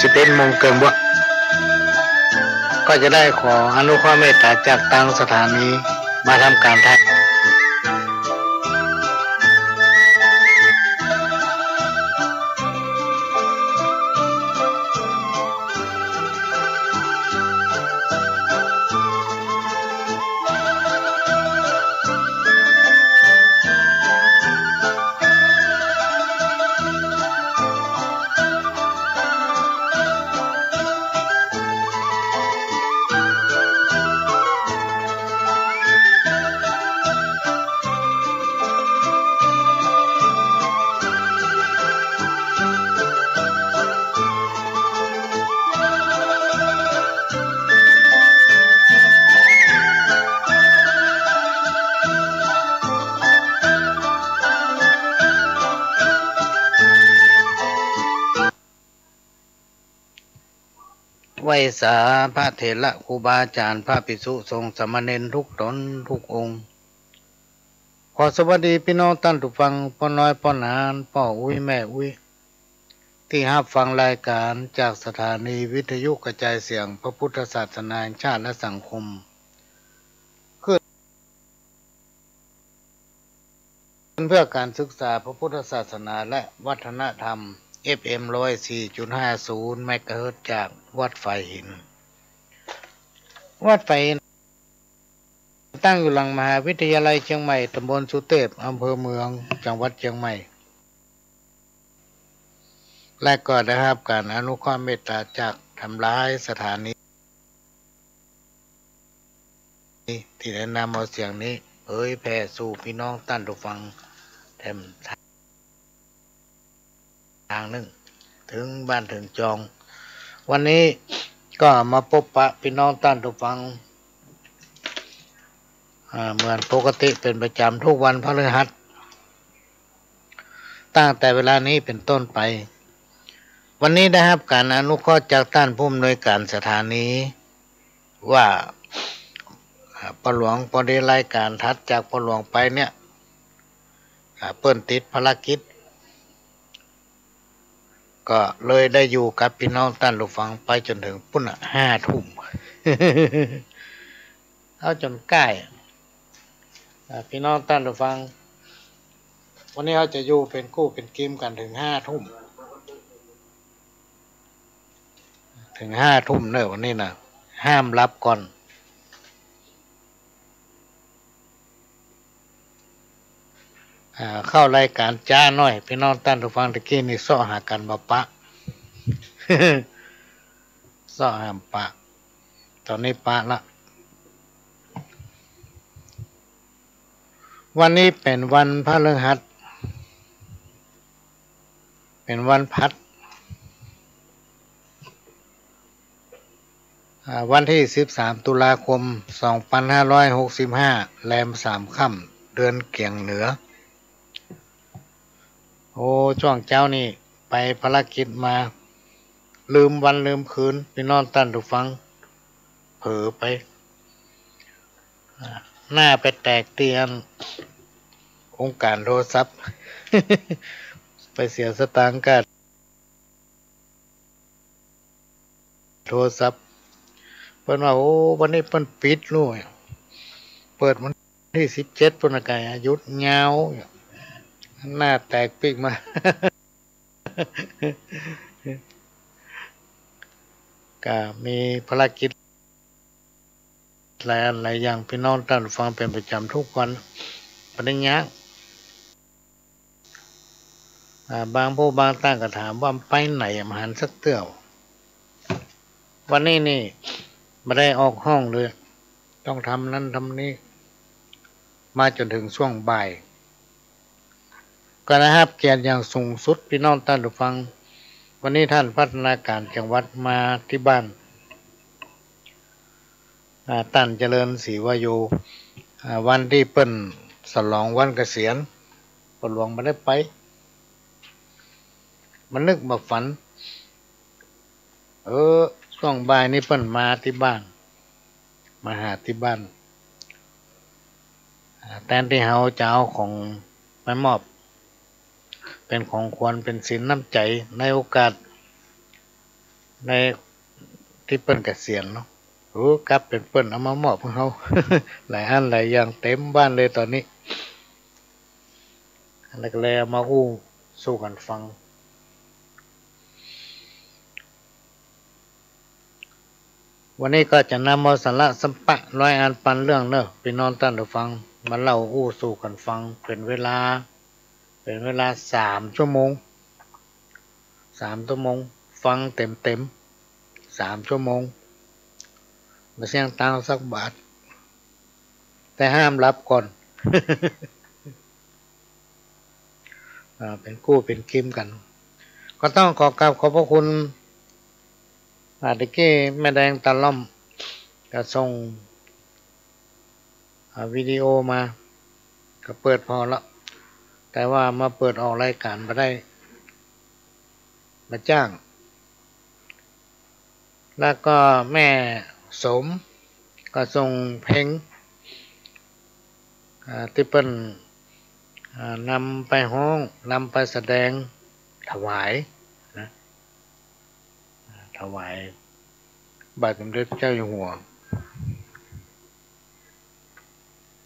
11 โมงเกินบ่ก็จะได้ขออนุความเมตตาจากทางสถานีมาทำการถ่ายไหว้สาพระเถระครูบาอาจารย์พระภิกษุสงฆ์สามเณรทุกตนทุกองค์ขอสวัสดีพี่น้องท่านผู้ฟังพ่อน้อยพ่อหนานพ่ออุ้ยแม่อุ้ยที่รับฟังรายการจากสถานีวิทยุกระจายเสียงพระพุทธศาสนาแห่งชาติและสังคมเพื่อการศึกษาพระพุทธศาสนาและวัฒนธรรม FM 104.50 เมกะเฮิรตซ์จากวัดไฟหินวัดไฟหินตั้งอยู่หลังมหาวิทยาลัยเชียงใหม่ตำบลสุเทพอำเภอเมืองจังหวัดเชียงใหม่และก็ได้รับการอนุเคราะห์เมตตาจากทำร้ายสถานีที่ได้นำเอาเสียงนี้เผยแผ่สู่พี่น้องท่านผู้ฟังแถมทางหนึ่งถึงบ้านถึงจองวันนี้ก็มาพบปะพี่น้องท่านผู้ฟังเหมือนปกติเป็นประจำทุกวันพฤหัสตั้งแต่เวลานี้เป็นต้นไปวันนี้ได้รับการอนุเคราะห์จากท่านผู้อำนวยการสถานีว่าพ่อหลวงพอได้รายการทัดจากพ่อหลวงไปเนี่ยเปิ้นติดภารกิจก็เลยได้อยู่กับพี่น้องท่านผู้ฟังไปจนถึงปุ่น5 ทุ่ม เอาจนใกล้พี่น้องท่านผู้ฟังวันนี้เขาจะอยู่เป็นคู่เป็นกิมกันถึง5 ทุ่มถึง5 ทุ่มเนอะวันนี้นะห้ามรับก่อนเข้ารายการจ้าหน่อยพี่น้องท่านผู้ฟังตะกี้นี่ซ้อหากันบ่ปะ ซ้อห้ามปะตอนนี้ปะละวันนี้เป็นวันพฤหัสเป็นวันพัดวันที่13 ตุลาคม 2565 แรม 3 ค่ำเดือนเกี่ยงเหนือโอ้ช่วงเจ้านี่ไปภารกิจมาลืมวันลืมคืนพี่น้องท่านผู้ฟังเผลอไปหน้าไปแตกเตียนองค์การโทรศัพท์ ไปเสียสตางค์กันโทรศัพท์เพิ่นว่าโอ้วันนี้เพิ่นปิดรู้เปิดวันที่17เพิ่นก็หยุดยาวหน้าแตกปีกมา ก็มีภารกิจหลายอันหลายอย่างพี่น้องท่านฟังเป็นประจำทุกวันปริญญาบางผู้บางท่านก็ถามว่าไปไหนมาหันสักเตี้ยววันนี้นี่ไม่ได้ออกห้องเลยต้องทำนั้นทำนี้มาจนถึงช่วงบ่ายก็นะครับเกียรติอย่างสูงสุดพี่น้องท่านผู้ฟังวันนี้ท่านพัฒนาการจังหวัดมาที่บ้านท่านเจริญศรีวโยวันที่เปิ้นฉลองวันเกษียณพ่อหลวงไม่ได้ไปมันนึกมาฝันช่วงบ่ายนี้เปิ้นมาที่บ้านมาหาที่บ้านแทนที่เขาจะเอาของไปมอบเป็นของควรเป็นสินน้ำใจในโอกาส ในที่เปิ้นเกษียณเนาะโอ้กลับเป็นเปิ้นเอามามอบให้เขา หลายอันหลายอย่างเต็มบ้านเลยตอนนี้แล้วก็เลยเอามาอู้สู้กันฟังวันนี้ก็จะนำเอาสาระสัมปะร้อยอันปันเรื่องเนอะพี่น้องท่านผู้ฟังมาเล่าอู้สู่กันฟังเป็นเวลา3 ชั่วโมงฟังเต็ม3 ชั่วโมงมาเสียงตังสักบาทแต่ห้ามรับก่อน เป็นกู้เป็นคิมกัน ก็ต้องขอกราบขอบพระคุณตะกี้แม่แดงตาล่อมก็ส่งวิดีโอมาก็เปิดพอแล้วแต่ว่ามาเปิดออกรายการมาได้มาจ้างแล้วก็แม่สมก็ส่งเพลงที่เปิ้นนำไปห้องนำไปแสดงถวายนะถวายบาทสมเด็จพระเจ้าอยู่หัว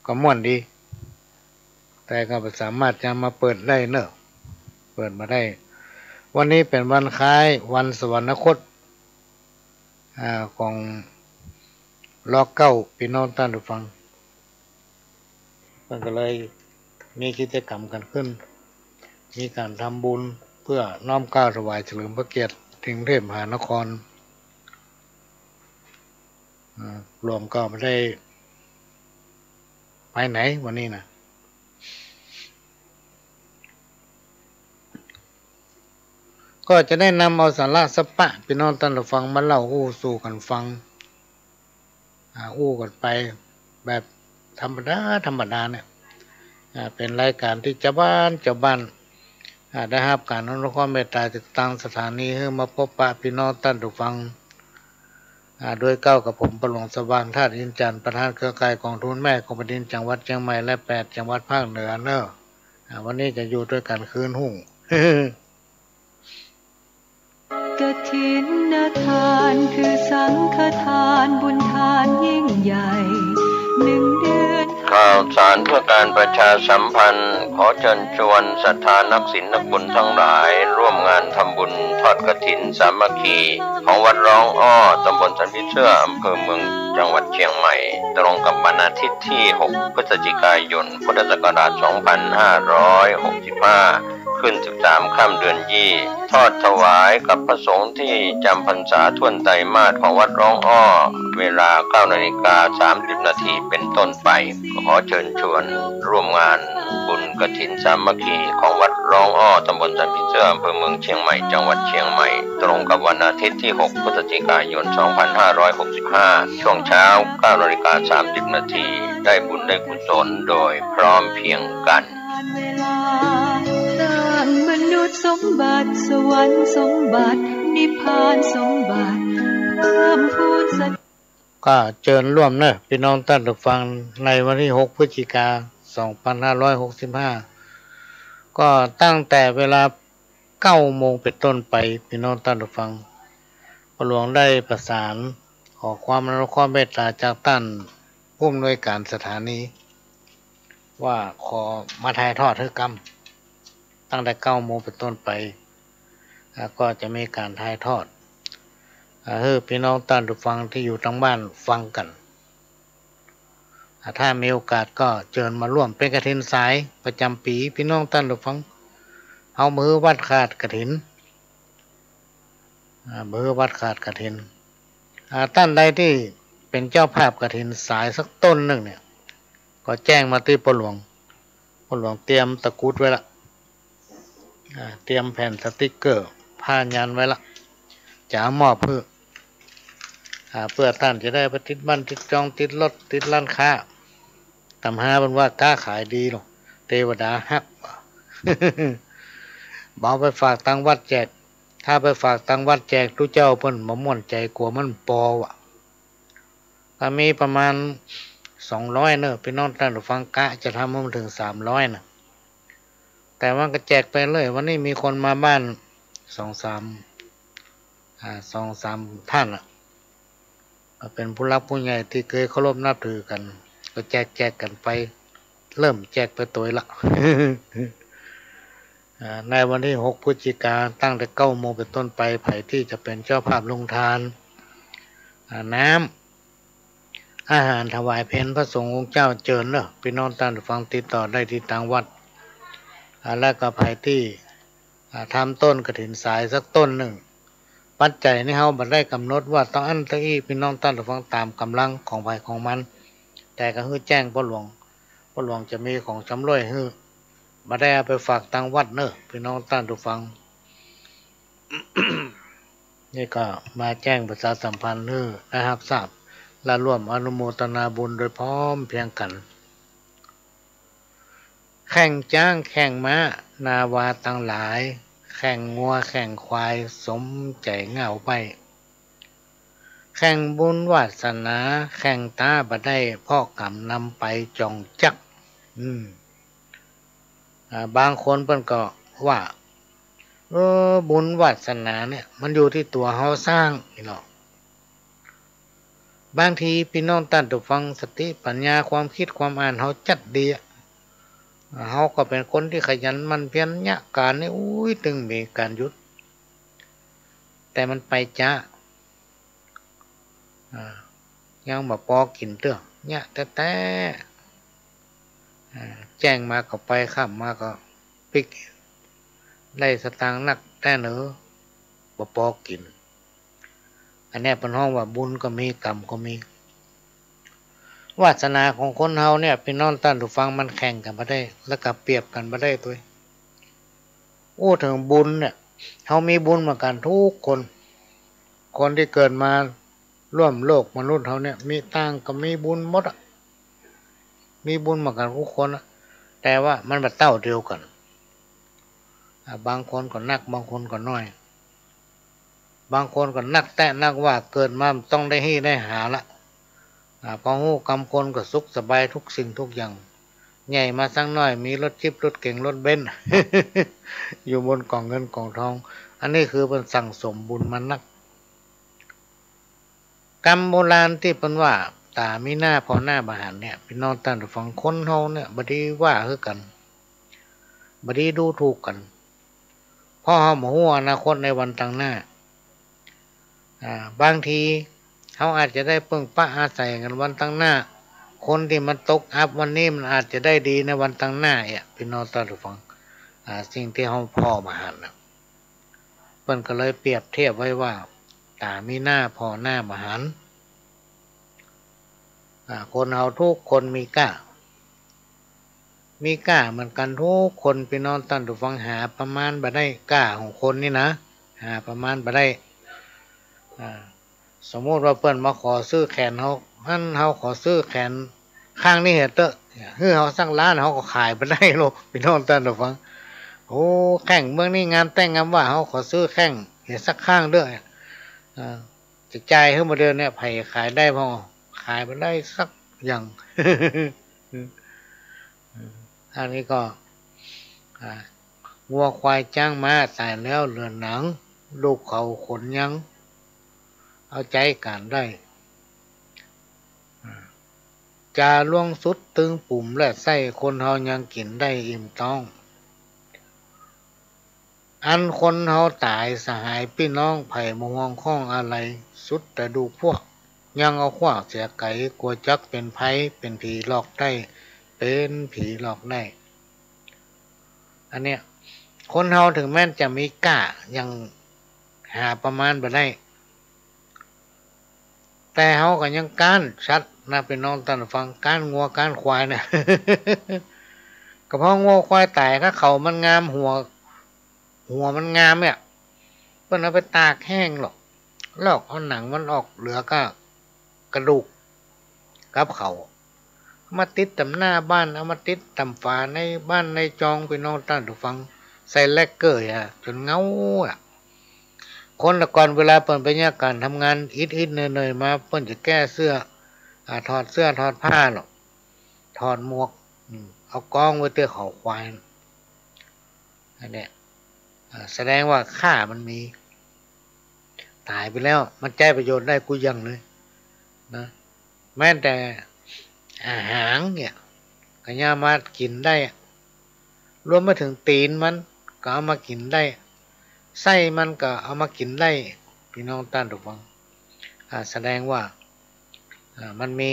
ก็ม่วนดีแต่ก็สามารถจะมาเปิดได้เนอะเปิดมาได้วันนี้เป็นวันคล้ายวันสวรรคตของรอเก้าพี่น้องท่านผู้ฟังมันก็เลยมีกิจกรรมกันขึ้นมีการทำบุญเพื่อน้อมเกล้าถวายเฉลิมพระเกียรติกรุงเทพมหานครรวมก็ไม่ได้ไปไหนวันนี้นะก็จะได้นำเอาสาระสัพพะพี่น้องท่านผู้ฟังมาเล่าอู้สู่กันฟังอู้กันไปแบบธรรมดาเนี่ยเป็นรายการที่เจ้าบ้านได้รับการอนุเคราะห์เมตตาจากทางสถานีให้มาพบปะพี่น้องท่านผู้ฟังโดยเก้ากับผมประหลวงสว่างธาตุอินจันทร์ประธานเครือข่ายกองทุนแม่ของแผ่นดินจังหวัดเชียงใหม่และ8 จังหวัดภาคเหนือเนอะวันนี้จะอยู่ด้วยกันคืนหุ่ง กฐินทานคือสังฆทานบุญทานยิ่งใหญ่1 เดือนข่าวสารเพื่อการประชาสัมพันธ์ขอเชิญชวนศรัทธานักศีลนักบุญทั้งหลายร่วมงานทำบุญทอดกฐินสามัคคีของวัดร้องอ้อตำบลสันพิเชื่ออำเภอเมืองจังหวัดเชียงใหม่ตรงกับวันอาทิตย์ที่6 พฤศจิกายนพุทธศักราช2565ขึ้น13 ค่ำเดือนยี่ทอดถวายกับพระสงฆ์ที่จำพรรษาท่วนไตรมาสของวัดร้องอ้อเวลา 9:30 นาทีเป็นต้นไปขอเชิญชวนร่วมงานบุญกฐินสามัคคีของวัดร้องอ้อตำบลสันพิเชื่ออำเภอเมืองเชียงใหม่จังหวัดเชียงใหม่ตรงกับวันอาทิตย์ที่6 พฤศจิกายน 2565ช่วงเช้า 9:30 นาทีได้บุญได้กุศลโดยพร้อมเพรียงกันมนุษย์สมบัติสวรรค์สมบัตินิพพานสมบัติเพิ่มพูนก็เชิญร่วมเนอะพี่น้องท่านผู้ฟังในวันที่6 พฤศจิกายน 2565ก็ตั้งแต่เวลา 9 โมงเป็นต้นไปพี่น้องท่านผู้ฟังประหลวงได้ประสานขอความอนุเคราะห์เมตตาจากท่านผู้อำนวยการสถานีว่าขอมาถ่ายทอดให้กรรมตั้งแต่ 9 โมงเป็นต้นไปก็จะมีการถ่ายทอดให้พี่น้องท่านผู้ฟังที่อยู่ทางบ้านฟังกันถ้ามีโอกาสก็เชิญมาร่วมเป็นกฐินสายประจำปีพี่น้องท่านผู้ฟังเอามือวัดขาดกฐินมือวัดขาดกฐินท่านใดที่เป็นเจ้าภาพกฐินสายสักต้นหนึ่งเนี่ยก็แจ้งมาที่ประหลวงเตรียมตะกรุดไว้ละเตรียมแผ่นสติกเกอร์ผ้ายันไว้ละจะมอบเพื่อท่านจะได้ไปติดบ้านติดจองติดรถติดร้านค้าตำหาเป็นว่าค้าขายดีหรอกเทวดาฮัก บอกไปฝากตังวัดแจกถ้าไปฝากตังวัดแจกทุกเจ้าเพิ่นบ่ม่วนใจกลัวมันปอว่ะก็มีประมาณ200เนอะพี่น้องท่านผู้ฟังกะจะทำให้มันถึง300นะแต่ว่าก็แจกไปเลยวันนี้มีคนมาบ้าน2-3 2-3 ท่านเป็นผู้รักผู้ใหญ่ที่เคยเคารพนับถือกันก็แจกกันไปเริ่มแจกไปตัวละ ในวันที่6 พฤศจิกายนตั้งแต่9 โมงเป็นต้นไปไผ่ที่จะเป็นเจ้าภาพลงทานน้ำอาหารถวายเพลพระสงฆ์องค์เจ้าเจิญเนอะพี่น้องท่านฟังติดต่อได้ที่ทางวัดและก็ไผ่ที่ทำต้นกฐินสายสักต้นหนึ่งปัจจัยนี่เฮาบ่ได้กำหนดว่าต้องอันตะอี้พี่น้องท่านฟังตามกำลังของไผ่ของมันแต่ก็คือแจ้งพ่อหลวงจะมีของจำรวยฮื้อบ่ได้เอาไปฝากทางวัดเนอะพี่น้องท่านฟัง นี่ก็มาแจ้งประชาสัมพันธ์ฮื้อนะครับทราบและร่วมอนุโมทนาบุญโดยพร้อมเพรียงกันแข่งจ้างแข่งม้านาวาตั้งหลายแข่งงัวแข่งควายสมใจเหงาไปแข่งบุญวาสนาแข่งตาบ่ได้พ่อกำนำไปจองจักบางคนเพิ่นก็ว่าบุญวาสนาเนี่ยมันอยู่ที่ตัวเฮาสร้างนี่เนาะบางทีพี่น้องท่านผู้ฟังสติปัญญาความคิดความอ่านเฮาจัดดีเฮาก็เป็นคนที่ขยันมันเพียรยะการนี่ตึงมีการหยุดแต่มันไปจ้ายังบ่พอกินเตื้อเนี่ยแต่แจ้งมาก็ไปข้ามมาก็ปิกได้สตางค์นักแต่เนอบ่พอกินอันนี้เป็นห้องว่าบุญก็มีกรรมก็มีวาสนาของคนเฮาเนี่ยพี่น้องท่านผู้ฟังมันแข่งกันบ่ได้แล้วก็เปรียบกันบ่ได้ตัวถึงบุญเนี่ยเฮามีบุญเหมือนกันทุกคนที่เกิดมาร่วมโลกมนุษย์เฮาเนี่ยมีต่างก็มีบุญหมดมีบุญเหมือนกันทุกคนแต่ว่ามันบ่เท่าเดียวกันบางคนก็นักบางคนก็น้อยบางคนก็นักแต่นักว่าเกิดมาต้องได้ให้ได้หาละพอฮู้กำคนก็สุขสบายทุกสิ่งทุกอย่างใหญ่มาสักน้อยมีรถจิบรถเก่งรถเบนซ์ อยู่บนกองเงินกองทองอันนี้คือเป็นสั่งสมบุญมานักกรรมโบราณที่เป็นว่าตามีหน้าพอหน้าบาหันเนี่ยพี่น้องท่านผู้ฟังคนเฮาเนี่ยบ่ได้ว่าคือกันบ่ได้ดูถูกกันเพราะเฮาบ่ฮู้อนาคตในวันข้างหน้าบางทีเขาอาจจะได้พึ่งพาอาศัยกันวันตั้งหน้าคนที่มันตกอับวันนี้มันอาจจะได้ดีในวันตั้งหน้าพี่น้องท่านผู้ฟังสิ่งที่เขาพ่อมาหันนะเพิ่นก็เลยเปรียบเทียบไว้ว่าตามีหน้าพอหน้ามาหันคนเฮาทุกคนมีกล้าเหมือนกันทุกคนพี่น้องท่านผู้ฟังหาประมาณบ่ได้กล้าของคนนี่นะหาประมาณบ่ได้สมมติว่าเปิ้นมาขอซื้อแขนเฮาขอซื้อแขนข้างนี้เถอะคือเฮาสักล้านเฮาก็ขายไปได้โลพี่น้องท่านผู้ฟังแข่งเมืองนี้งานแต่งงานว่าเฮาขอซื้อแข่งเห็นสักข้างเด้อจะจ่ายให้มาเดือนเนี่ยไผขายได้พอขายไปได้สักอย่าง อันนี้ก็วัวควายจ้างม้าตายแล้วเหลือหนังลูกเขาขนยังเอาใจกันได้จาล่วงสุดตึงปุ่มและไส้คนเฮายังกินได้อิ่มท้องอันคนเฮาตายสหายพี่น้องไผ่มห่วงข้องอะไรสุดแต่ดูพวกยังเอาขวากเสียไก่กลัวจักเป็นไผเป็นผีหลอกได้เป็นผีหลอกได้อันเนี้ยคนเฮาถึงแม้จะมีกล้ายังหาประมาณบ่ได้แต่เฮาก็ยังก้านชัดนะเป็นน้องท่านฟังก้านงัวก้านควายเนี่ย ก็เพราะงัวควายตายถ้าเขามันงามหัวมันงามเนี่ยเพิ่นเอาไปตากแห้งหรอกลอกเอาหนังมันออกเหลือก็กระดูกกับเขามาติดตำหน้าบ้านเอามาติดตำฝาในบ้านในจองพี่น้องท่านฟังใส่แลกเกอร์จนเงาคนละก่อนเวลาเปิดไปเนี่ยการทำงานอิดเนยมาเพิ่นจะแก้เสื้อถอดเสื้อถอดผ้าหรอกถอดหมวกเอากองไว้เตื้อเขาควายอันนี้แสดงว่าค่ามันมีท ตายไปแล้วมันใจประโยชน์ได้กูยังเลยนะแม้แต่อาหารเนี่ยก็ย่ามากินได้รวมมาถึงตีนมันก็เอามากินได้ไส้มันก็เอามากินได้พี่น้องท่านทุกฟังแสดงว่ามันมี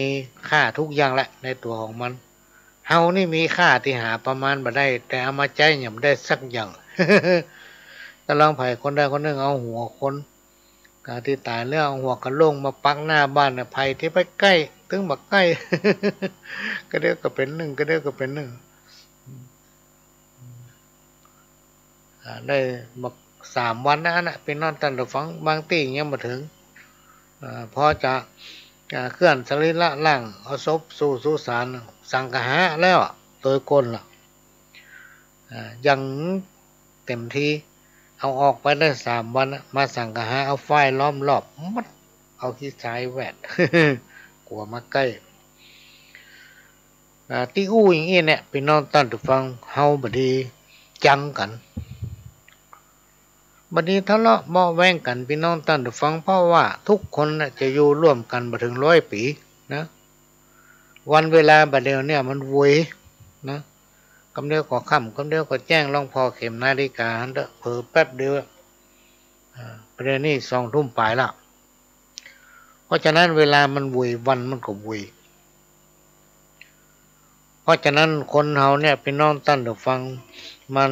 ค่าทุกอย่างแหละในตัวของมันเฮานี่มีค่าที่หาประมาณบ่ได้แต่เอามาใจยังไม่ได้สักอย่าง ถ้าลองไผ่คนใดคนหนึ่งเอาหัวคนการที่ตายเรื่องเอาหัวกระโหลกมาปักหน้าบ้านไผ่ที่ไปใกล้ถึงบักใกล้ ก็เดียวก็เป็นหนึ่งก็เดียวก็เป็นหนึ่งได้บัก3 วันนะเป็นนอนตันตะฟังบางตียังมาถึงพอจะเคลื่อนสรีระร่างเอาศพสู่สุสานสังฆะแล้วโดยกลล่ะยังเต็มที่เอาออกไปได้3 วันมาสังฆะเอาไฟล้อมรอบมัดเอาขี้สายแวด กลัวมาใกล้ที่อู้อย่างนี้เนี่ยพี่น้องตั้นทุกฟังเฮาบดีจังกันบัดนี้ทะเลาะเบาะแว้งกันพี่น้องตั้นทุกฟังเพราะว่าทุกคนจะอยู่ร่วมกันมาถึง100 ปีนะวันเวลาบัดเดียวเนี่ยมันวุยนะกำเดียวก็ค่ำกำเดียวก็แจ้งลองพอเข็มนาฬิกาเด้อเผลอแป๊บเดียวประเดี๋ยวนี้2 ทุ่มปลายแล้วเพราะฉะนั้นเวลามันวุยวันมันก็วุยเพราะฉะนั้นคนเฮาเนี่ยพี่น้องตั้นทุกฟังมัน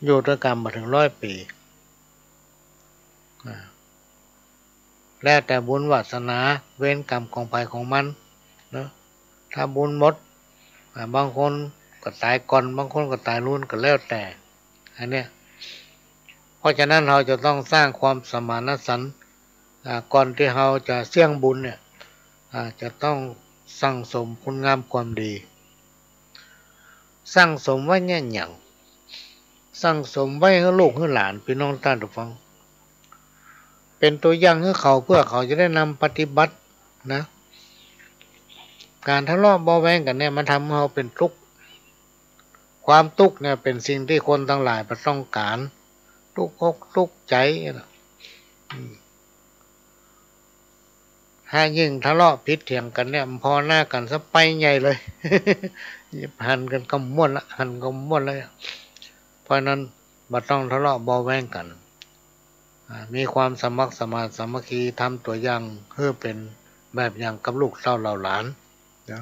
อยู่ด้วยกันมาถึง100 ปีแล้วแต่บุญวาสนาเวรกรรมของภัยของมันนะถ้าบุญหมดบางคนก็ตายก่อนบางคนก็ตายรุ่นก็แล้วแต่อันเนี้ยเพราะฉะนั้นเราจะต้องสร้างความสมานฉันท์ก่อนที่เราจะเสี่ยงบุญเนี่ยจะต้องสั่งสมคุณงามความดีสั่งสมไว้เนี่ยอย่างสั่งสมไว้ให้ลูกให้หลานพี่น้องท่านทุกฟังเป็นตัวอย่างให้เขาเพื่อเขาจะได้นำปฏิบัตินะการทะเลาะเบาแวงกันเนี่ยมันทำให้เราเป็นทุกข์ความทุกข์เนี่ยเป็นสิ่งที่คนทั้งหลายต้องการทุกข์อกทุกข์ใจนะถ้ายิ่งทะเลาะพิษเถียงกันเนี่ยพอหน้ากันซะไปใหญ่เลย หันกันกำม้วนละหันกำม้วนเลยเพราะนั้นบ่ต้องทะเลาะเบาแวงกันมีความสมัครสมานสามัคคีทำตัวอย่างเพื่อเป็นแบบอย่างกับลูกเต้าเหล่าหลานนะ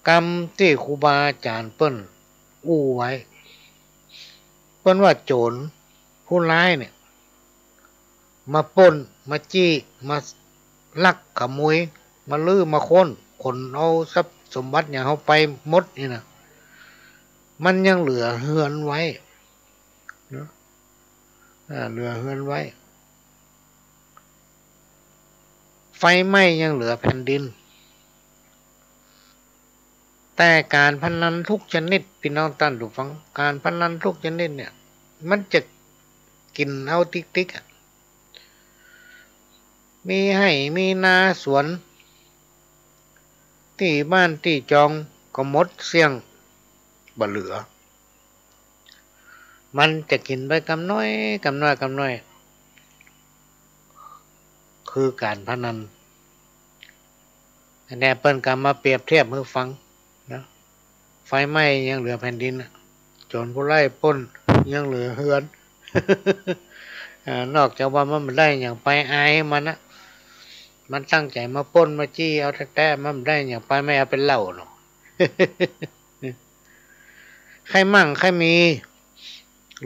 กรรมที่ครูบาอาจารย์เปิ้นอู้ไว้เปิ้นว่าโจรผู้ร้ายเนี่ยมาปล้นมาจี้มาลักขโมยมาลื้อมาค้นคนเอาทรัพย์สมบัติอย่างเขาไปหมดนี่นะมันยังเหลือเฮือนไว้นะเหลือเฮือนไว้ไฟไหม้ยังเหลือแผ่นดินแต่การพนันทุกชนิดพี่น้องท่านผู้ฟังการพนันทุกชนิดเนี่ยมันจะกินเอาติ๊กมีให้มีนาสวนที่บ้านที่จองก็หมดเสี่ยงบ่เหลือมันจะกินไปกำน้อยคือการพนันอันนี้เปิ้นก็มาเปรียบเทียบให้ฟังนะไฟไหม้ยังเหลือแผ่นดินโจรผู้ไล่ปล้นยังเหลือเฮือน นอกจากว่ามันได้อย่างไปอายมันนะมันตั้งใจมาปล้นมาจี้เอาแท้ๆมันได้อย่างไปไม่เอาเป็นเหล้าหรอก ใครมั่งใครมี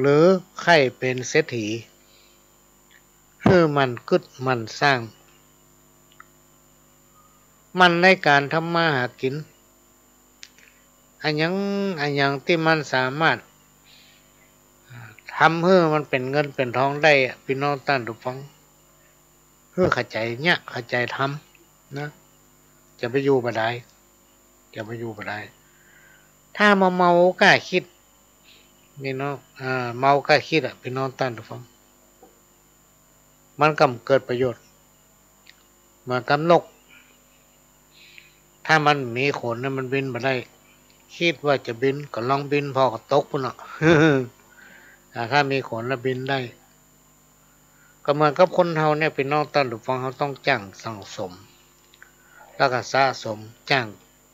หรือใครเป็นเศรษฐีคือมันกึดมันสร้างมันในการทำมาหากินอันยังที่มันสามารถทำให้มันเป็นเงินเป็นทองได้พี่น้องท่านทุกฟังเพื่อเข้าใจเนี่ยเข้าใจทำนะจะไปอยู่บ่ได้ถ้ามาเมากล้าคิดพี่น้องเมากล้าคิดพี่น้องท่านทุกฟังมันก็เกิดประโยชน์เหมือนกับนกถ้ามันมีขนมันบินบ่ได้คิดว่าจะบินก็ลองบินพอก็ตกพุ่นน่ะ ถ้ามีขนแล้วบินได้ ก็เหมือนกับคนเฮาเนี่ยพี่น้องท่านผู้ฟังเขาต้องจ้างสั่งสมแล้วก็สะสมจ้าง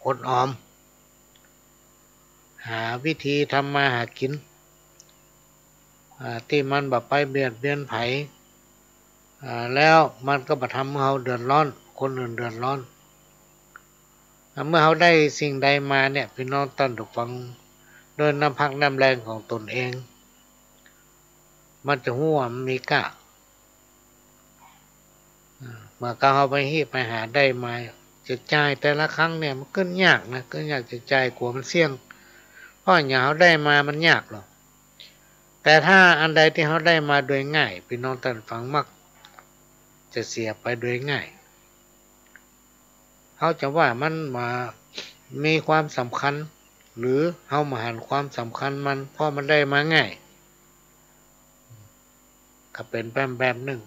อดออมหาวิธีทำมาหากินที่มันแบบไปเบียดเบียนไผแล้วมันก็มาทำให้เราเดือดร้อนคนอื่นเดือดร้อนเมื่อเขาได้สิ่งใดมาเนี่ยพี่น้องท่านผู้ฟังโดยน้ำพักน้ำแรงของตนเองมันจะหัวมันมีกะเมื่อเขาไปฮีไปหาได้มาจะจ่ายแต่ละครั้งเนี่ยมันก็ยากนะก็ยากจะจ่ายกลัวมันเสี่ยงเพราะอย่างเขาได้มามันยากหรอกแต่ถ้าอันใดที่เขาได้มาโดยง่ายพี่น้องท่านฟังมักจะเสียไปโดยง่ายเขาจะว่ามันมามีความสำคัญหรือเขามาหันความสำคัญมันเพราะมันได้มาง่ายก็เป็นแบบหนึ่ง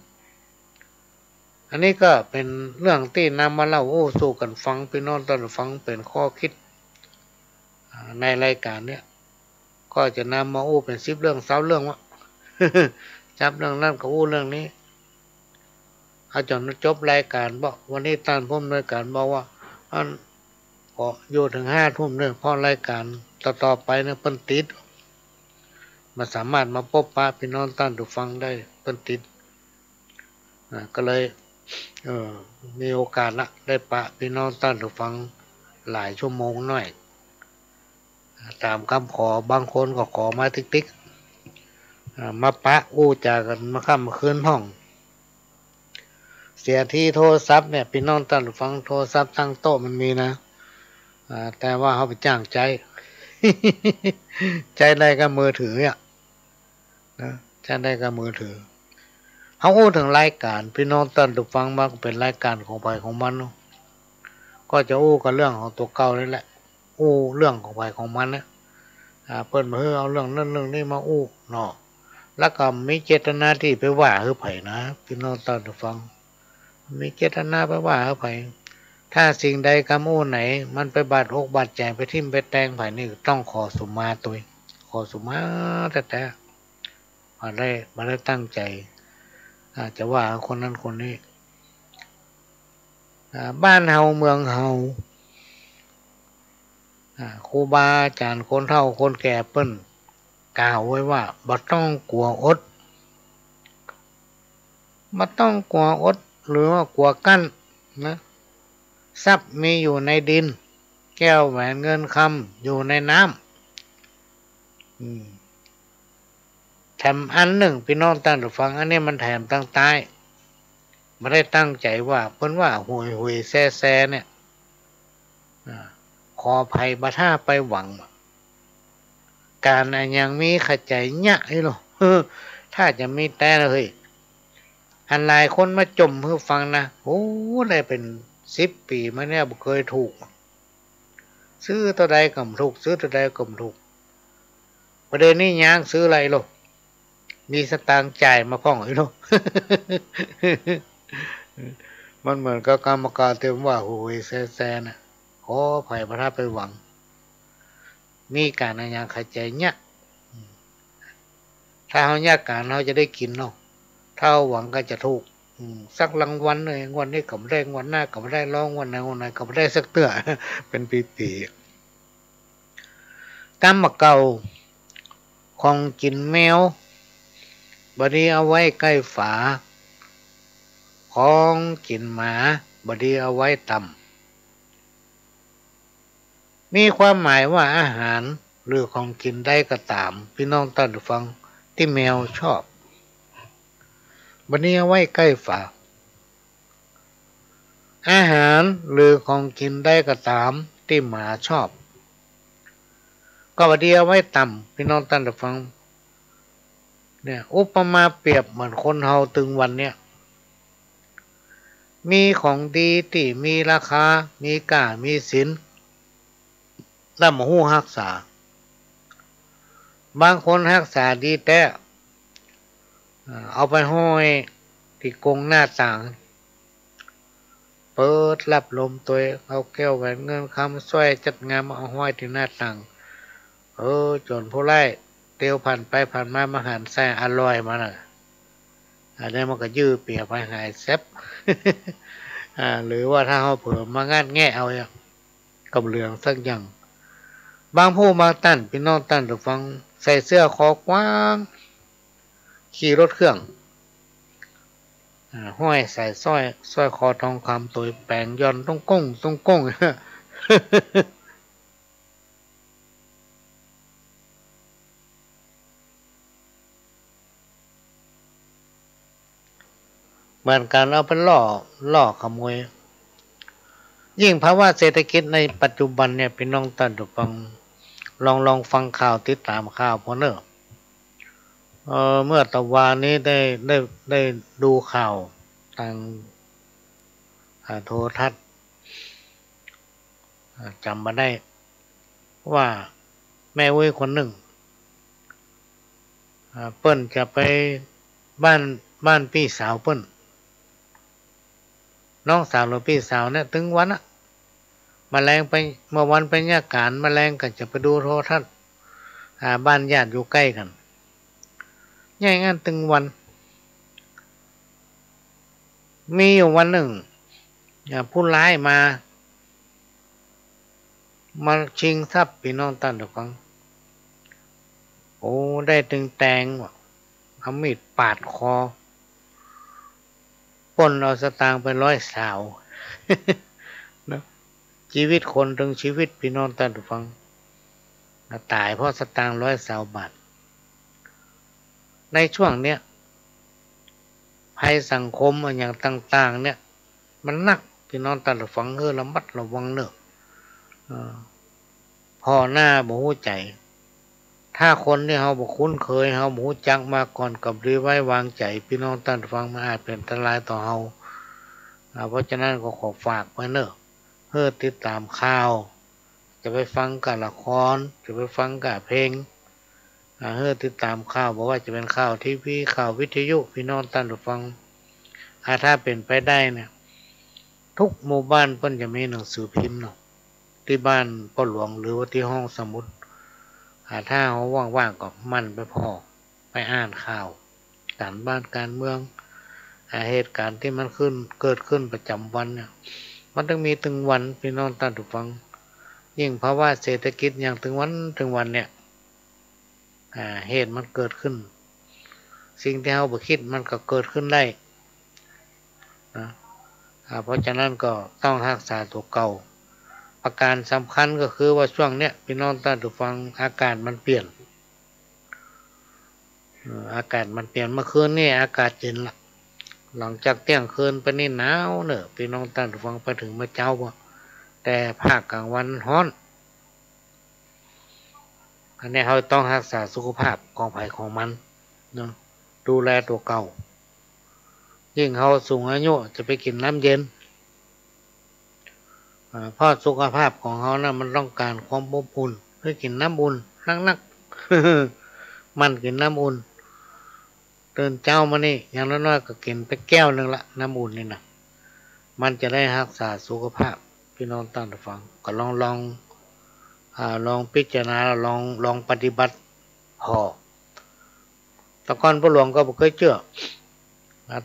อันนี้ก็เป็นเรื่องที่นำมาเล่าสู่กันฟังพี่น้องท่านฟังเป็นข้อคิดในรายการเนี้ยก็จะนำมาเป็น10 เรื่อง20 เรื่องวะ จับเรื่องนั้นก็เรื่องนี้เอาจนจบรายการบอกวันนี้ท่านผู้อำนวยการบอกว่าพออยู่ถึง5 ทุ่มเนี่ยพอรายการต่อไปเนี่ยเพิ่นติดมาสามารถมาพบปะพี่น้องท่านผู้ฟังได้เพิ่นติดก็เลยมีโอกาสละได้ปะพี่น้องท่านผู้ฟังหลายชั่วโมงหน่อยตามคำขอบางคนก็ขอมาติ๊กมาปะจากันมาค่ำมาคืนห้องเสียที่โทรศัพท์เนี่ยพี่น้องท่านผู้ฟังโทรศัพท์ตั้งโต๊ะมันมีนะแต่ว่าเขาไปจ้างใจ ใจได้กับมือถือเนี่ยนะใจได้กับมือถือเขาถึงรายการพี่น้องท่านผู้ฟังมาเป็นรายการของไปของมันก็จะกันเรื่องของตัวเก่านี่แหละเรื่องของไปของมันนะเปิ้นมาเอาเรื่องนั้นเรื่องนี้มาเนาะแล้วก็มีเจตนาที่ไปว่าไผนะพี่น้องท่านผู้ฟังมีเจตนาไปว่าไผถ้าสิ่งใดคำไหนมันไปบาดอกบาดใจไปทิ่มไปแตงไผนี่ต้องขอสุมาตัวขอสุมาแต่มาได้ตั้งใจจะว่าคนนั้นคนนี้บ้านเฮาเมืองเฮาครูบาอาจารย์คนเฒ่าคนแก่เปิ้นกล่าวไว้ว่าบ่ต้องกลัวอดบ่ต้องกลัวอดหรือว่ากลัวกั้นนะทรัพย์มีอยู่ในดินแก้วแหวนเงินคำอยู่ในน้ำแถมอันหนึ่งพี่น้องท่านผู้ฟังอันนี้มันแถมตั้งใต้ไม่ได้ตั้งใจว่าเพิ่นว่าห่วยแซ่เนี่ยขอภัยบัท่าไปหวังการอันยังมีขัดใจยะให้หรอถ้าจะมีแต่เลยอันหลายคนมาจมเพื่อฟังนะได้เป็น10 ปีมาเนี่ยบ่เคยถูกซื้อตัวใดก็ถูกซื้อตัวใดก็ถูกประเด็นนี้ย่างซื้ออะไรหรอมีสตางค์จ่ายมาพ่องไอ้หรอ มันเหมือนกับกรรมการเต็มว่าโหยแซ่น่ะขอภัยประทับไปหวังมีการอันยังขัดใจเนี่ยถ้าเขายากการเขาจะได้กินเนาะถ้าหวังก็จะถูกสักรางวัลเลยวันนี้ก็ไม่ได้วันหน้าก็ไม่ได้ร้องวันไหนก็ไม่ได้สักเตื้อ เป็นปีๆกรรมเก่าของกินแมวบดีเอาไว้ใกล้ฝาของกินหมาบดีเอาไว้ต่ำมีความหมายว่าอาหารหรือของกินได้ก็ตามพี่น้องท่านผู้ฟังที่แมวชอบบัดนี้เอาไว้ใกล้ฝาอาหารหรือของกินได้ก็ตามที่หมาชอบก็บัดนี้เอาไว้ต่ำพี่น้องท่านผู้ฟังเนี่ยอุปมาเปรียบเหมือนคนเฮาตึงวันเนี่ยมีของดีที่มีราคามีค่ามีสินแล้วมาฮู้รักษาบางคนรักษาดีแต่เอาไปห้อยที่กรงหน้าต่างเปิดรับลมตัวเอาแก้วแหวนเงินคำสร้อยจัดงามเอาห้อยที่หน้าต่างจนผู้ไล่เตียวผ่านไปผ่านมาหันใส่อร่อยมาน่ะ อันนี้มันก็ยื้อเปียไปหายเซฟ หรือว่าถ้าเขาเผื่อมางานแง่เอาอย่างกับเหลืองสักอย่างบางผู้บางตั้นพี่น้องตั้นถูกฟังใส่เสื้อคอกว้างขี่รถเครื่องห้อยใส่สร้อยคอทองคำตัวแปลงย้อนต้องก้งเหมือนกันเอาเป็นล่อขโมยยิ่งภาวะเศรษฐกิจในปัจจุบันเนี่ยพี่น้องท่านผู้ฟังลองฟังข่าวติดตามข่าวพอเนอะเมื่อตะวันนี้ได้ดูข่าวทางโทรทัศน์จำมาได้ว่าแม่เว้ยคนหนึ่งเปิ้นจะไปบ้านพี่สาวเปิ้นน้องสาวหรือพี่สาวเนี่ยถึงวันอะมาแรงไปเมื่อวันไปญาการมาแรงก็จะไปดูโทรทัศน์บ้านญาติอยู่ใกล้กันง่ายงั้นถึงวันมีอยู่วันหนึ่งผู้ร้ายมาชิงทรัพย์พี่น้องท่านผู้ฟังโอ้ได้ตึงแตงเอามีดปาดคอปล้นเอาสตางค์ไป100 สาว นะชีวิตคนถึงชีวิตพี่น้องท่านผู้ฟังตายเพราะสตางค์100 สาวบาทในช่วงเนี้ยภัยสังคมอย่างต่างๆเนี่ยมันหนักพี่น้องท่านผู้ฟังระมัดระวังเนอะพ่อหน้าบ่ฮู้ใจถ้าคนที่เราบ่คุ้นเคยเราบ่ฮู้จักมาก่อนกับรีไว้วางใจพี่น้องท่านผู้ฟังมันอาจเป็นอันตรายต่อเราเพราะฉะนั้นก็ขอฝากไว้เนอะเพื่อติดตามข่าวจะไปฟังกับละครจะไปฟังกับเพลงเพื่อติดตามข่าวบอกว่าจะเป็นข่าวทีวีข่าววิทยุพี่น้องท่านผู้ฟังถ้าเป็นไปได้เนี่ยทุกหมู่บ้านเพิ่นจะมีหนังสือพิมพ์เนาะที่บ้านพ่อหลวงหรือว่าที่ห้องสมุดถ้าเขาว่างๆก็มั่นไปพอไปอ่านข่าวการบ้านการเมืองเหตุการณ์ที่มันเกิดขึ้นประจำวันเนี่ยมันต้องมีถึงวันพี่น้องท่านผู้ฟังยิ่งเพราะว่าเศรษฐกิจอย่างถึงวันเนี่ยเหตุมันเกิดขึ้นสิ่งที่เราบ่คิดมันก็เกิดขึ้นได้นะเพราะฉะนั้นก็ต้องรักษาตัวเก่าประการสำคัญก็คือว่าช่วงเนี้ยพี่น้องท่านผู้ฟังอากาศมันเปลี่ยนอากาศมันเปลี่ยนเมื่อคืนนี่อากาศเย็นละหลังจากเที่ยงคืนไปนี่หนาวเนอะพี่น้องท่านผู้ฟังไปถึงเมื่อเช้าบ่แต่ภาคกลางวันร้อนอันนี้เราต้องรักษาสุขภาพของไผของมันเนาะดูแลตัวเก่ายิ่งเขาสูงอายุจะไปกินน้ำเย็นเพราะสุขภาพของเขานะมันต้องการความอบอุ่นเพื่อกินน้ำอุ่นนักๆ มันกินน้ำอุ่นตื่นเจ้ามานี่อย่างน้อยๆก็กินไปแก้วนึงละน้ำอุ่นนี่นะมันจะได้รักษาสุขภาพพี่น้องท่านผู้ฟังก็ลองพิจารณาลองปฏิบัติพอตะกอนพ่อหลวงก็บ่เคยเชื่อ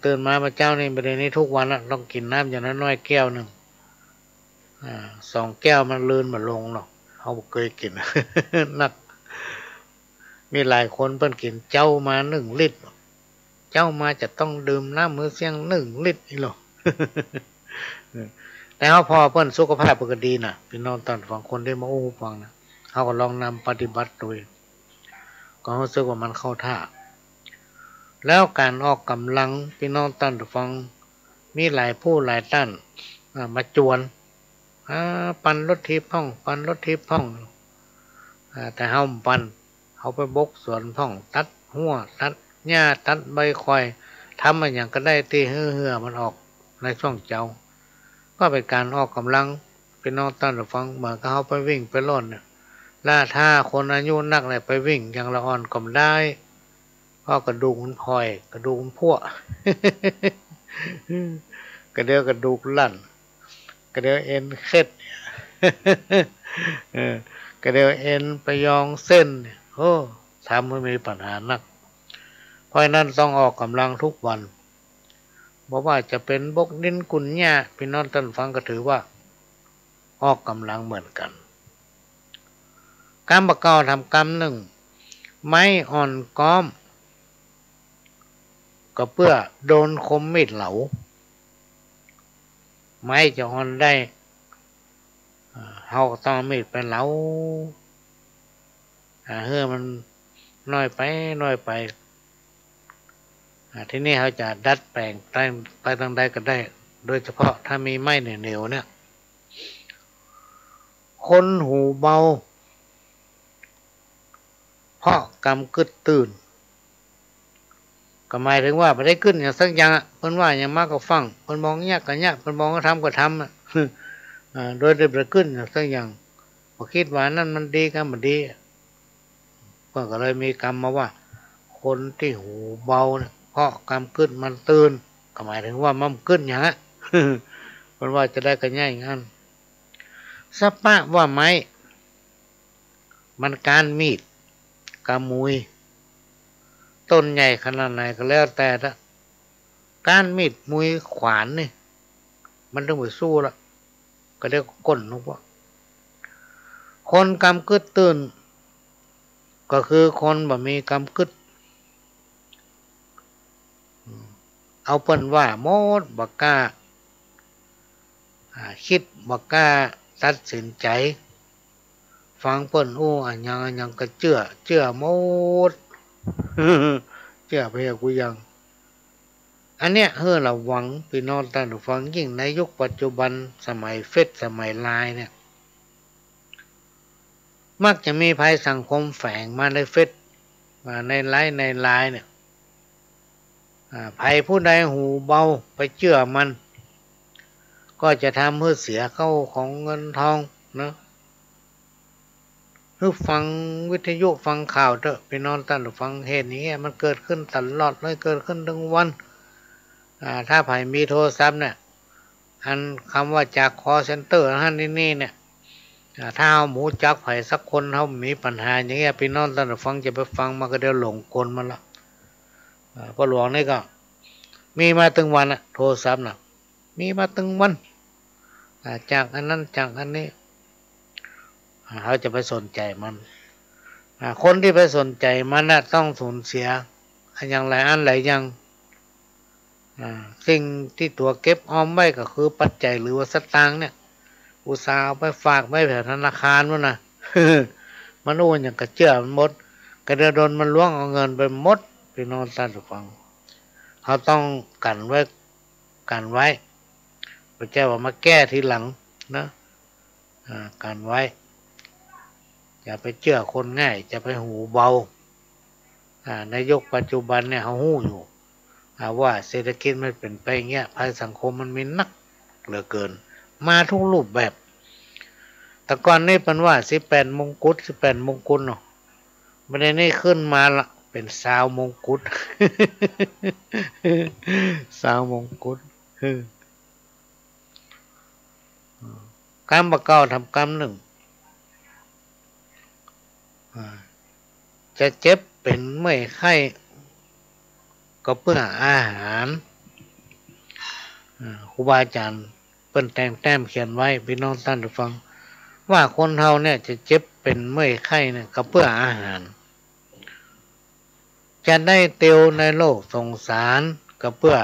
ตื่นมาเจ้านี่ประเด็นนี้ทุกวันละต้องกินน้ำอย่างน้อยๆแก้วหนึ่ง2 แก้วมันลื่นมาลงหรอกเขาบ่เคยกิน นักมีหลายคนเพิ่นกินเจ้ามา1 ลิตรเจ้ามาจะต้องดื่มน้ำมื้อเที่ยง1 ลิตรอีหรอ แต่เขาพอเพิ่นสุขภาพปกติน่ะพี่น้องท่านฟังคนที่มาอู้ฟังนะเขาก็ลองนำปฏิบัติโดยก็รู้สึกว่ามันเข้าท่าแล้วการออกกำลังพี่น้องท่านฟังมีหลายผู้หลายท่านมาจวนปั่นรถทิพย์ห้องแต่เฮาปั่นเขาไปบกสวนห้องตัดหัวตัดหญ้าตัดใบคอยทำมันอย่างก็ได้ที่เหือมันออกในช่วงเจ้าก็เป็นการออกกำลังเป็นน้องท่านฟังเหมือนกับเขาไปวิ่งไปร่นเนี่ยล่าถ้าคนอายุนักเลยไปวิ่งอย่างละอ่อนก็ได้ก็กระดูกมันพลอยกระดูกมันพั่ว กระเดียวกระดูกลั่นกระเดียวเอ็นเคล็ด กระเดียวเอ็นไปยองเส้นโอ้ทำให้มีปัญหานักเพราะนั้นต้องออกกำลังทุกวัน บอกว่าจะเป็นบกดินกุนหญ้าพี่น้องท่านฟังก็ถือว่าออกกำลังเหมือนกันกรรมประกอบทำกรรมหนึ่งไม้อ่อนก้อมก็เพื่อโดนคมมีดเหลาไม้จะอ่อนได้เฮาต้องมีดไปเหลาเฮ้อมันน้อยไปที่นี่เขาจะดัดแปลงไปทางใดก็ได้โดยเฉพาะถ้ามีไม้เหนียวเนี่ยคนหูเบาเพราะกำกึดตื่นก็หมายถึงว่าไม่ได้ขึ้นอย่างสักอย่างเพิ่นว่าอย่างมากก็ฟังเพิ่นมองยากก็ยากเพิ่นมองก็ทำก็ทำโดยได้ประขึ้นอย่างสักอย่างพอคิดว่านั่นมันดีกันมันดีเพิ่นก็เลยมีกรรมมาว่าคนที่หูเบาเนี่ยเพราะกรรมขึ้นมันตื่นก็หมายถึงว่ามันขึ้นอย่างนั้นเพิ่นว่าจะได้กันง่ายงั้นสัปปะว่าไม้มันการมีดกำมุยต้นใหญ่ขนาดไหนก็แล้วแต่ละการมีดมุยขวานนี่มันต้องไปสู้ละก็เรียกก้นนุกว่าคนกำกึดตื่นก็คือคนบ่มีกำกึดเอาเปิ้นว่าโมดบ่กล้าคิดบ่กล้าตัดสินใจฟังเปิ้นอันยังก็เชื่อโมดเชื่อไปกูยังอันเนี้ยระวังพี่น้องท่านผู้ฟังยิ่งในยุคปัจจุบันสมัยเฟซสมัยไลน์เนี่ยมักจะมีภัยสังคมแฝงมาในเฟซมาในไลน์เนี่ยภัยผู้ใดหูเบาไปเชื่อมันก็จะทำให้เสียเข้าของเงินทองนะฟังวิทยุฟังข่าวเถอะพี่น้องท่านผู้ฟังเหตุนี้มันเกิดขึ้นตลอดเลยเกิดขึ้นทั้งวันถ้าไผมีโทรศัพท์เนี่ยอันคำว่าจากคอเซ็นเตอร์ท่านนี่เนี่ยถ้าเอาหมูจักไผสักคนเขามีปัญหาอย่างเงี้ยพี่น้องท่านผู้ฟังจะไปฟังมาก็เดี๋ยวหลงกลมันละพอหลวงนี่ก็มีมาตึงวันอะโทรศัพท์น่ะมีมาตึงวันจากอันนั้นจากอันนี้เขาจะไปสนใจมันคนที่ไปสนใจมันน่ะต้องสูญเสียอย่างหลายอันหลายอย่างสิ่งที่ตัวเก็บออมไว้ก็คือปัจจัยหรือว่าสตางค์เนี่ยอุตสาห์เอาไปฝากไว้แถวธนาคารนู่นนะ มันอย่างกระเจือมันหมดกระเดือดนมันล้วงเอาเงินไปหมดพี่น้องท่านผู้ฟังเขาต้องกันไว้พระเจ้าว่ามาแก้ทีหลังนะกันไว้อย่าไปเชื่อคนง่ายจะไปหูเบาในยุคปัจจุบันเนี่ยเขาหู้อยู่ว่าเศรษฐกิจมันเป็นไปเงี้ยภัยสังคมมันมีนักเหลือเกินมาทุกรูปแบบแต่ก่อนนี่เป็นว่า18 มงกุฎเนาะไม่ได้นี่ขึ้นมาละเป็น20 มงกุฎ 20 มงกุฎกรรมประกอบทำกรรมหนึ่งจะเจ็บเป็นเมื่อยไข้ก็เพื่ออาหารครูบาอาจารย์เปิ้นแต่งแต้มเขียนไว้พี่น้องท่านผู้ฟังว่าคนเฮาเนี่ยจะเจ็บเป็นเมื่อยไข้เนี่ยก็เพื่ออาหารจะได้เตียวในโลกสงสารก็เพื่อ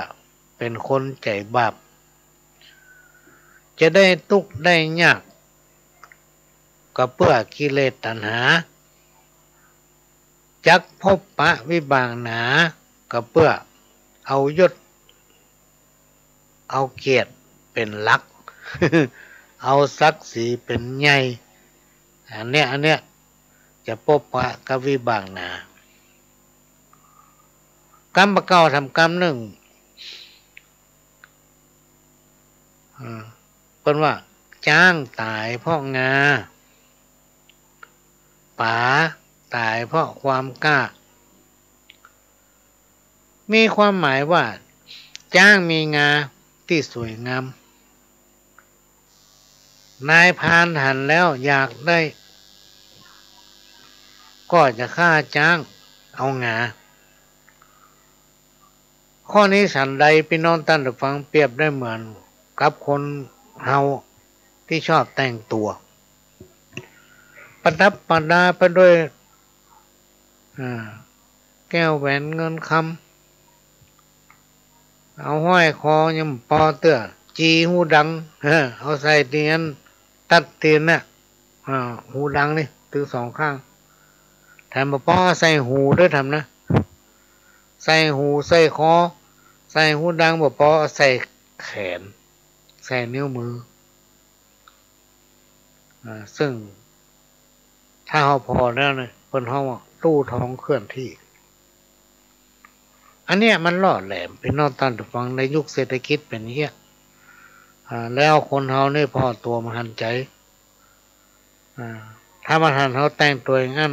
เป็นคนใจบาปจะได้ทุกข์ได้ยากก็เพื่อกิเลสตัณหาจักพบปะวิบากหนาก็เพื่อเอายศเอาเกียรติเป็นหลัก เอาศักดิ์ศรีเป็นใหญ่อันเนี้ยจะพบปะกับวิบากหนากรรมประกอบทำกรรมหนึ่งเป็นว่าจ้างตายเพราะงาป๋าตายเพราะความกล้ามีความหมายว่าจ้างมีงาที่สวยงามนายพรานหันแล้วอยากได้ก็จะฆ่าจ้างเอางาพ ข้อนี้ฉันใดพี่น้องท่านผู้ฟังเปรียบได้เหมือนกับคนเฮาที่ชอบแต่งตัวประดับประดาไปด้วยแก้วแหวนเงินคำเอาห้อยคอยำปอเตื้อจีหูดังเอาใส่เตียนตัดเตียนน่ะหูดังนี่ถือสองข้างแถมปอใส่หูด้วยทำนะใส่หูใส่คอใส่หูดังปอใส่แขนใส่นิ้วมือซึ่งถ้าเขาพอแล้วเนี่ยเพิ่นเขาตู้ท้องเคลื่อนที่อันเนี้ยมันล่อแหลมพี่น้องท่านผู้ฟังในยุคเศรษฐกิจเป็นเงี้ยแล้วคนเฮาเนี่ยพอตัวมาหันใจถ้ามาหันเขาแต่งตัวอย่างนั้น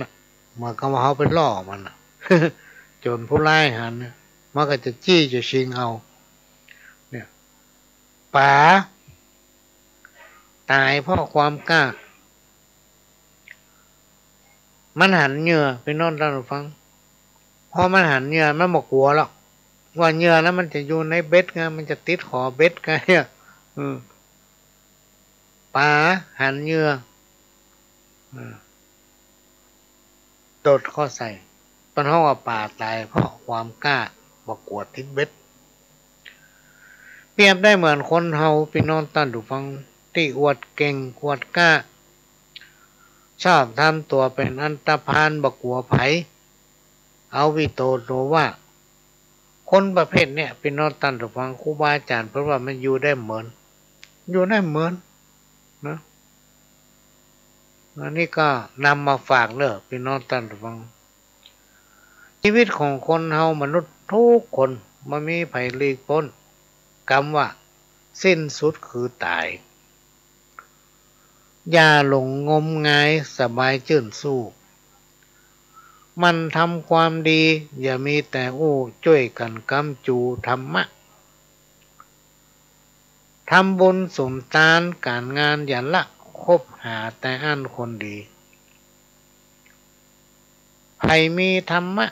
เหมือนกับว่าเขาเป็นล่อมัน จนผู้ร้ายหันมันก็จะจี้จะชิงเอาเนี่ยป๋าตายเพราะความกล้ามันหันเหยื่อพี่น้องท่านผู้ฟังพอมันหันเหยื่อมันบอกกลัวหรอกว่าเหยื่อนั้นมันจะอยู่ในเบ็ดไงมันจะติดขอเบ็ดไงเนี่ยป๋าหันเหยื่อโดดข้อใส่ปัญหาว่าป่าตายเพราะความกล้าบอกกลัวติดเบ็ดเปรียบได้เหมือนคนเฮาพี่น้องท่านผู้ฟังที่อวดเก่งอวดกล้าชอบทำตัวเป็นอันตพาลบกลัวไผเอาวิโตโตว่าคนประเภทเนี่ยพี่น้องท่านผู้ฟังครูบาอาจารย์เพราะว่ามันอยู่ได้เหมือนนะอันนี้ก็นำมาฝากเลยพี่น้องท่านผู้ฟังชีวิตของคนเฮามนุษย์ทุกคนมันมีไผหลีกพ้นกรรมว่าสิ้นสุดคือตายอย่าหลงงมงายสบายจื่นสู้มันทำความดีอย่ามีแต่ช่วยกันกำจูธรรมะทำบุญสมทานการงานอย่าละคบหาแต่อันคนดีใครมีธรรมะ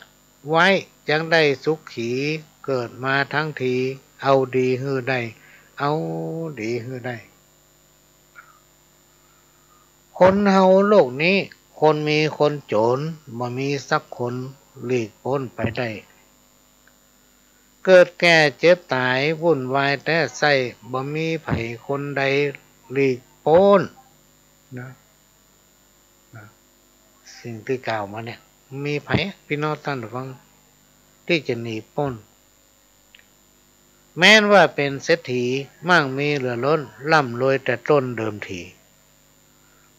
ไว้ยังได้สุขีเกิดมาทั้งทีเอาดีฮือได้เอาดีฮือได้คนเฮาโลกนี้คนมีคนโจรบ่มีสักคนหลีกพ้นไปได้เกิดแก่เจ็บตายวุ่นวายแต่ใส่บ่มีไผคนใดหลีกพ้นนะสิ่งที่กล่าวมาเนี่ยมีไผพี่น้องท่านผู้ฟังที่จะหนีพ้นแม้นว่าเป็นเศรษฐีมั่งมีเหลือล้นร่ำรวยแต่ต้นเดิมที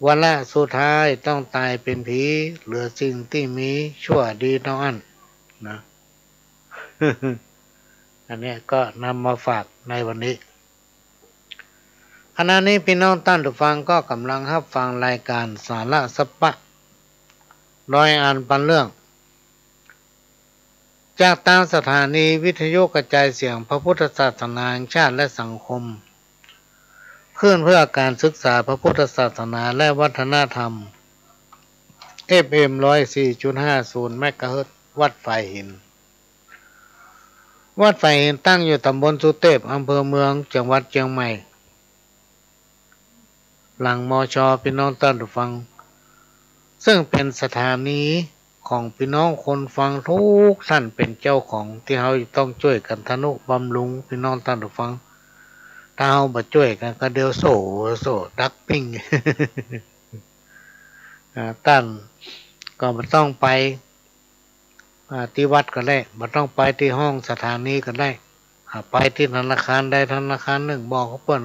วันละสุดท้ายต้องตายเป็นผีเหลือสิ่งที่มีชั่วดีเท่านั้นนะ อันนี้ก็นำมาฝากในวันนี้ขณะนี้พี่น้องท่านผู้ฟังก็กำลังรับฟังรายการสาระสัพพะร้อยอ่านปันเรื่องจากตามสถานีวิทยุกระจายเสียงพระพุทธศาสนาแห่งชาติและสังคมเพื่อการศึกษาพระพุทธศาสนาและวัฒนธรรม FM 104.50 เมกะเฮิรตซ์วัดไฟหินตั้งอยู่ตำบลสุเทพอำเภอเมืองจังหวัดเชียงใหม่หลังมช.พี่น้องท่านผู้ฟังซึ่งเป็นสถานีของพี่น้องคนฟังทุกท่านเป็นเจ้าของที่เราต้องช่วยกันทนุบำรุงพี่น้องท่านผู้ฟังถ้าเราบ่ช่วยกันก็เดี๋ยวโซดักปิ้ง ตั้นก็บ่ต้องไปที่วัดก็ได้บ่ต้องไปที่ห้องสถานีก็ได้ไปที่ธนาคารใดธนาคารหนึ่งบอกเขาเปิ้น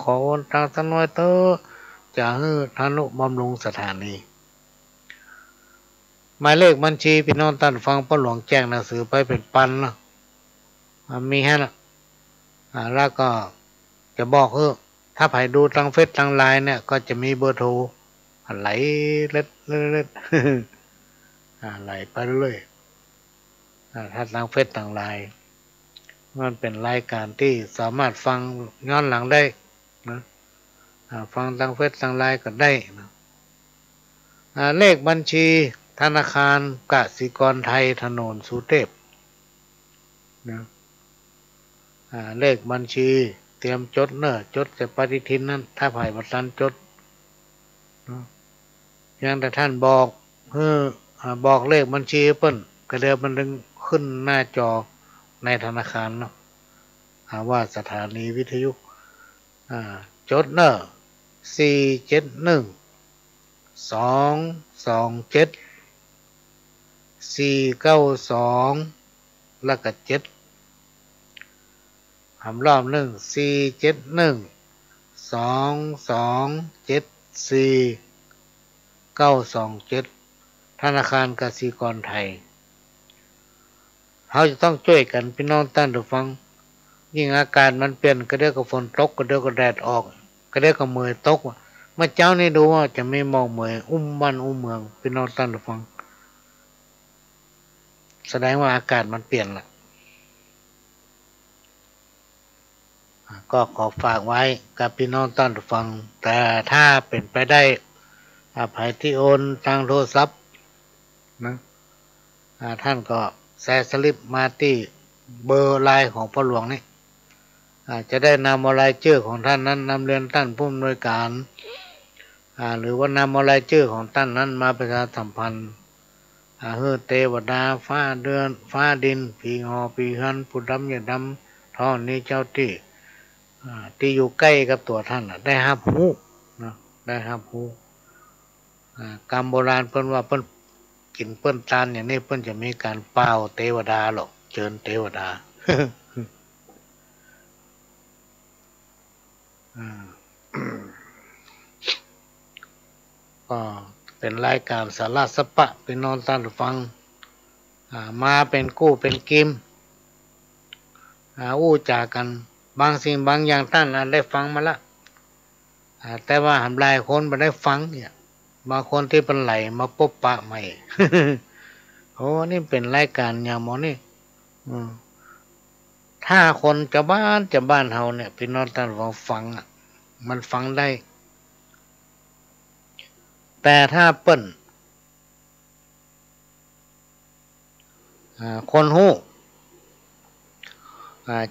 ขอโอนตังค์สักหน่อยเถอะจะให้ทนุบำรุงสถานีหมายเลขบัญชีพี่น้องท่านฟังพ่อหลวงแจ้งหนังสือไปเป็นปันนะมีให้นะแล้วก็จะบอกถ้าใครดูทางเฟซทางไลน์เนี่ยก็จะมีเบอร์โทรไหลเล็ดไหลไปเรื่อยถ้าทางเฟซทางไลน์มันเป็นรายการที่สามารถฟังย้อนหลังได้นะฟังทางเฟซทางไลน์ก็ได้นะเลขบัญชีธนาคารกสิกรไทยถนนสุเทพนะ เลขบัญชีเตรียมจดเนอะจดแต่ปฏิทินนั้นถ้าไผ่บัตันจดยังแต่ท่านบอกบอกเลขบัญชีเปิ้นก็เดี๋ยวมันดึงขึ้นหน้าจอในธนาคารเนาะว่าสถานีวิทยุจดเนอะ471-227-492แล้วก็7รอบหนึ่ง471-227-4927ธนาคารกสิกรไทยเขาจะต้องช่วยกันพี่น้องท่านผู้ฟังยิ่งอากาศมันเปลี่ยนก็เดี๋ยวก็ฝนตกก็เดี๋ยวก็แดดออกก็เดี๋ยวก็เมื่อยตกเมื่อเจ้านี่ดูว่าจะไม่มองเมื่อยบ้านเมืองพี่น้องท่านผู้ฟังแสดงว่าอากาศมันเปลี่ยนละก็ขอฝากไว้กับพี่น้องท่านผู้ฟังแต่ถ้าเป็นไปได้ไผที่โอนทางโทรศัพท์นะท่านก็แชร์สลิปมาที่เบอร์ไลน์ของพ่อหลวงนี่จะได้นำรายชื่อของท่านนั้นนำเรียนท่านผู้อำนวยการหรือว่านำรายชื่อของท่านนั้นมาประชาสัมพันธ์เฮือเทวดาฟ้าเดือนฟ้าดินผีหอผีหันผู้ดำอย่าดำท่อนี้เจ้าที่อยู่ใกล้กับตัวท่านได้รับรู้นะได้รับรู้กรรมโบราณเพิ่นว่าเพิ่นกินเปิ้นตาลอย่างนี้เปิ้นจะมีการเป่าเทวดาหรอกเชิญเทวดา ก็เป็นรายการสาระสปะเป็นนอนท่านฟังมาเป็นกู้เป็นกิมอู้จากันบางสิ่งบางอย่างท่านได้ฟังมาละแต่ว่าหลายคนไม่ได้ฟังเนี่ยบางคนที่เป็นไหลมาปุ๊บปะใหม่ โอ้นี่เป็นรายการอย่างหมอนี่ถ้าคนจะบ้านเฮาเนี่ยพี่น้องท่านฟังมันฟังได้แต่ถ้าเปิ้นคนหู้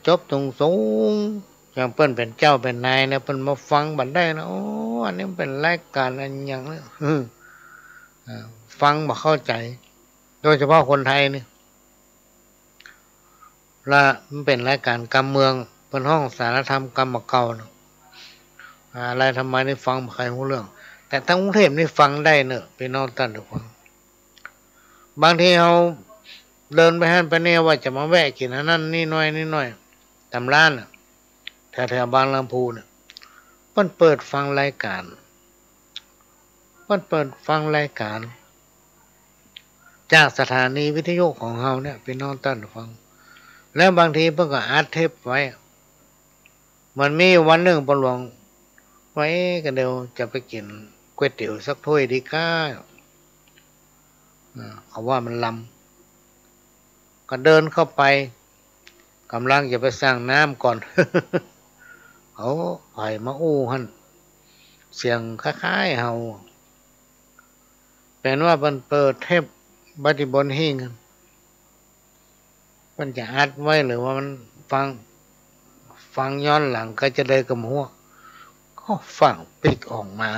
จบตรงสูงอย่างเปิ้นเป็นเจ้าเป็นนายเนี่ยเปิ้นมาฟังบัดได้นะโอ้อันนี้เป็นรายการอันอย่างนี้ฟังบ่เข้าใจโดยเฉพาะคนไทยนี่ละมันเป็นรายการการเมืองเป็นห้องสารธรรมกรรมเก่าเนาะอะไรทำไมนี่ฟังบ่ใครรู้เรื่องแต่ทั้งกรุงเทพนี่ฟังได้เนอะพี่น้องท่านทุกคนบางทีเราเดินไปหันไปเนี่ยว่าจะมาแวะกินอันนั้นนี่หน่อยตำร้านแถวบางลำพูเนี่ยเพิ่นเปิดฟังรายการจากสถานีวิทยุของเราเนี่ยพี่น้องท่านฟังแล้วบางทีเพิ่นก็อัดเทปไว้มันมีวันหนึ่งปหลวงไว้กันเดียวจะไปกินก๋วยเตี๋ยวสักถ้วยดีก้าเขาว่ามันลำก็เดินเข้าไปกำลังจะไปสั่งน้ำก่อน เขาไผ่มาอู้หันเสียงคล้ายๆเฮาเป็นว่ามันเปิดเทปบัติบนหิ้งมันจะอัดไว้หรือว่ามันฟังย้อนหลังก็จะได้กับหัวก็ฟังปิกออกมา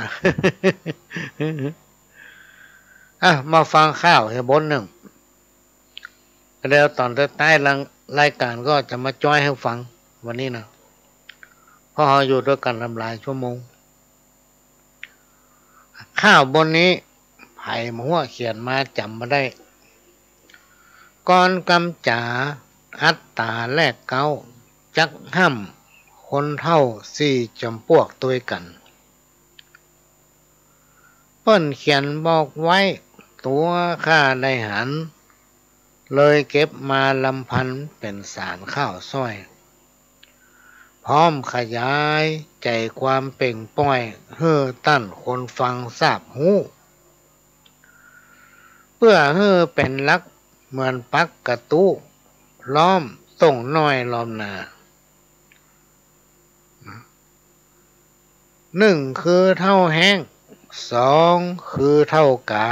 มาฟังข้าวให้บนหนึ่งแล้วตอนท้ายรายการก็จะมาจ้อยให้ฟังวันนี้นะเพราะเราอยู่ด้วยกันหลายชั่วโมงข้าวบนนี้ไผ่หัวเขียนมาจำมาได้ก่อนกำจ๋าอัตตาแลกเก้าจักห้ำคนเท่าสี่จำพวกตัวกันเปิ้นเขียนบอกไว้ตัวข้าได้หันเลยเก็บมาลำพันเป็นสารข้าวซ้อยพร้อมขยายใจความเป่งป้อยเฮือตั้นคนฟังทราบหูเพื่อเฮือเป็นลักเหมือนปักกระตุล้อมส่งน้อยล้อมหนาหนึ่งคือเท่าแห้งสองคือเท่ากา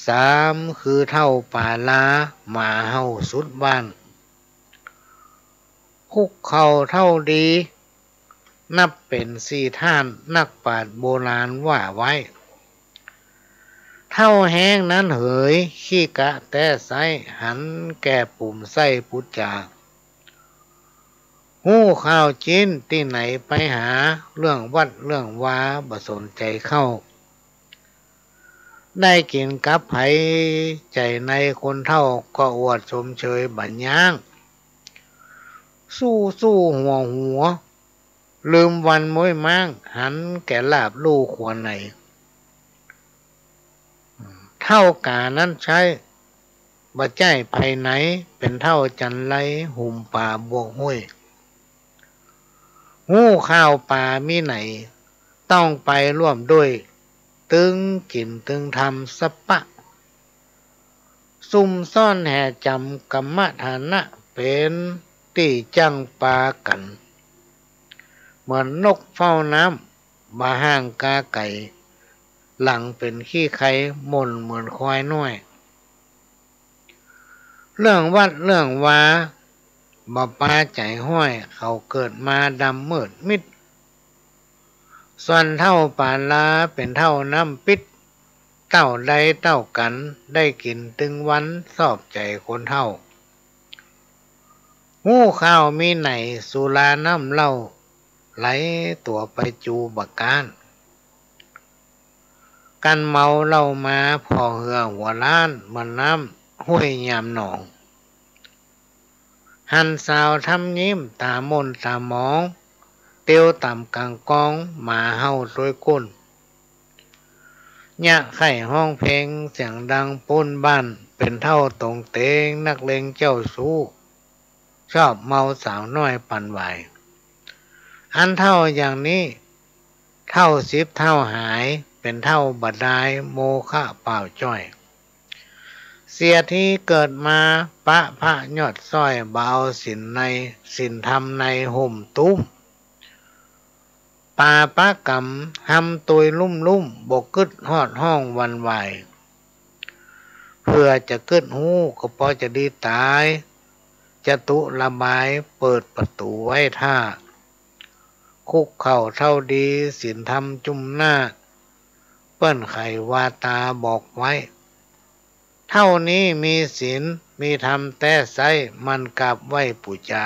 สามคือเท่าป่าลาหมาเฮาสุดบ้าน คุกเข่าเท่าดี นับเป็นสี่ท่านนักปราชญ์โบราณว่าไว้เท่าแห้งนั้นเหยขี้กะแต่ไซหันแก่ปุ่มไส้พุทธาหู้ข้าวจิ้นที่ไหนไปหาเรื่องวัดเรื่องวาบ่สนใจเข้าได้กินกับไผใจในคนเท่าก็อวดชมเชยบัญญังสู้หัวลืมวันม้วยมั่งหันแก่ลาบลู่ควรไหนเท่ากานั้นใช้บ่ใจภายไหนเป็นเท่าจันไรหุ่มป่าบวกห้วยหู้ข้าวป่ามีไหนต้องไปร่วมด้วยตึงกินตึงทำสปะซุ่มซ่อนแห่จำกรรมฐานะเป็นตีจังปากันเหมือนนกเฝ้าน้ำมาห่างกาไก่หลังเป็นขี้ไข่มนเหมือนควายน้อยเรื่องวัดเรื่องวาบ่ปาใจห้อยเขาเกิดมาดำมืดมิดส่วนเท่าปาลาเป็นเท่าน้ำปิดเต้าใดเต้ากันได้กินตึงวันสอบใจคนเท่าหู้ข้าวมีไหนสุราน้ำเหล้าไหลตัวไปจูบักการกันเมาเหล้ามาพอเหือหัวล้านมันน้ำห้วยยามหนองหันสาวทำยิ้มตามนตามองเตียวต่ำกลางกองหมาเห่าโดยก้นยะไข่ห้องเพลงเสียงดังป้นบ้านเป็นเท่าตรงเตงนักเลงเจ้าสู้ชอบเมาสาวน้อยปั่นไหวอันเท่าอย่างนี้เท่าสิบเท่าหายเป็นเท่าบัดดายโมฆะเปล่าจ้อยเสียที่เกิดมาปะพระยอดสร้อยเบาสินในสินธรรมในห่มตุ้มปาปะกำหำตุยลุ่มบกกึดฮอดห้องวันไหวเพื่อจะกึดหูก็พอจะดีตายจะตุระบายเปิดประตูไว้ท่าคุกเข่าเท่าดีสินธรรมจุ่มหน้าเปิ้นไขวาตาบอกไว้เท่านี้มีศีลมีธรรมแต่ไซมันกราบไหว้ปูจา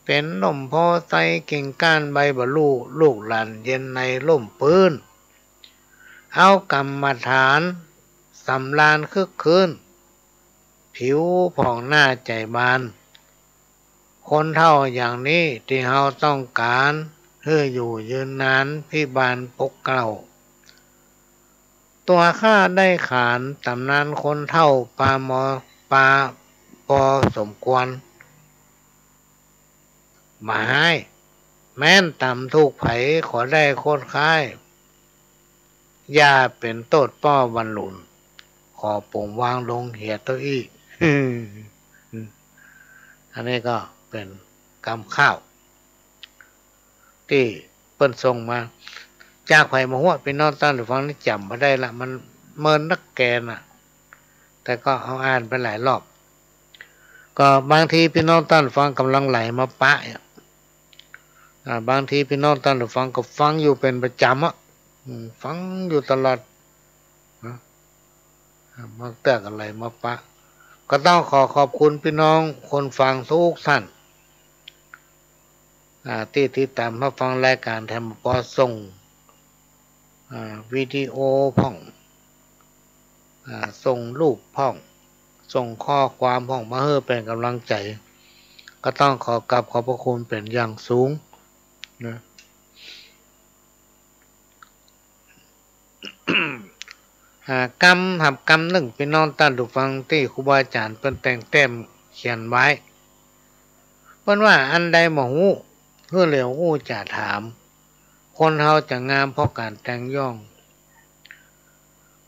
เป็นนมพอไซกิ่งก้านใบบะลูกหลานเย็นในล่มปืนเอากรรมฐานสำลานคึกคืนผิวผ่องหน้าใจบานคนเท่าอย่างนี้ที่เฮาต้องการเพื่ออยู่ยืนนานพิบาลปกเกล้าตัวข้าได้ขานตำนานคนเท่าปาปอสมควรมาให้แม้นต่ำทุกไผขอได้โคตรค่ายอย่าเป็นโตดป้อวันหลุนขอปุ่มวางลงเหียตัวอี้ อันนี้ก็เป็นกำข้าวที่เปิ้นส่งมาจากไผ่มาหัวพี่น้องตั้งหรือฟังนี่จำมาได้ละมันเมินนักแกน่ะแต่ก็เอาอ่านไปหลายรอบก็บางทีพี่น้องตั้งฟังกำลังไหลมาปะบางทีพี่น้องตั้งฟังก็ฟังอยู่เป็นประจำฟังอยู่ตลอดมาเตือกอะไรมาปะก็ต้องขอบคุณพี่น้องคนฟังทุกท่านที่ติดตามมาฟังรายการแทมปอส่งวิดีโอพ่องส่งรูปพ่องส่งข้อความพ่องมาเพื่อเป็นกำลังใจก็ต้องขอบพระคุณเป็นอย่างสูงนะกรรมหับกรรมหนึ่งพี่น้องตั้งดูฟังที่ครูบาอาจารย์เป็นแต่งเต็มเขียนไว้เพราะว่าอันใดบ่ฮู้เพื่อเหลียวฮู้จะถามคนเฮาจะงามเพราะการแต่งย่อง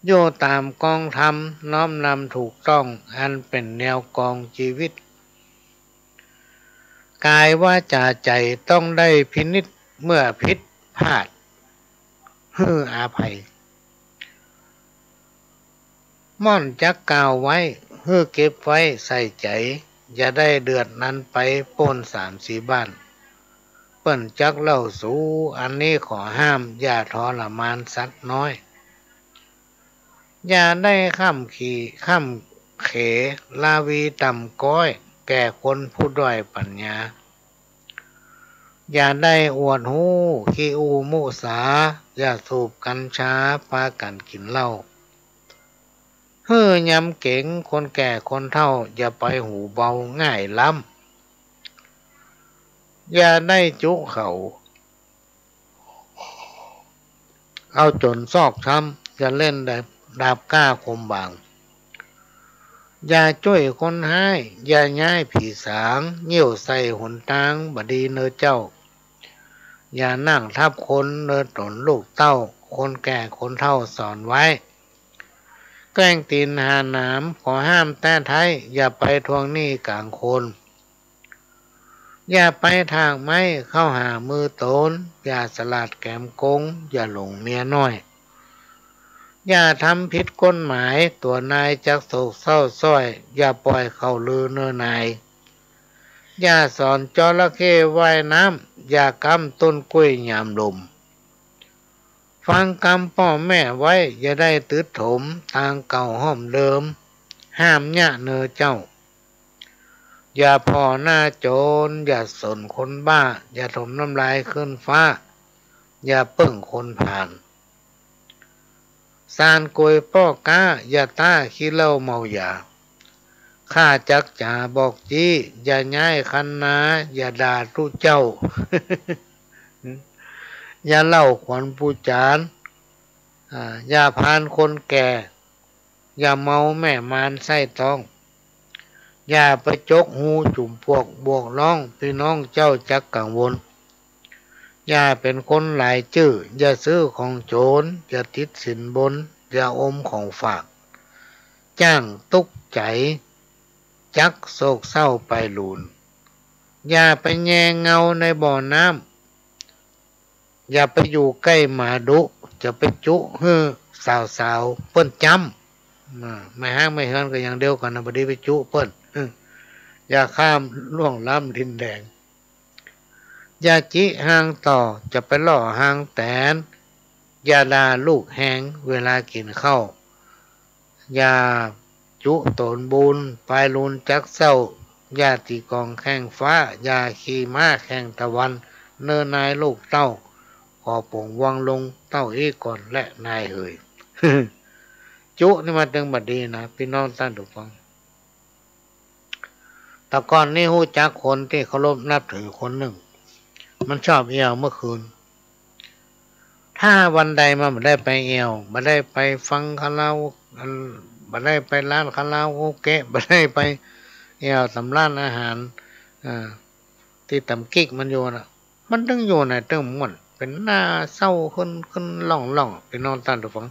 โยตามกองธรรมน้อมนำถูกต้องอันเป็นแนวกองชีวิตกายว่าจาใจต้องได้พินิจเมื่อผิดพลาดฮืออาภัยม่อนจักกล่าวไว้ฮือเก็บไว้ใส่ใจ อย่าได้เดือดนั้นไปป้น3-4บ้านเปิ้นจักเล่าสู่อันนี้ขอห้ามอย่าทรมานสัตว์น้อยอย่าได้ข้ามขี่ข้ามเขลาวีต่ำก้อยแก่คนผู้ด้อยปัญญาอย่าได้อวดหูขี้อูมุสาอย่าสูบกัญชาพากันกินเหล้าเฮ้อยำเก่งคนแก่คนเฒ่าอย่าไปหูเบาง่ายล้ำอย่าได้จุเขาเอาจนซอกช้ำอย่าเล่นดาบกล้าคมบางอย่าจ้วยคนหายอย่าย้ายผีสางเหี่ยวใส่หนตางบดีเนอเจ้าอย่านั่งทับคนเนอตนลูกเต้าคนแก่คนเฒ่าสอนไว้แกล้งตีนหาหนามขอห้ามแต่ไทยอย่าไปทวงหนี้กลางคนอย่าไปทางไม้เข้าหามือโตนอย่าสลัดแกมกงอย่าหลงเมียน้อยอย่าทำผิดกฎหมายตัวนายจักโศกเศร้าส้อยอย่าปล่อยเข้าลือเนื้อนายอย่าสอนจระเข้ว่ายน้ำอย่ากำต้นกล้วยยามลมฟังคำพ่อแม่ไว้อย่าได้ตืดถมทางเก่าห้อมเดิมห้ามยะเนอเจ้าอย่าพ่อหน้าโจรอย่าสนคนบ้าอย่าถมน้ำลายขึ้นฟ้าอย่าเปิ่งคนผ่านสานกวยป้อกาอย่าต้าขี้เหล้าเมายาข้าจักจ่าบอกจี้อย่าย้ายคันนาอย่าด่าทุเจ้า อย่าเล่าขวัญผู้จานอย่าพานคนแก่อย่าเมาแม่มารไส้ต้องอย่าไปจกหูจุ่มพวกบวกร้องพี่น้องเจ้าจักกังวลอย่าเป็นคนหลายจื้ออย่าซื้อของโจรอย่าติดสินบนอย่าอมของฝากจ้างตุกใจจักโศกเศร้าไปลูนอย่าไปแยงเงาในบ่อน้ำอย่าไปอยู่ใกล้หมาดุจะไปจุสาวเปิ้นจำไม่ห้างไม่เฮินก็อย่างเดียวกันนะบดีไปจุเปิ้นอย่าข้ามล่วงล้ำดินแดงอย่าจิห่างต่อจะไปล่อห่างแตนอย่าด่าลูกแหงเวลากินข้าวอย่าจุตนบุญปลายลุนจักเศร้าอย่าตีกองแข้งฟ้าอย่าขี่ม้าแข่งตะวันเนินนายลูกเต้าขอป่งวังลงเต้าอีก่อนและนายเอ่ย จุนี่มาตึงบัดดีนะพี่น้องท่านทุกฟังแต่ก่อนนี่ฮู้จักคนที่เคารพนับถือคนหนึ่งมันชอบเอี่ยวเมื่อคืนถ้าวันใดมันไม่ได้ไปเอี่ยวไม่ได้ไปฟังคาราโอเกะไม่ได้ไปร้านคาราโอเกะไม่ได้ไปเอี่ยวสำร้านอาหารที่ตำกิ๊กมันอยู่นะมันตึงอยู่ในตึงหมดเป็นหน้าเศร้าขึ้นล่องพี่น้องท่านทุกฟัง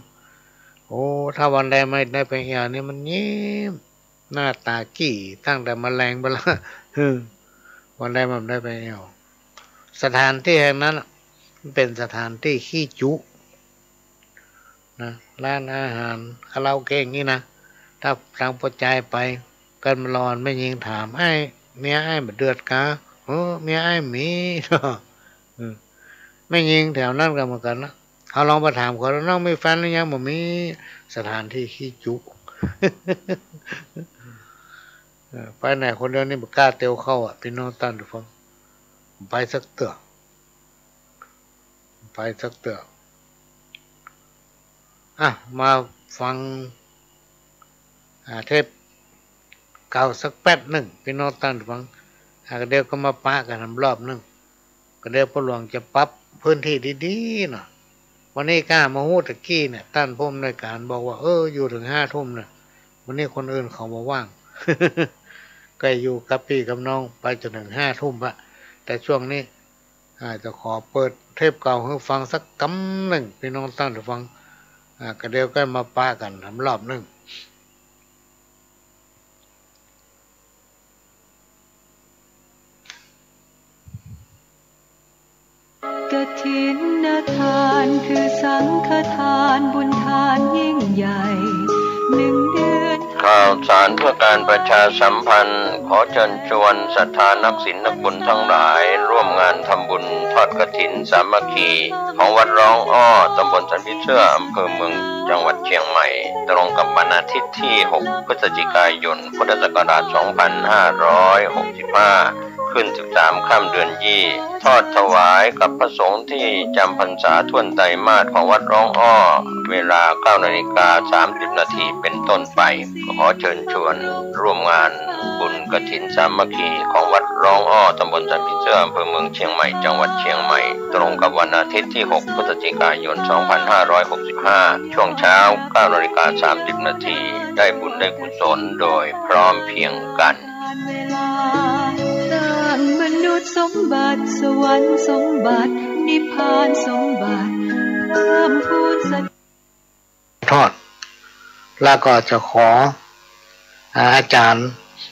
โอ้ถ้าวันใดไม่ได้ไปเอี่ยวนี่มันยิ้มหน้าตากี่ตั้งแต่แมลงไปละวันใดมันได้ไปเอี่ยวสถานที่แห่งนั้นเป็นสถานที่ขี้จุนะร้านอาหารคาราโอเกะอย่างนี้นะถ้าทางประจายไปกันมารอนไม่ยิงถามไอ้เมียไอ้มาเดือดกาเมียไอ้มี ไม่ยิงแถวนั้นกันเหมือนกันนะเขาลองไปถามเขาแล้วน้องไม่แฟนหรือยังบ่มีสถานที่ขี้จุ ไปไหนคนเดียวนี่บ่กล้าเตียวเข้าพี่น้องตั้นทุกคนไปสักเตือมาฟังเทปเก่าสักแป๊บหนึ่งพี่น้องตั้นฟังก็เดี๋ยวก็มาปะกันรอบหนึ่งก็เดี๋ยวพ่อหลวงจะปรับพื้นที่ดีๆหน่อยวันนี้กล้ามาฮู้ตะกี้เนี่ยท่านผู้อำนวยการบอกว่าอยู่ถึง5 ทุ่มเนี่ยวันนี้คนอื่นเขามาว่าง ก็อยู่กับพี่กับน้องไปจนถึง5 ทุ่มอะแต่ช่วงนี้จะขอเปิดเทปเก่าให้ฟังสักกำหนึ่งพี่น้องตั้งแต่ฟังก็เดี๋ยวก็มาปะกันรอบหนึ่งกฐินทานคือสังฆทานบุญทานยิ่งใหญ่1 เดือนข่าว าวสารเพื่อการประชาสัมพันธ์ขอเชิญชวนศรัทธานักศีลนักบุญทั้งหลายร่วมงานทำบุญทอดกฐินสามัคคีของวัดร้องอ้อตำบลสันพิเชื่ออำเภอเมืองจังหวัดเชียงใหม่ตรงกับวันอาทิตย์ที่ 6 พฤศจิกายน พุทธศักราช 2565 ขึ้น 13 ค่ำเดือนยี่ทอดถวายกับพระสงฆ์ที่จำพรรษาท่วนไตรมาสของวัดร้องอ้อเวลา 9:30 นาทีเป็นต้นไปขอเชิญชวนร่วมงานบุญกฐินสามัคคีของวัดร้องอ้อตำบลสันพิเชื่ออำเภอเมืองเชียงใหม่จังหวัดเชียงใหม่ตรงกับวันอาทิตย์ที่ 6 พฤศจิกายน 2565 ช่วงเช้า 9:30 นาทีได้บุญได้กุศลโดยพร้อมเพรียงกันเวลาสร้างมนุษย์สมบัติสวรรค์สมบัตินิพพานสมบัติเพิ่มพูนทอดแล้วก็จะขออาจารย์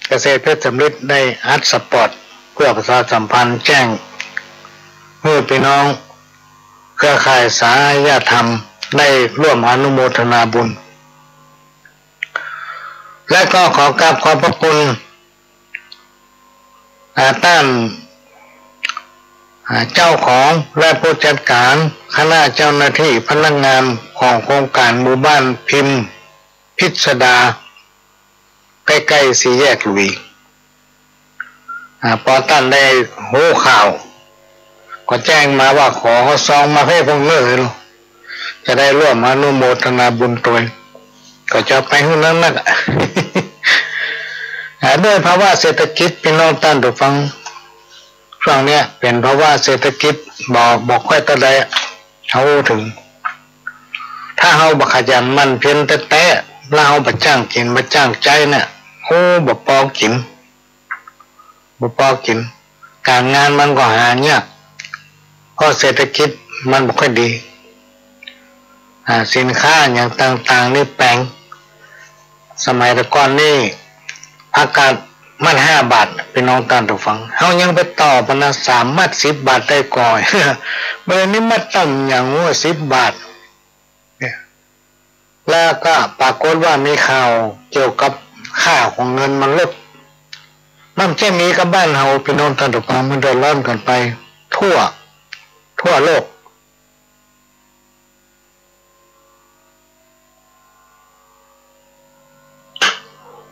เกษตรเพชรสำริดได้อัดสปอร์ตเพื่อประชาสัมพันธ์แจ้งเมื่อพี่น้องเครือข่ายสายาธรรมได้ร่วมอนุโมทนาบุญและก็ขอกราบขอบพระคุณท่านเจ้าของและผู้จัดการคณะเจ้าหน้าที่พนักงานของโครงการหมู่บ้านพิมพ์พิสดาใกล้ๆสี่แยกหลุยพอท่านได้หูข่าวก็แจ้งมาว่าขอเขาซองมาให้พวกเนื้อจะได้ร่วมอนุโมทนาบุญตัวก็จะไปหุ้นนั้นนักด้วยภาวะเศรษฐกิจพี่น้องท่านผู้ฟังช่วงนี้เป็นภาวะเศรษฐกิจบอกค่อยตะไดเขาถึงถ้าเขาบักขยันมันเพียนแต่แล้วเขาบักจ้างกินบักจ้างใจเนี่ยโอ้บักปอกินการงานมันก็หายากเพราะเศรษฐกิจมันไม่ค่อยดีสินค้าอย่างต่างๆนี่แปลงสมัยแต่ก่อนนี่อากาศมัน5 บาทพี่น้องท่านผู้ฟังเฮายังไปต่อปนะ3 มัด 10 บาทได้ก่อนเมื่อนี้มัดต่ำอย่างว่า10 บาทเนี่ยแล้วก็ปรากฏว่ามีข่าวเกี่ยวกับค่าของเงินมันลดมันแค่มีกับบ้านเฮาพี่น้องท่านผู้ฟังมันเดือดร้อนกันไปทั่วโลก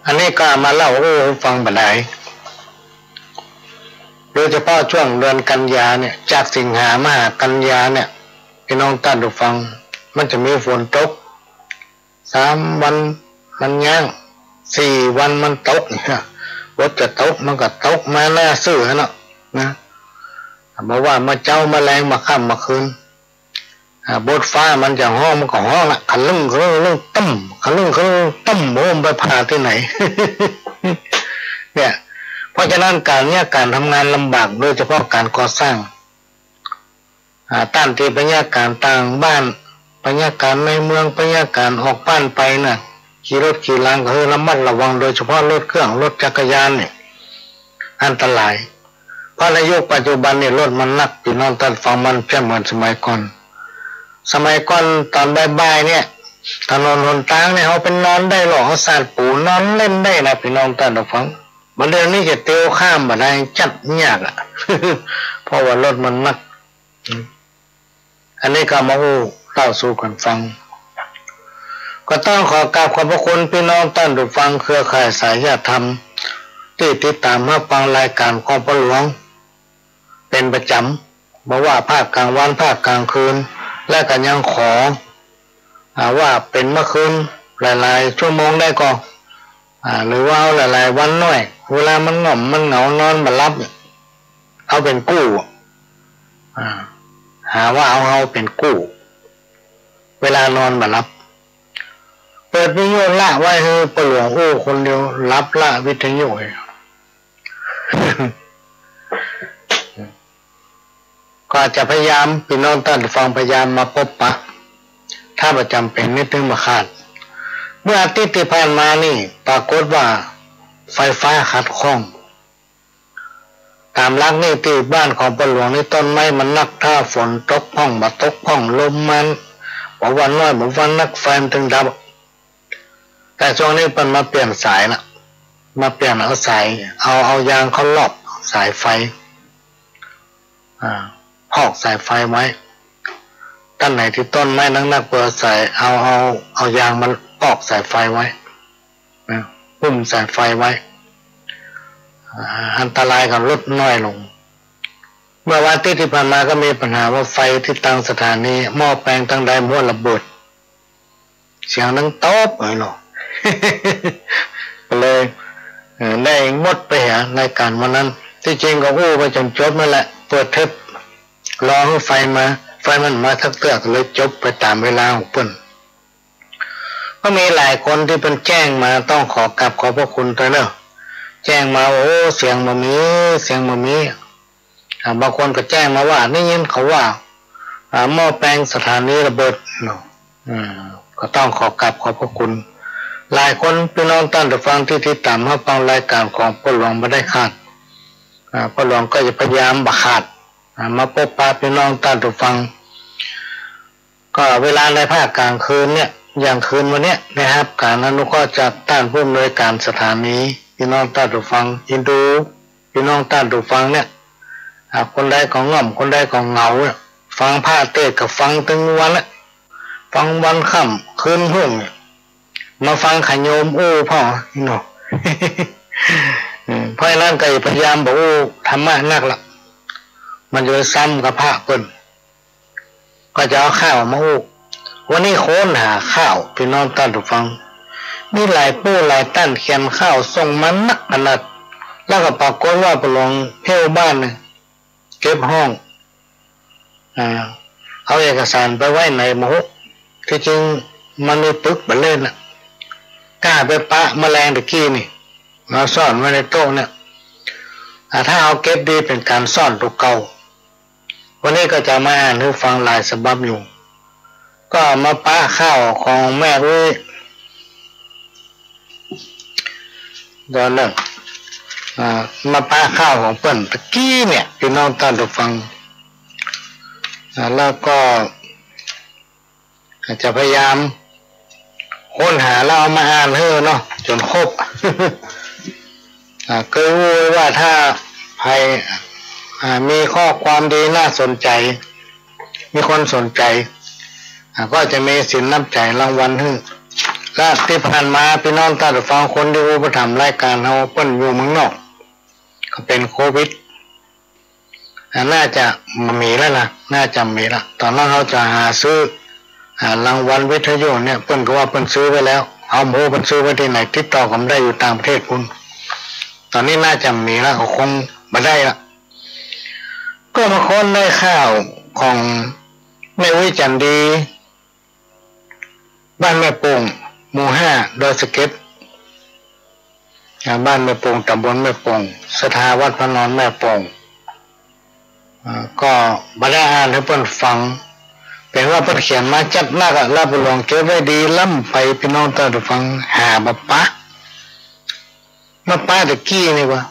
อันนี้ก็มาเล่าให้ฟังบัดใดโดยเฉพาะช่วงเดือนกันยาเนี่ยจากสิงหามากันยาเนี่ยพี่น้องท่านผู้ฟังมันจะมีฝนตก3 วันมันย่าง4 วันมันตกเนี่ยรถจะตกมันก็ตกมาหน้าซื่อเนาะนะบอกว่ามาเจ้ามาแรงมาค่ำมาคืนบทฟ้ามันจะห้องมันก็ห้องละขันลึ่งตั้มขันลึ่งตั้มโมมไปพาที่ไหน เนี่ยเพราะฉะนั้นการทำงานลำบากโดยเฉพาะการก่อสร้างต้านที่บรรยากาศต่างบ้านบรรยากาศในเมืองบรรยากาศออกบ้านไปน่ะขี่รถขี่ลางก็ระมัดระวังโดยเฉพาะรถเครื่องรถจักรยานเนี่ยอันตรายเพราะในยุคปัจจุบันเนี่ยรถมันหนักพี่น้องท่านฟังมันแค่เหมือนสมัยก่อนตอนบ่ายๆเนี่ยถนนหนทางเนี่ยเขาเป็นนอนได้หรอกเขาสาดปูนอนเล่นได้นะพี่น้องท่านผู้ฟังบัดเดี๋ยวนี้จะเตียวข้ามมาได้จัดยากอ่ะ เพราะว่ารถมันหนักอันนี้ก็มาเล่าสู่กันฟังก็ต้องขอกราบขอบพระคุณพี่น้องท่านผู้ฟังเครือข่ายสายญาติธรรมที่ติดตามมาฟังรายการของพ่อหลวงเป็นประจำบอกว่าภาคกลางวันภาคกลางคืนและก็ยังขอว่าเป็นเมื่อคืนหลายๆชั่วโมงได้ก็หรือว่าหลายๆวันหน่อยเวลามันง่อมมันเหงานอนมารับเอาเป็นกู้หาว่าเอาเป็นกู้เวลานอนมารับเปิดวิทยุละไว้ให้ปหลวงคนเดียวรับละวิทยุก็จะพยายามพี่น้องท่านฟังพยายามมาพบปะถ้าประจำเป็นไม่ถึงมาขาดเมื่ออาทิตย์ที่ผ่านมานี่ปรากฏว่าไฟฟ้าขัดข้องตามหลักนี่ที่บ้านของปหลวงนี่ต้นไม้มันนักถ้าฝนตกห้องมาตกห้องลมมันบอกวันน้อยบอกวันนักไฟมันถึงดับ แต่ช่วงนี้เปิ้นมาเปลี่ยนสายละมาเปลี่ยนเอาสายเอายางเขาลอบสายไฟพอกสายไฟไว้ต้นไหนที่ต้นไม้นักๆเปิดสายเอายางมันปอกสายไฟไว้ปุ่มสายไฟไว้อันตรายกับลดน้อยลงเมื่อวันที่ผ่านมาก็มีปัญหาว่าไฟที่ตั้งสถานีหม้อแปลงตั้งใดมั่วระเบิดเสียงดังโต๊บเลยหรอ เลยได้งดไปหารายการวันนั้นที่จริงก็อู้ไปจนจบนั่นแหละเปิดเทปรอให้ไฟมันมาทักเตือกเลยจบไปตามเวลาของเปิ้นก็มีหลายคนที่เป็นแจ้งมาต้องขอกราบขอบพระคุณด้วยเนอะแจ้งมาโอ้เสียงมามีบางคนก็แจ้งมาว่านี่ยินเขาว่าหม้อแปลงสถานีระเบิดเนาะก็ต้องขอกราบขอบพระคุณหลายคนพี่น้องท่านผู้ฟังที่ติดตามรับฟังรายการของพ่อหลวงไม่ได้ขาดพ่อหลวงก็จะพยายามบักขาดมาพบปะพี่น้องท่านผู้ฟังก็เวลาในภาคกลางคืนเนี่ยอย่างคืนวันนี้นะครับการอนุเคราะห์จากต้านผู้อำนวยการสถานีพี่น้องท่านผู้ฟังอินดูพี่น้องท่านผู้ฟังเนี่ยคนใดของง่อมคนใดของเหงาเนี่ยฟังผ้าเต้กับฟังถึงวันละฟังวันค่ำคืนหุ่งมาฟังขโยมอู้พ่อเนาะ เพราะนั้นก็พยายามบอกอู้ธรรมะนักละมันจะซ้ำกับพระเปิ้นก็จะเอาข้าวมาอู้วันนี้โค้นหาข้าวพี่น้องท่านผู้ฟังมีหลายผู้หลายท่านเขียนข้าวส่งมันนักขนาดแล้วก็ปรากฏว่าไปลงเที่ยวบ้านเนี่ยเก็บห้องเอาเอกสารไปไว้ในมหุที่จริงมันมีปึกบันเล่นน่ะกล้าไปปะแมลงตะกี้นี่เราซ่อนไว้ในโต๊ะเนี่ยถ้าเอาเก็บดีเป็นการซ่อนตัวเก่าวันนี้ก็จะมาอ่านให้ฟังหลายฉบับอยู่ก็มาปะข้าวของแม่ด้วยเดี๋ยวเลิกมาปะข้าวของเปิ้นตะกี้เนี่ยพี่น้องท่านผู้ฟังแล้วก็จะพยายามค้นหาแล้วเอามาอ่านให้เนาะจนครบ เคยรู้ว่าถ้าใครมีข้อความดีน่าสนใจมีคนสนใจก็จะมีสินน้ำใจรางวัลให้และที่ผ่านมาพี่น้องท่านผู้ฟังคนที่อุปถัมภ์รายการเราเปิ้นอยู่เมืองนอกก็เป็นโควิดน่าจะมีแล้วนะน่าจะมีละตอนนั้นเขาจะหาซื้อรางวัลวิทยุเนี่ยเปิ้นก็ว่าเปิ้นซื้อไว้แล้วเอาโมเปิ้นซื้อไว้ที่ไหนติดต่อกันได้อยู่ต่างประเทศคุณตอนนี้น่าจะมีแล้วเขาคงมาได้ละก็มาค้นได้ข้าวของแม่วิจันดีบ้านแม่โป่งหมู่5ดอยสะเก็ดบ้านแม่โป่งตำบลแม่โป่งสถาวัดพระนอนแม่โป่งก็มาได้อ่านให้เพิ่นฟังเป็นว่าเพิ่นเขียนมาจัดมากแล้วไปลองเก็บไว้ดีล้ำไปพี่น้องท่านผู้ฟังหามาปะตะกี้นี่วะ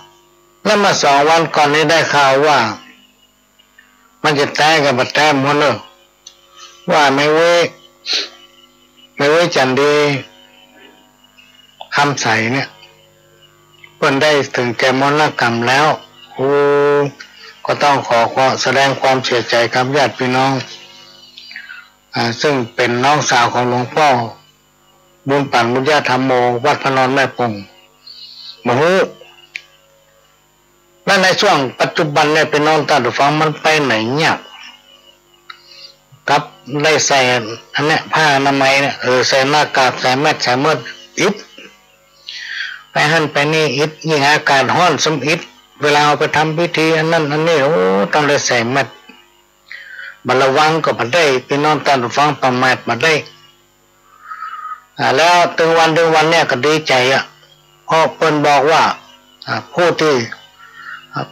แล้วมา2 วันก่อนนี้ได้ข่าวว่ามันจะตายกับบัดแต้มหมดเลยว่าไม่เว้ยจันดีคำใสเนี่ยเพิ่นได้ถึงแก่มรณกรรมแล้วก็ต้องขอแสดงความเสียใจกับญาติพี่น้องซึ่งเป็นน้องสาวของหลวงพ่อบุญปั่นบุญญาธรรมโมวัดพระนอนแม่ปงมหูและในช่วงปัจจุบันเนี่ยเป็นน้องท่านผู้ฟังมันไปไหนเนี่ยกับได้ใส่อันเนี้ยผ้าอนามัยเนี่ยใส่หน้ากากใส่แมสใส่เมื่ออิดไปหั่นไปนี่อิดยิ่งอากาศร้อนสมอิดเวลาเอาไปทำพิธีอันนั้นอันนี้ต้องได้ใส่แมสบัดระวังก็บัดได้พี่น้องท่านผู้ฟังประมาทบัดได้แล้วถึงวันเนี่ยก็ดีใจเพราะเพิ่นบอกว่าผู้ที่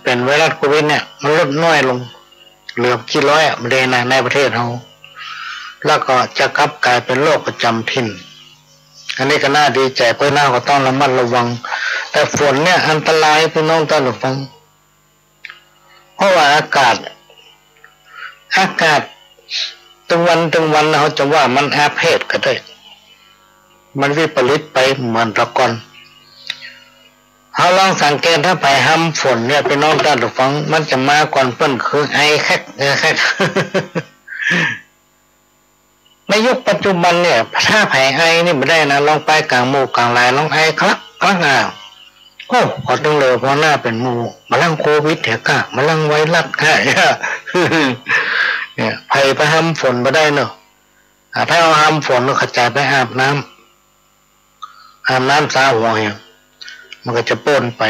เป็นไวรัสโควิดเนี่ยมันลดน้อยลงเหลือกี่ร้อยไม่ได้ในประเทศเราแล้วก็จะกลับกลายเป็นโรคประจำถิ่นอันนี้ก็น่าดีใจเพื่อหน้าก็ต้องระมัดระวังแต่ฝนเนี่ยอันตรายพี่น้องท่านผู้ฟังเพราะว่าอากาศตึงวันเขาจะว่ามันอาเพศก็ได้ มันวิปริตไปเหมือนตะกอนเราลองสังเกตถ้าไปห้ำฝนเนี่ยไปน้องท่านผู้ฟังมันจะมาก่อนเปิ้นคือไอแคกในยุคปัจจุบันเนี่ยถ้าแผลไอนี่ไม่ได้นะลองไปกลางหมู่กลางลายลองไอคลักโอ้ขอตึงเลยเพราะหน้าเป็นหมู่มาลังโควิดเถอะกะมาลังไวรัสแค่เนี่ยไผไปห้ำฝนไม่ได้เนอะถ้าเอาห้ำฝนก็ขจายไปอาบน้ำสาหัวเนี่ยมันก็จะป้นไป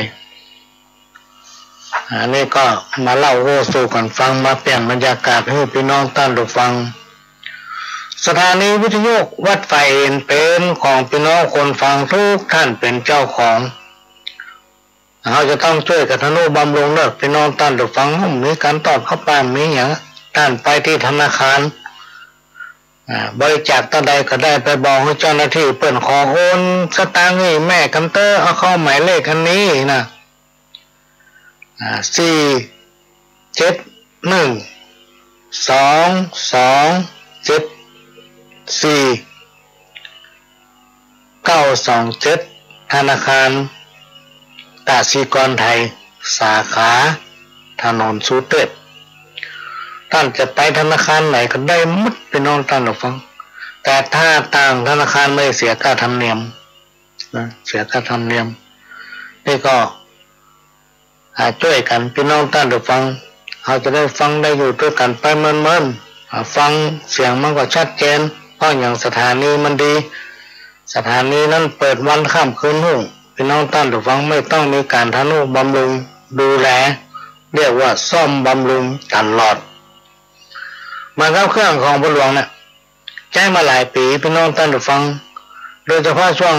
อันนี้ก็มาเล่าโอ้สู่กันฟังมาเปลี่ยนบรรยากาศให้พี่น้องท่านได้ฟังสถานีวิทยุวัดไฟเป็นของพี่น้องคนฟังทุกท่านเป็นเจ้าของเราจะต้องช่วยกันทนุบำรุงเลิกพี่น้องท่านได้ฟังมีการตอบเข้าไปมีอย่างท่านไปที่ธนาคารบริจาคตั้งใดก็ได้ไปบอกให้เจ้าหน้าที่เปิดขอโอนสตางค์นี่แม่คัมเตอร์เอาเข้าหมายเลขอันนี้นะ4712274 ธนาคารกสิกรไทยสาขาถนนสุเทพท่านจะไปธนาคารไหนก็ได้หมดพี่น้องท่านผู้ฟังแต่ถ้าต่างธนาคารไม่เสียค่าธรรมเนียมเสียค่าธรรมเนียมนี่ก็ช่วยกันพี่น้องท่านผู้ฟังเราจะได้ฟังได้อยู่ด้วยกันไปเมื่อฟังเสียงมันก็ชัดเจนเพราะอย่างสถานีมันดีสถานีนั้นเปิดวันค่ำคืนหุ่งพี่น้องท่านผู้ฟังไม่ต้องมีการทนุบำรุงดูแลเรียกว่าซ่อมบำรุงตลอดมาเข้าเครื่องของบุหลวงเนี่ยใช้มาหลายปีพี่น้องท่านผู้ฟังโดยเฉพาะช่วง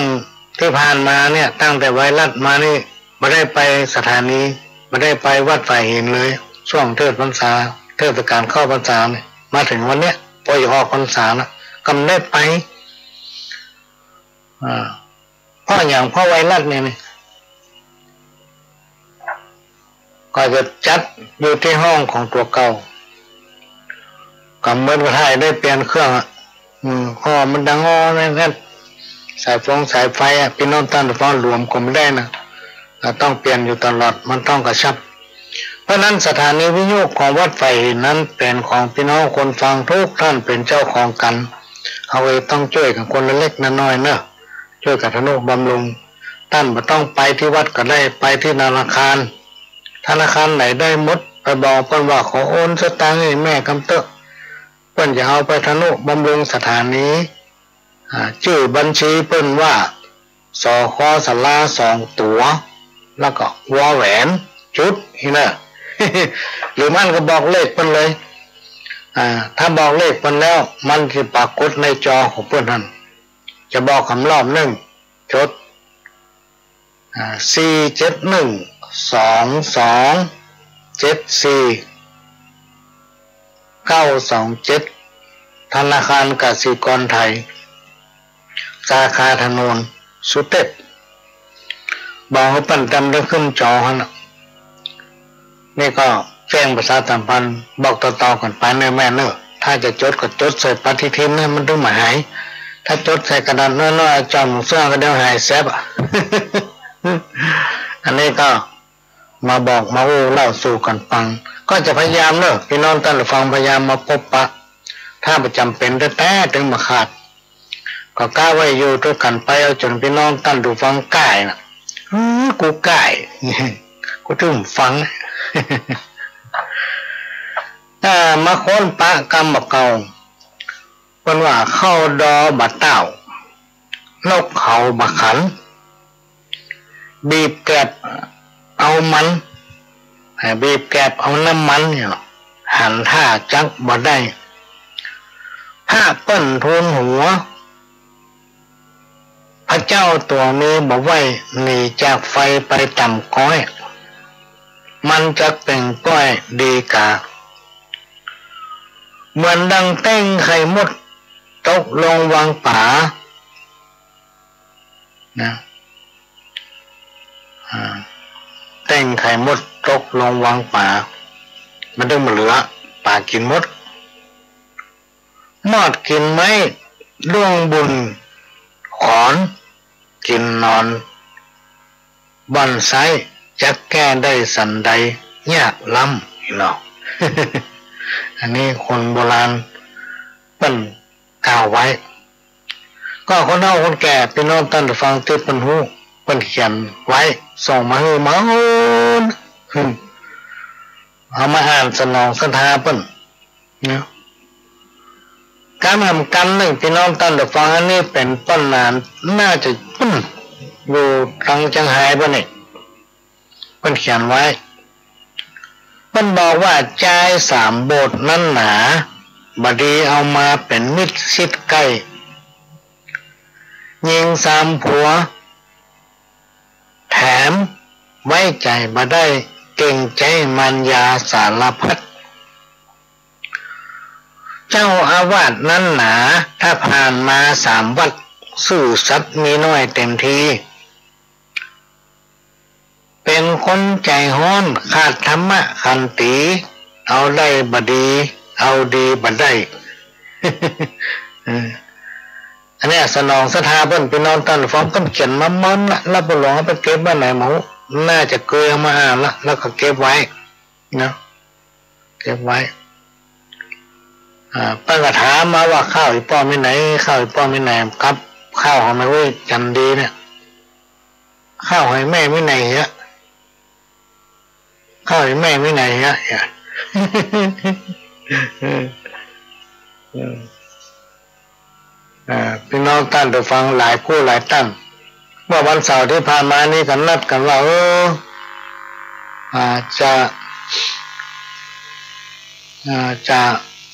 ที่ผ่านมาเนี่ยตั้งแต่ไวรัสมานี่ไม่ได้ไปสถานีไม่ได้ไปวัดไฟเห็นเลยช่วงเทศพรรษาเทศกาลเข้าพรรษาเนี่ยมาถึงวันเนี้ยพอออกพรรษานะก็ไม่ได้ไปเพราะอย่างเพราะไวรัสเนี่ยก็จะจัดอยู่ที่ห้องของตัวเก่ากับเมื่อวันไทยได้เปลี่ยนเครื่องห้อมันดังอ้อนั่นสายไฟพี่น้องท่านผู้ฟังรวมก็ไม่ได้นะต้องเปลี่ยนอยู่ตลอดมันต้องกระชับเพราะนั้นสถานีวิทยุของวัดไฟนั้นเป็นของพี่น้องคนฟังทุกท่านเป็นเจ้าของกันเอาไว้ต้องช่วยกันคนละเล็กน้อยเนอะช่วยกันทนุบำรุงท่านไม่ต้องไปที่วัดก็ได้ไปที่ธนาคารไหนได้หมดไปบอกเพิ่นว่าขอโอนสตางค์ให้แม่คำเตอะเพิ่นจะเอาไปทนุบำรุงสถานีชื่อบัญชีเพิ่นว่าสคสลา2ตัวแล้วก็วอแหวนจุดนี่นะ หรือมันก็บอกเลขเพิ่นเลยถ้าบอกเลขเพิ่นแล้วมันจะปรากฏในจอของเพิ่นนั่นจะบอกคำรอบหนึ่งจด4712274 ธนาคารกสิกรไทยสาขาถนนสุเทพบอกให้ปั้นจำได้ขึ้นจอฮะนะนี่ก็แจ้งประชาสัมพันธ์บอกต่อๆกันไปเนอะแม่เนอะถ้าจะจดก็จดใส่ปฏิทินนะมันต้องหมายถ้าจดใส่กระดาษน้อยๆจำเสื้อก็เดี๋ยวหายแซ่บ อันนี้ก็มาบอกมาเล่าสู่กันฟังก็จะพยายามเนอะพี่น้องท่านฟังพยายามมาพบปะถ้าประจำเป็นแต่ถึงมาขาดก็กล้าไว้อยู่ด้วยกันไปเอาจนพี่น้องท่านดูฟังก่ายนะกูก่าย กูถึงฟัง มาค้นปะกรรมเก่าคนว่าเข้าดอบัดเต้านกเขาบักขันบีบแกบเอามันบีบแกบเอาน้ำมันเนี่ยหันท่าจักบ่ได้ผ้าเปิ้นทูลหัวพระเจ้าตัวนี้บอกไว้หนีจากไฟไปต่ำก้อยมันจะเป็นก้อยดีกาเหมือนดังเต้งไข่มดตกลงวางป่านะเต้งไข่มดตกลงวางป่ามันได้มาเหลือป่ากินมดมอดกินไหมดวงบุญค ขอนกินนอนบ่อนไซจะแก้ได้สันใดยากล้ำเนาะ อันนี้คนโบราณเป็นกล่าวไว้ก็คนเฒ่าคนแก่พี่น้องท่านฟังที่เพิ่นฮู้เพิ่นเขียนไว้ส่งมาให้มาเอามาอ่านสนองศรัทธาเพิ่นเนาะการทำกันหนึ่งพี่น้องท่านฟังอันนี้เป็นต้นนานน่าจะอยู่ทางจังไห้บ่นี่เพิ่นเขียนไว้มันบอกว่าใจ3 บทนั้นหนาบดีเอามาเป็นมิตรชิดใกล้ยิง3 ผัวแถมไว้ใจมาได้เก่งใจมันยาสารพัดเจ้าอาวาสนั้นหนาถ้าผ่านมา3 วัดซื่อสัตย์มีน้อยเต็มทีเป็นคนใจฮ้อนขาดธรรมะขันติเอาได้บดีเอาดีบัดได้ อันนี้สนองศรัทธาเพิ่นพี่น้องท่านฟังเพิ่นเขียนมาม้อนละแล้วบ่หลวงเอาไปเก็บไว้ไหนหมูน่าจะเกยเอามาอ่านละแล้วก็เก็บไว้นะเก็บไว้ป้าก็ถามมาว่าข้าวอีป้อไม่ไหนข้าวอีป้อไม่ไหนครับข้าวของแม่เว้ยจันดีเนี่ยข้าวให้แม่ไม่ไหนฮะข้าวให้แม่ไม่ไหนฮะพี่น้องท่านได้ฟังหลายผู้หลายท่านเมื่อวันเสาร์ที่ผ่านมานี้กันนัดกันว่าจะ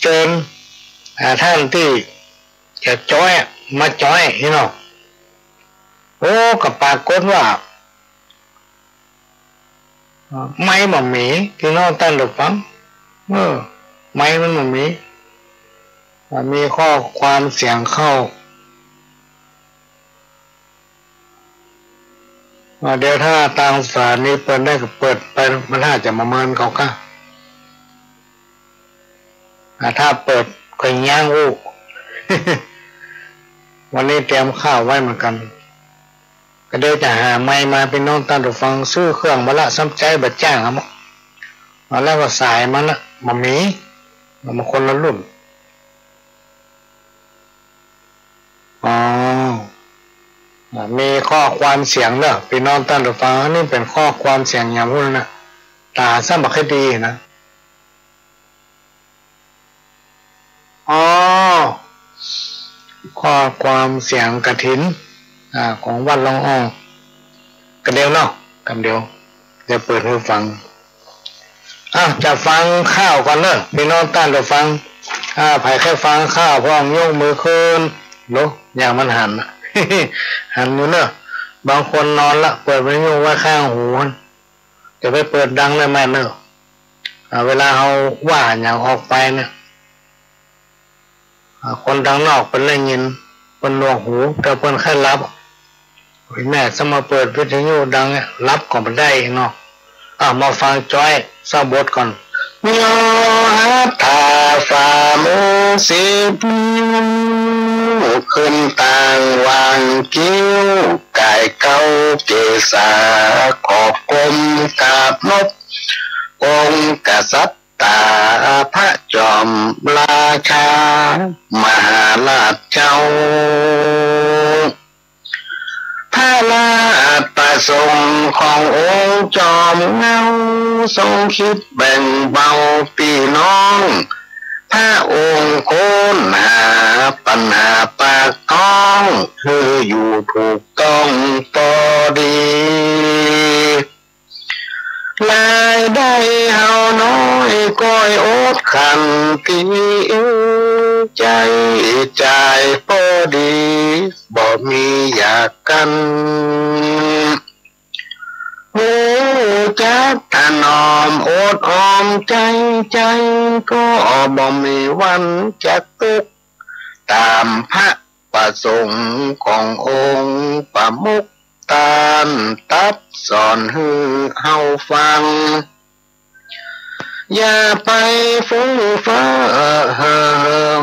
เชิญท่านที่จะจ้อยมาจ้อยนี่เนาะกับปากกฏว่าไม่มามีพี่น้องท่านได้ฟังไม่มันมามีข้อความเสียงเข้าเดี๋ยวถ้าตามสารนี้เปิดได้ก็เปิดไปมันน่าจะมาเมินเขาค่ะถ้าเปิดก็ย่างอู้ วันนี้เตรียมข้าวไว้เหมือนกันก็เดี๋ยวจะหาไม้มาเป็นน้องท่านผู้ฟังซื้อเครื่องมาละซ้ำใจบัดจ้างครับมาแล้วก็สายมันละมาคนละรุ่นมีข้อความเสียงเนอะพี่น้องท่านผู้ฟังนี่เป็นข้อความเสียงอย่างพวกนั้นตาซ้ำบักให้ดีนะข้อความเสียงกฐินของวัดหลวงอ้อกันเดียวเนาะกันเดียวจะเปิดให้ฟังจะฟังข้าวก่อนเนอะพี่น้องท่านผู้ฟังไผ่แค่ฟังข้าวพร้อมยกมือขึ้นโลอย่างมันหัน หันอยู่เนอะบางคนนอนละเปิดวิทยุไว้ข้างหูจะไปเปิดดังเลยแม่เนอะเวลาเขาว่าอย่างออกไปเนี่ยคนทางนอกเป็นได้ยินเป็นหนวกหูแต่เป็นแค่รับแม่สมาเปิดวิทยุดังเนี่ยรับก็ไม่ได้เนาะมาฟังจ้อยสาบทก่อนโยหัตถาฟามุสิบขึ้นต่างวางกิ้วไก่เก้าเกษาขอบกลมกาบนบองค์กษัตริย์ตาพระจอมราชามหาราชเจ้าพระราชประสงค์ขององค์จอมเงาทรงคิดแบ่งเบาพี่น้องพระองค์ค้นหาปัญหาปากท้องคืออยู่ถูกต้องพอดีรายได้เฮาน้อยก้อยอดขันตีใจจ่ายพอดีบ่มีอยากกันหูจักถนอมอดออมใจก็บ่มีวันจะตุกตามพระประสงค์ขององค์ประมุขตานตัดสอนให้เฮาฟังอย่าไปฟุ้งเฟ้อเหิ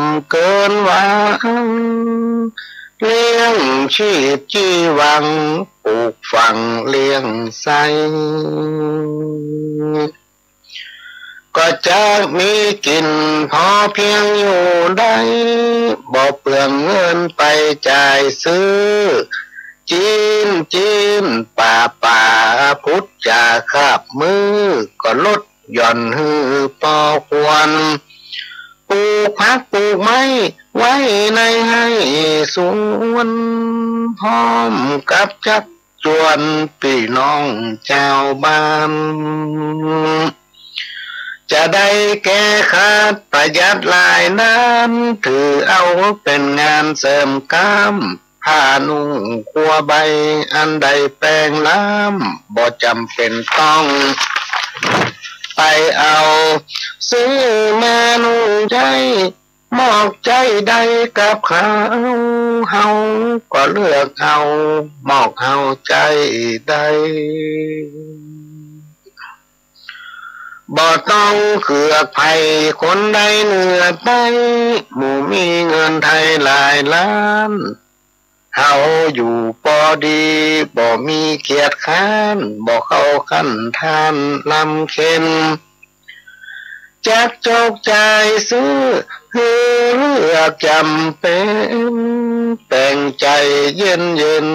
มเกินหวัง เลี้ยงชีพจีวังปลูกฝังเลี้ยงไสก็จะมีกินพอเพียงอยู่ได้บ่เปลืองเงินไปจ่ายซื้อจีนป่าพุทธจาคาบมือก็ลดหย่อนหือพอควรปลูกผักปลูกไม้ไว้ในให้สวนพร้อมกับจักจวนพี่น้องชาวบ้านจะได้แก้ขาดประหยัดหลายนั้นถือเอาเป็นงานเสริมกำผ้านุ่งคัวใบอันใดแปลงล้ำบ่จำเป็นต้องไปเอาซื้อมานุ่งใจมอกใจใดกับเขาเฮาก็เลือกเอามอกเฮาใจใดบ่ต้องเกือกไผคนใดเหนือใดหมู่มีเงินไทยหลายล้านเฮาอยู่พอดีบ่มีเกียรติค้านบ่เข้าขั้นทานลำเค็มจักจกใจซื้อเลือกจำเป็นแต่งใจเย็น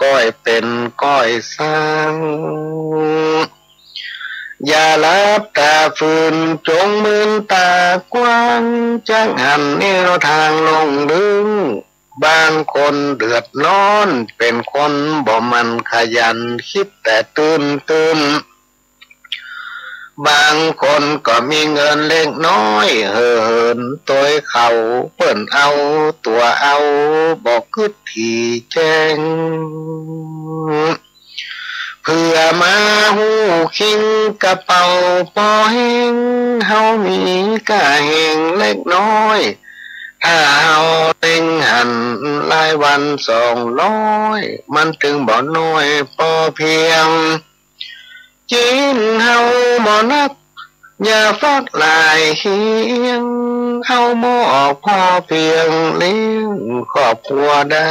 ก้อยเป็นก้อยสร้างอย่าลับตาฝืนจงมืนตากว้างจังหันแนวทางลงดึงบางคนเดือดร้อนเป็นคนบ่มันขยันคิดแต่ตื่นบางคนก็มีเงินเล็กน้อยเหินตัวเขาเปิ้นเอาตัวเอาบอกคืดที่แจ้งเพื่อมาหูคิงกระเป๋าพอแห้งเฮามีกะแห้งเล็กน้อยถ้าเฮาเต็งหันรายวัน200มันถึงบ่น้อยพอเพียงกินเฮาบ่นับอย่าฟักหลายเฮียงเฮาหม้อพอเพียงเลี้ยงครอบครัวได้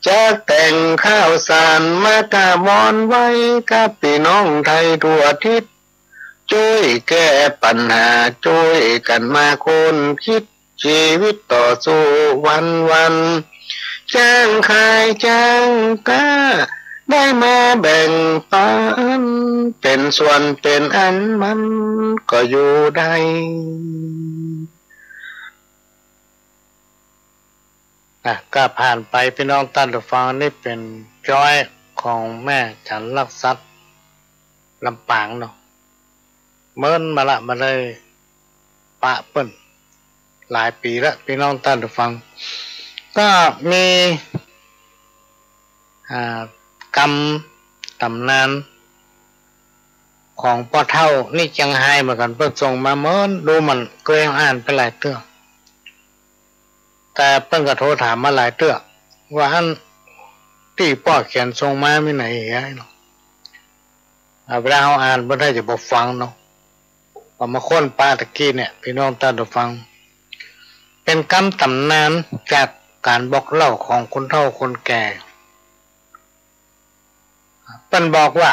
จะแต่งข้าวสารมากะวอนไว้กับพี่น้องไทยทั่วทิศช่วยแก้ปัญหาช่วยกันมาคนคิดชีวิตต่อสู้วันจ้างขายจ้างกาได้มาแบ่งปันเป็นส่วนเป็นอันมันก็อยู่ได้ก็ผ่านไปพี่น้องท่านผู้ฟังนี่เป็นจ้อยของแม่ฉันลักทรัพย์ลำปางเนาะเมินมาละมาเลยปะเปิ้นหลายปีแล้วพี่น้องท่านผู้ฟังก็มีกรรมตำนานของพ่อเฒ่านี่จังไห้เหมือนกันเพิ่งส่งมาเมินดูมันเกรงอ่านไปหลายเตื้อแต่เพิ่งก็โทรถามมาหลายเตื้อว่าอันที่พ่อเขียนส่งมาไม่ไหนเหรอเนาะเวลาเขาอ่านไม่ได้จะบอกฟังเนาะพอมาค้นปาตะกี้เนี่ยพี่น้องท่านผู้ฟังเป็นคำตำนานจากการบอกเล่าของคนเฒ่าคนแก่เพิ่นบอกว่า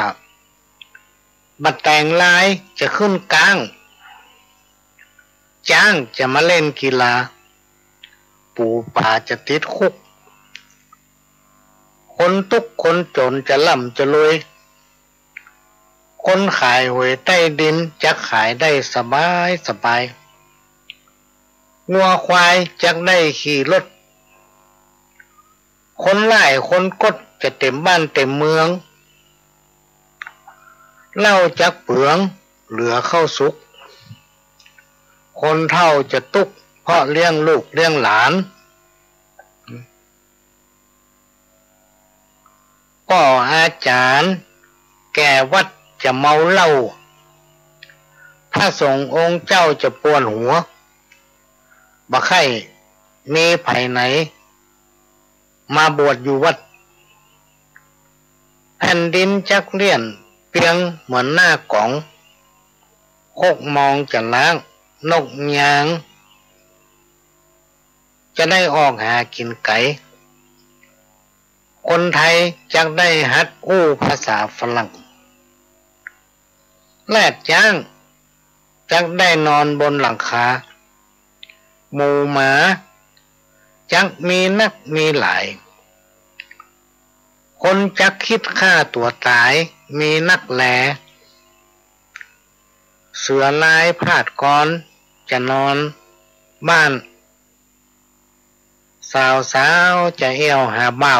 บัดแต่งลายจะขึ้นกลางจ้างจะมาเล่นกีฬาปูป่าจะติดคุกคนทุกคนจนจะล่ำจะรวยคนขายหวยใต้ดินจะขายได้สบายงัวควายจะได้ขี่รถคนไล่คนกดจะเต็มบ้านเต็มเมืองเหล้าจักเปลืองเหลือเข้าสุกคนเฒ่าจะตุกเพราะเลี้ยงลูกเลี้ยงหลานก็อาจารย์แก่วัดจะเมาเหล้าพระสงฆ์องค์เจ้าจะปวดหัวบ่ใครมีไผไหนมาบวชอยู่วัดแผ่นดินจักเลี่ยนเปียงเหมือนหน้ากล่องโคกมองจะล้างนกยาง จะได้ออกหากินไก่คนไทยจะได้หัดอู้ภาษาฝรั่งแลดจ้างจะได้นอนบนหลังคาหมูหมาจักมีนักมีหลายคนจักคิดฆ่าตัวตายมีนักแลเสือลายพาดกรจะนอนบ้านสาวจะเอวหาเบา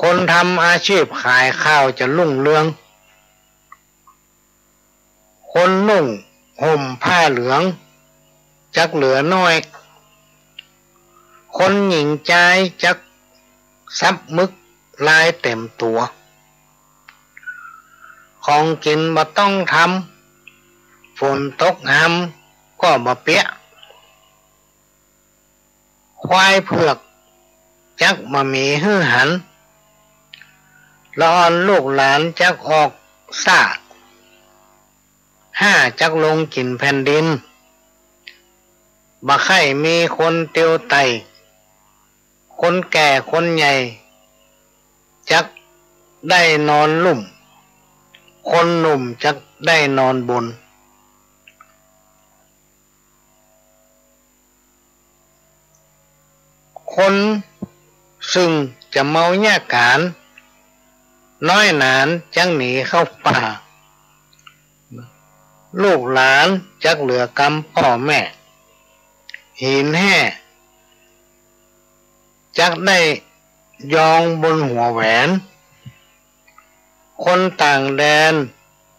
คนทำอาชีพขายข้าวจะรุ่งเรืองคนนุ่งห่มผ้าเหลืองจักเหลือน้อยคนหญิงใจจักซับมึกลายเต็มตัวของกินบ่ต้องทำฝนตกหำก็บ่เปียกควายเผือกจักบ่มีหื้อหันละอ่อนลูกหลานจักออกซ่าห้าจักลงกินแผ่นดินบ่ไข่มีคนเตียวไตคนแก่คนใหญ่จักได้นอนลุ่มคนหนุ่มจักได้นอนบนคนซึ่งจะเมาแยกการน้อยหนานจักหนีเข้าป่าลูกหลานจักเหลือกรรมพ่อแม่หินแห่จักได้ยองบนหัวแหวนคนต่างแดน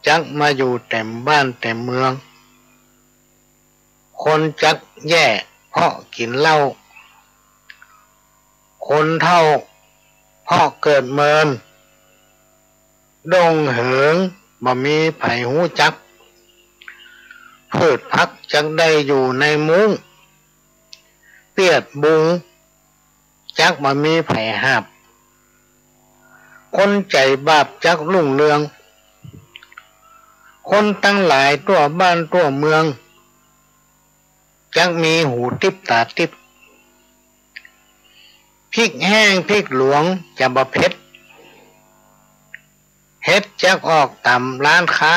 จักมาอยู่เต็มบ้านเต็มเมืองคนจักแย่เพราะกินเหล้าคนเท่าเพราะเกิดเมินดงเหิงบ่มีไผหูจักพืชพักจักได้อยู่ในมุ้งเปียดบุงจักบ่มีไผหาบคนใจบาปจักรุ่งเรืองคนตั้งหลายตัวบ้านตัวเมืองจักมีหูติบตาติบพริกแห้งพริกหลวงจะบ่เผ็ดเฮ็ดจักออกตามร้านค้า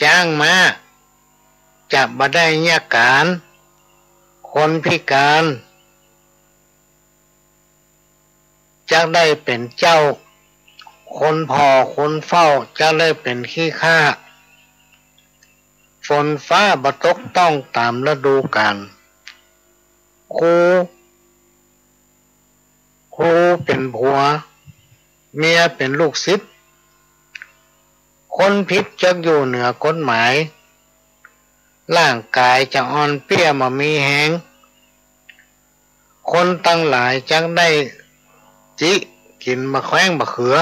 จ้างมาจะบ่ได้ยากการคนพิการจะได้เป็นเจ้าคนพ่อคนเฝ้าจะได้เป็นขี้ข้าฝนฟ้าบ่ตกต้องตามฤดูกาลครูเป็นผัวเมียเป็นลูกศิษย์คนผิดจะอยู่เหนือกฎหมายร่างกายจะอ่อนเปี้ยมามีแหงคนตั้งหลายจักได้จิกินมะแขวงมะเขือ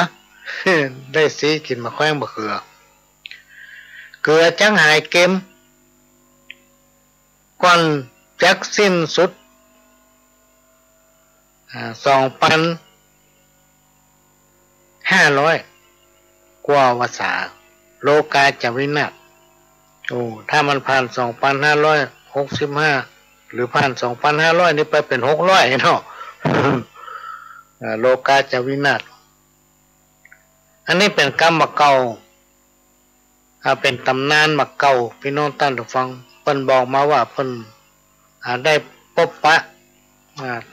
ได้สิกินมะแขวงมะเขือเกลือจังหายเก็มก่อนจักสิ้นสุด2,500 กว่าวาษาโลกาจะวินาศถ้ามันผ่าน2,565หรือผ่าน2,500นี่ไปเป็น600เนาะ โลกาจะวินาศอันนี้เป็นกรรมมาเก่าเป็นตำนานมาเก่าพี่น้องท่านผู้ฟังเพิ่นบอกมาว่าเพิ่นได้พบปะ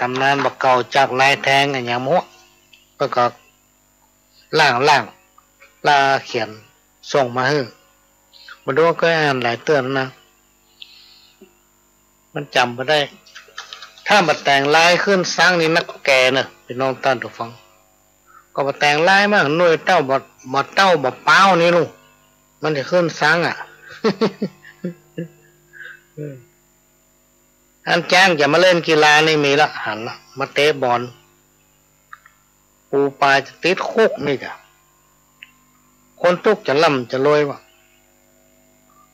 ตำนานมาเก่าจากนายแทงอย่างมั่วแล้วก็ล่างลาเขียนส่งมาให้มาดูก็อ่านหลายเตือนนะมันจำไม่ได้ถ้ามาแต่งลายขึ้นสร้างนี่นักแก่เนอะพี่น้องท่านผู้ฟังก็มาแต่งลายมากหน่วยเต้าบ่เต้าบ่เป้านี่ลูกมันจะขึ้นสร้างอันแจ้งจะมาเล่นกีฬานี่มีละหันละมาเตะบอลปูปลาจะติดคุกนี่กะคนทุกจะล่ำจะรวยวะ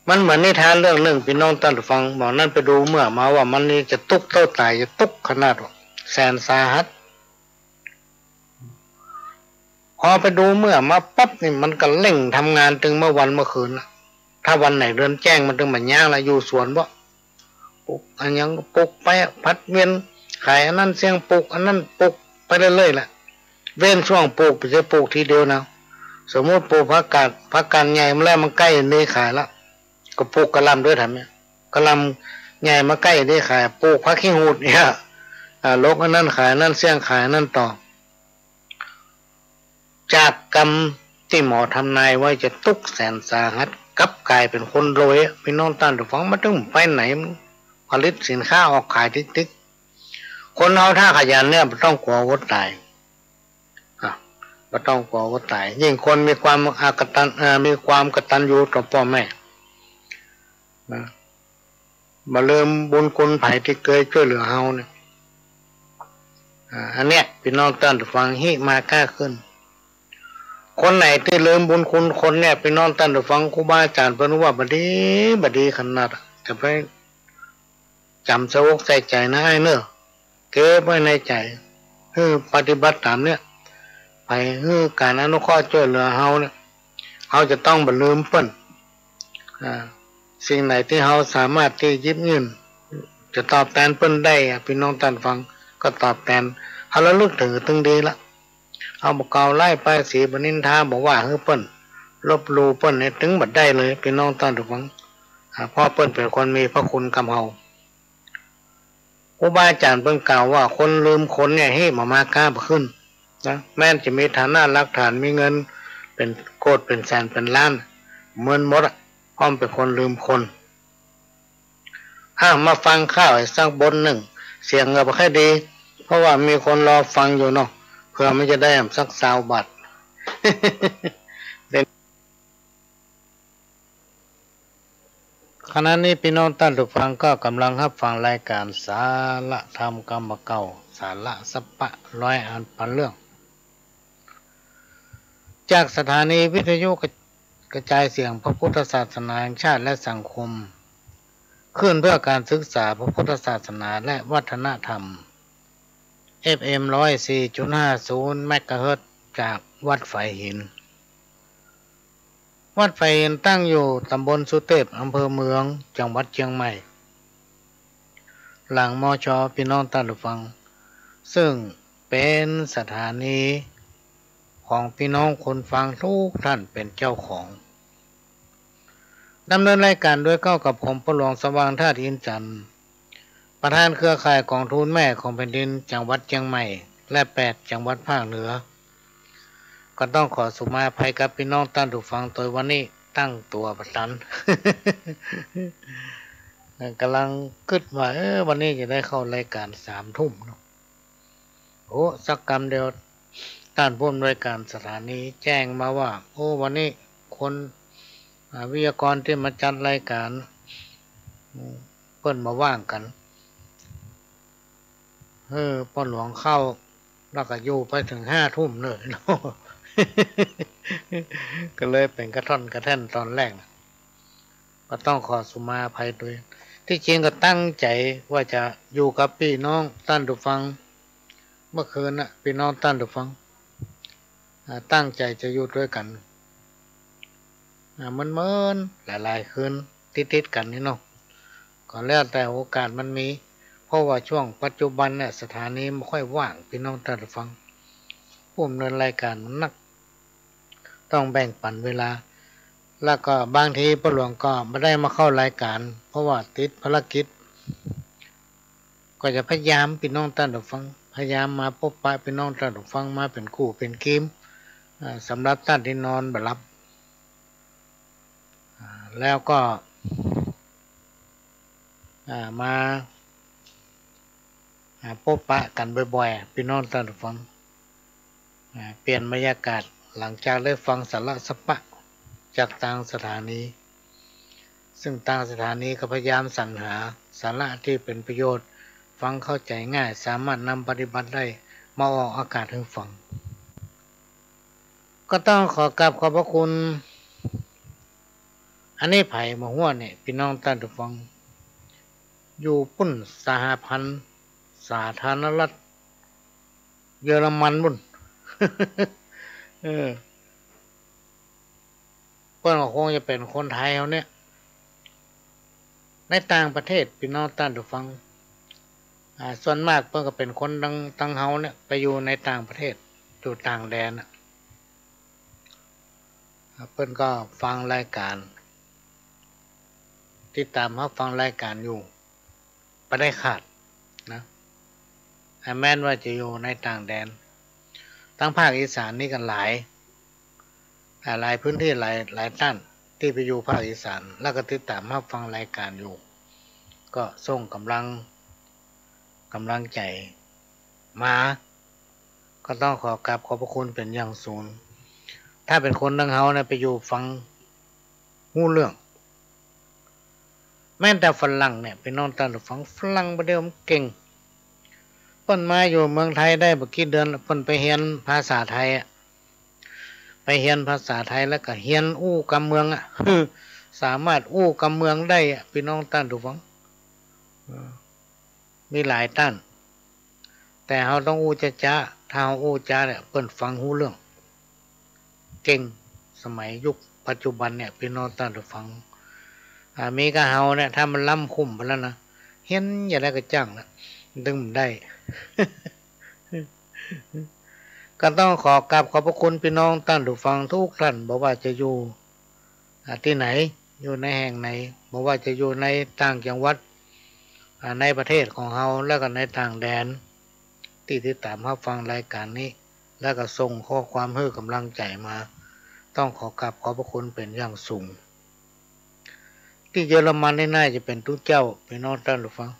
มันเหมือนนิทานเรื่องหนึ่งพี่น้องท่านผู้ฟังบอกนั่นไปดูเมื่อมาว่ามันนี่จะตุกเต้าตายจะตุกขนาดแสนสาหัสพอไปดูเมื่อมาปั๊บนี่มันก็เร่งทำงานถึงเมื่อวันเมื่อคืนถ้าวันไหนเดินแจ้งมันถึงมันย่างละอยู่สวนบ่ปู ลูกอันยังปลูกไปพัดเวียนขายอันนั้นเสียงปลูกอันนั้นปลูกไปเรื่อยๆแหละเว้นช่วงปลูกไปจะปลูกทีเดียวนะสมมติปลูกผักกาดใหญ่มาแล้วมันใกล้นี่ขายแล้วก็ปลูกกระหล่ำด้วยทำเนี่ยกระหล่ำใหญ่มาใกล้นี่ขายปลูกผักขี้หูดเนี่ยลกอันนั้นขายนั่นเสียงขายนั่นต่อจากกรรมที่หมอทำนายไว้จะทุกข์แสนสาหัสกลับกลายเป็นคนรวยพี่น้องต้านถูกฟังมาถึงไปไหนผลิตสินค้าออกขายติ๊กคนเอาถ้าขยันเนี่ยไม่ต้องกลัวว่าตายไม่ต้องกลัวว่าตายยิ่งคนมีความมีความกตัญญูต่อพ่อแม่นะมาเริ่มบุญคุณไผ่ที่เคยช่วยเหลือเฮาเนี่ยอันเนี้ยพี่น้องต้านถูกฟังฮิมากล้าขึ้นคนไหนที่ลืมบุญคุณคนเนี่ยไปนอนตันฟังครูบาอาจารย์เพิ่นว่าบดีขนาดจะไปจำสวกใส่ใจนะไอ้เนอะเก็บไว้ในใจปฏิบัติตามเนี่ยไปการอนุเคราะห์ช่วยเหลือเฮาเนี่ยเฮาจะต้องบ่ลืมเพิ่นสิ่งไหนที่เฮาสามารถที่ยิบยืนจะตอบแทนเพิ่นได้พี่น้องตันฟังก็ตอบแทนเฮาระลึกถึงถึงดีละเอาบอกเก่าไล่ไปสีบนินทาบอกว่าเปิ้นลบลูเปิ้นเนี่ยถึงบัดได้เลยพี่น้องต้อนถูกฟังเพราะเปิ้นเป็นคนมีพระคุณกับเฮาครูบาอาจารย์เปิ้นกล่าวว่าคนลืมคนเนี่ยให้มากล้าขึ้นนะแม้นจะมีฐานะรักฐานมีเงินเป็นโกดเป็นแสนเป็นล้านเหมือนหมดพร้อมเป็นคนลืมคนมาฟังข้าวสักบทหนึ่งเสียงก็บ่ค่อยดีเพราะว่ามีคนรอฟังอยู่เนาะเพื่อมันจะได้สัก20 บาท ขณะนี้พี่น้องท่านผู้ฟังก็กำลังรับฟังรายการสาระธรรมกรรมเก่าสาระสัปปะร้อยอันพันเรื่องจากสถานีวิทยุกระจายเสียงพระพุทธศาสนาแห่งชาติและสังคมขึ้นเพื่อการศึกษาพระพุทธศาสนาและวัฒนธรรมFM 104.50 เมกะเฮิรตซ์จากวัดไฟหินวัดไฟหินตั้งอยู่ตำบลสุเทพอำเภอเมืองจังหวัดเชียงใหม่หลังมช.พี่น้องท่านผู้ฟังซึ่งเป็นสถานีของพี่น้องคนฟังทุกท่านเป็นเจ้าของดำเนินรายการด้วยก้าวกับผมประหลวงสว่างธาตุอินจันทร์ประธานเครือข่ายกองทุนแม่ของแผ่นดินจังหวัดเชียงใหม่และ8จังหวัดภาคเหนือก็ต้องขอสุมาภัยกับพี่น้องท่านผู้ฟังโดยวันนี้ตั้งตัวประทัน กำลังคิดว่าวันนี้จะได้เข้ารายการ3 ทุ่มเนาะโอ้สักกรรมเดียวท่านผู้อำนวยการสถานีแจ้งมาว่าวันนี้คนวิทยากรที่มาจัดรายการเพิ่นมาว่างกันพ่อหลวงเข้าแล้วก็อยู่ไปถึง5 ทุ่มเลยเนาะ ก็เลยเป็นกระท่อนกระแท่นตอนแรกก็ต้องขอสุมาภัยด้วยที่จริงก็ตั้งใจว่าจะอยู่กับพี่น้องท่านผู้ฟังเมื่อคืนน่ะพี่น้องท่านผู้ฟังตั้งใจจะอยู่ด้วยกันมันหลายๆคืนติดกันนี่เนาะก็แล้วแต่โอกาสมันมีเพราะว่าช่วงปัจจุบันเนี่ยสถานีไม่ค่อยว่างพี่น้องท่านผู้ฟังผู้ดำเนินรายการมันนักต้องแบ่งปันเวลาแล้วก็บางทีพ่อหลวงก็ไม่ได้มาเข้ารายการเพราะว่าติดภารกิจก็จะพยายามพี่น้องท่านผู้ฟังพยายามมาพบปะพี่น้องท่านผู้ฟังมาเป็นคู่เป็นทีมสำหรับท่านที่นอนบ่หลับแล้วก็มาพบปะกันบ่อยๆพี่น้องท่านผู้ฟังเปลี่ยนบรรยากาศหลังจากได้ฟังสาระสัปปะจากทางสถานีซึ่งทางสถานีก็พยายามสรรหาสาระที่เป็นประโยชน์ฟังเข้าใจง่ายสามารถนำปฏิบัติได้มาออกอากาศให้ฟังก็ต้องขอกราบขอบพระคุณอันนี้ไผ่มาหัวเนี่ยพี่น้องท่านผู้ฟังอยู่ปุ่นสหพันธ์สาธารณรัฐเยอรมันบุ่น เพื่อนก็คงจะเป็นคนไทยเขาเนี่ย ในต่างประเทศพี่น้องท่านผู้ฟังส่วนมากเพิ่นก็เป็นคนตั้งเฮาเนี่ยไปอยู่ในต่างประเทศอยู่ต่างแดนเพิ่นก็ฟังรายการติดตามรับฟังรายการอยู่บ่ได้ขาดนะแม้นว่าจะอยู่ในต่างแดนทั้งภาคอีสานนี่กันหลายพื้นที่หลายท่านที่ไปอยู่ภาคอีสานแล้วก็ติดตามรับฟังรายการอยู่ก็ส่งกำลังใจมาก็ต้องขอกราบขอบพระคุณเป็นอย่างสูงถ้าเป็นคนดังเฮาเนี่ยไปอยู่ฟังหู้เรื่องแม้แต่ฝรั่งเนี่ยไปนอนตามฟังฝรั่งประเดี๋ยวมันเก่งเพิ่นมาอยู่เมืองไทยได้บ่กี่เดือนเพิ่นไปเรียนภาษาไทยไปเรียนภาษาไทยแล้วก็เรียนอู้กำเมืองสามารถอู้กำเมืองได้พี่น้องท่านผู้ฟังมีหลายท่านแต่เราต้องอู้จ้าถ้าเราอู้จ้าเนี่ยเพิ่นฟังหูเรื่องเก่งสมัยยุคปัจจุบันเนี่ยพี่น้องท่านผู้ฟังมีกะเฮาเนี่ยถ้ามันล้ำคุ้มไปแล้วนะเห็นอย่าได้ก็จ้างนะดึงได้ ก็ต้องขอกราบขอบพระคุณพี่น้องท่านผู้ฟังทุกท่านบอกว่าจะอยู่ที่ไหนอยู่ในแห่งไหนบอกว่าจะอยู่ในต่างจังหวัดในประเทศของเราแล้วก็ในต่างแดนที่ติดตามรับฟังรายการนี้แล้วก็ส่งข้อความให้กำลังใจมาต้องขอกราบขอบพระคุณเป็นอย่างสูงที่เยอรมันนี่น่าจะเป็นทุกเจ้าพี่น้องท่านผู้ฟัง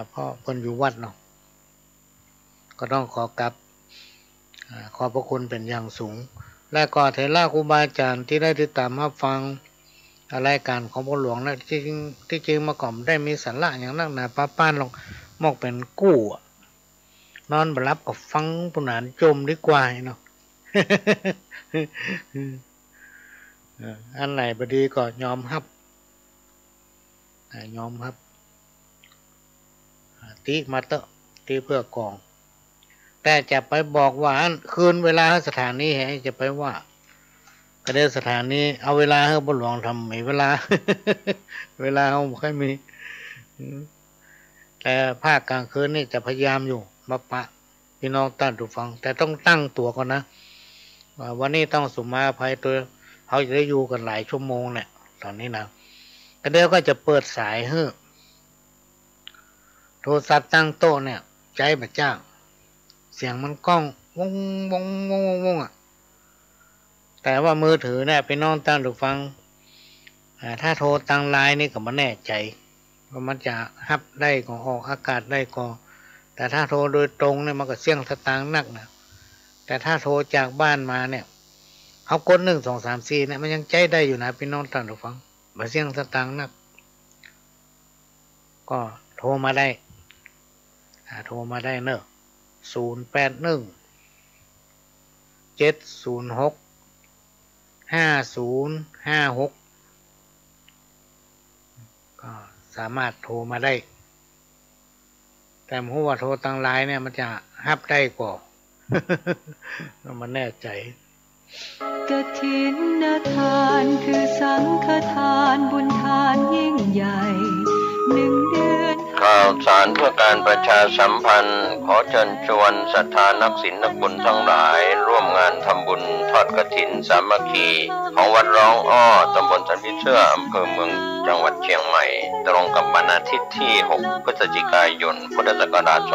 เพราะเพิ่นอยู่วัดเนาะก็ต้องขอกราบขอบพระคุณเป็นอย่างสูงและก็เถระครูบาอาจารย์ที่ได้ติดตามรับฟังรายการของพ่อหลวงและที่จริงมาก่อนได้มีสาระอย่างนักหนาป้านลงมอกเป็นกู้นอนบ่หลับก็ฟังปุนานจมดีกว่าเนาะ อันไหนบดีก็ยอมรับติมาเตอะติเพื่อกองแต่จะไปบอกว่าคืนเวลาสถานีให้จะไปว่าก็ได้สถานีเอาเวลาให้บ่หลวงทำไม่เวลา เวลาเขาไม่ค่อยมีแต่ภาคกลางคืนนี่จะพยายามอยู่มาปะพี่น้องท่านผู้ฟังแต่ต้องตั้งตัวก่อนนะวันนี้ต้องสุมาภัยตัวเขาจะได้อยู่กันหลายชั่วโมงเนี่ยตอนนี้นะก็เดี๋ยวก็จะเปิดสายให้โทรศัพท์ตั้งโต๊ะเนี่ยใจบัดจ้างเสียงมันก้องวงแต่ว่ามือถือเนี่ยพี่น้องท่านผู้ฟังถ้าโทรทางไลน์นี่ก็ไม่แน่ใจว่ามันจะฮับได้ก็ออกอากาศได้ก็แต่ถ้าโทรโดยตรงเนี่ยมันก็เสี่ยงสตางค์นักนะแต่ถ้าโทรจากบ้านมาเนี่ยเขากด1 2 3 4เนี่ยมันยังใจได้อยู่นะพี่น้องท่านผู้ฟังบ่เสี่ยงสตางค์นักก็โทรมาได้เนอะ081 706 5056ก็สามารถโทรมาได้แต่ผมว่าโทรทางไลน์เนี่ยมันจะฮับได้กว่า มันแน่ใจกฐินทานคือสังฆทานบุญทานยิ่งใหญ่1 เดือนข่าวสารเพื่อการประชาสัมพันธ์ขอเชิญชวนศรัทธานักศีลนักบุญทั้งหลายร่วมงานทำบุญทอดกฐินสามัคคีของวัดร้องอ้อตำบลสันพิเชื่ออำเภอเมืองจังหวัดเชียงใหม่ตรงกับวันอาทิตย์ที่6 พฤศจิกายนพุทธศักราช 2565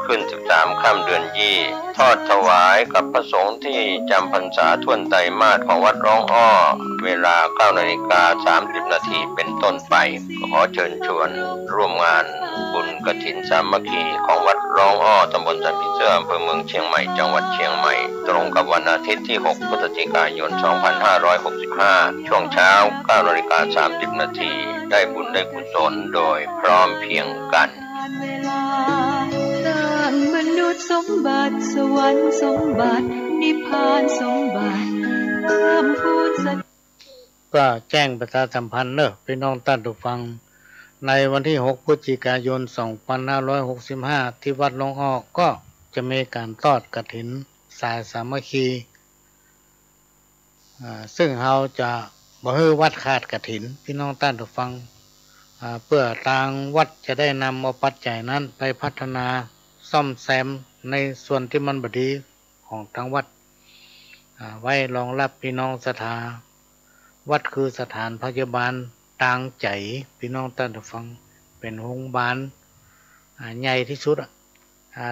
ขึ้น13ค่ำเดือนยี่ทอดถวายกับพระสงฆ์ที่จำพรรษาท่วนไตรมาสของวัดร้องอ้อเวลา 9:30 นาทีเป็นต้นไปขอเชิญชวนร่วมงานบุญกฐินสามัคคีของวัดร้องอ้อตำบลสันพิเชื่ออำเภอเมืองเชียงใหม่จังหวัดเชียงใหม่ตรงกับวันอาทิตย์ที่6 พฤศจิกายน 2565ช่วงเช้า 9:30 นาทีได้บุญได้กุศลโดยพร้อมเพรียงกันมนุษย์สมบัติสวรรค์สมบัตินิพพานสมบัติเพิ่มพูนสัจก็แจ้งประชาสัมพันธ์เนอะพี่น้องท่านผู้ฟังในวันที่6 พฤศจิกายน 2565ที่วัดหลวงอ้อก็จะมีการทอดกฐินสายสามัคคีซึ่งเราจะ บ่ให้วัดขาดกฐินพี่น้องท่านผู้ฟังเพื่อทางวัดจะได้นำเอาปัจจัยนั้นไปพัฒนาซ่อมแซมในส่วนที่มันบดีของทางวัดไว้รองรับพี่น้องศรัทธาวัดคือสถานพยาบาลทางใจพี่น้องท่านผู้ฟังเป็นโรงพยาบาลใหญ่ที่สุด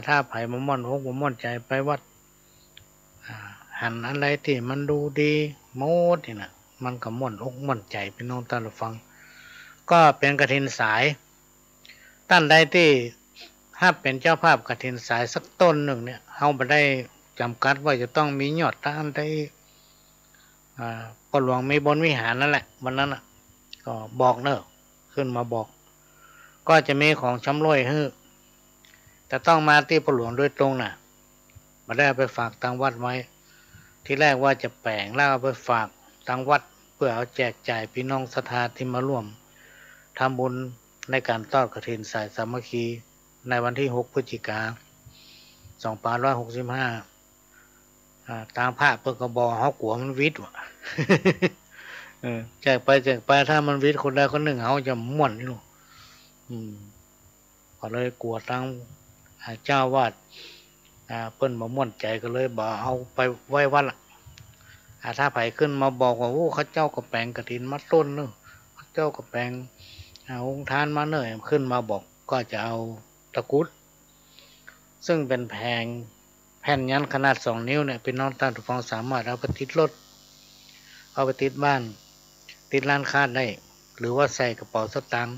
ถ้าไผ่มาม่อนอกมาม่อนใจไปวัดหันอะไรที่มันดูดีโมดนี่นะมันก็ม่อนอกม่อนใจพี่น้องท่านผู้ฟังก็เป็นกฐินสายท่านใดที่ถ้าเป็นเจ้าภาพกฐินสายสักต้นหนึ่งเนี่ยเฮาบ่ได้จำกัดว่าจะต้องมียอดท่านใดพ่อหลวงมีบนวิหารนั่นแหละวันนั้นก็บอกเนอะขึ้นมาบอกก็จะมีของชำร่วยให้แต่ต้องมาที่พ่อหลวงโดยตรงน่ะมาได้ไปฝากทางวัดไว้ที่แรกว่าจะแปลงแล้วเอาไปฝากทางวัดเพื่อเอาแจกจ่ายพี่น้องศรัทธาที่มาร่วมทำบุญในการทอดกฐินสายสามัคคีในวันที่6 พฤศจิกายน 2565ตามภาพเพิ่นก็บอกเฮากลัวมันวิทย์ว่ะ แจกไปถ้ามันวิทย์คนใดคนหนึ่งเฮาจะม่วนอยู่ก็เลยกลัวทางเจ้าวาดเพิ่นบ่ม่วนใจก็เลยบ่เอาไปไว้วัดล่ะถ้าไผขึ้นมาบอกว่าโอ้เขาเจ้าก็แปลงกฐินมาต้นนึงเขาเจ้าก็แปลงองค์ทานมาเน่ยขึ้นมาบอกก็จะเอาตะกรุดซึ่งเป็นแผ่นยันขนาด2 นิ้วเนี่ยพี่น้องท่านผู้ฟังสามารถเอาไปติดรถเอาไปติดบ้านติดร้านค้าได้หรือว่าใส่กระเป๋าสตางค์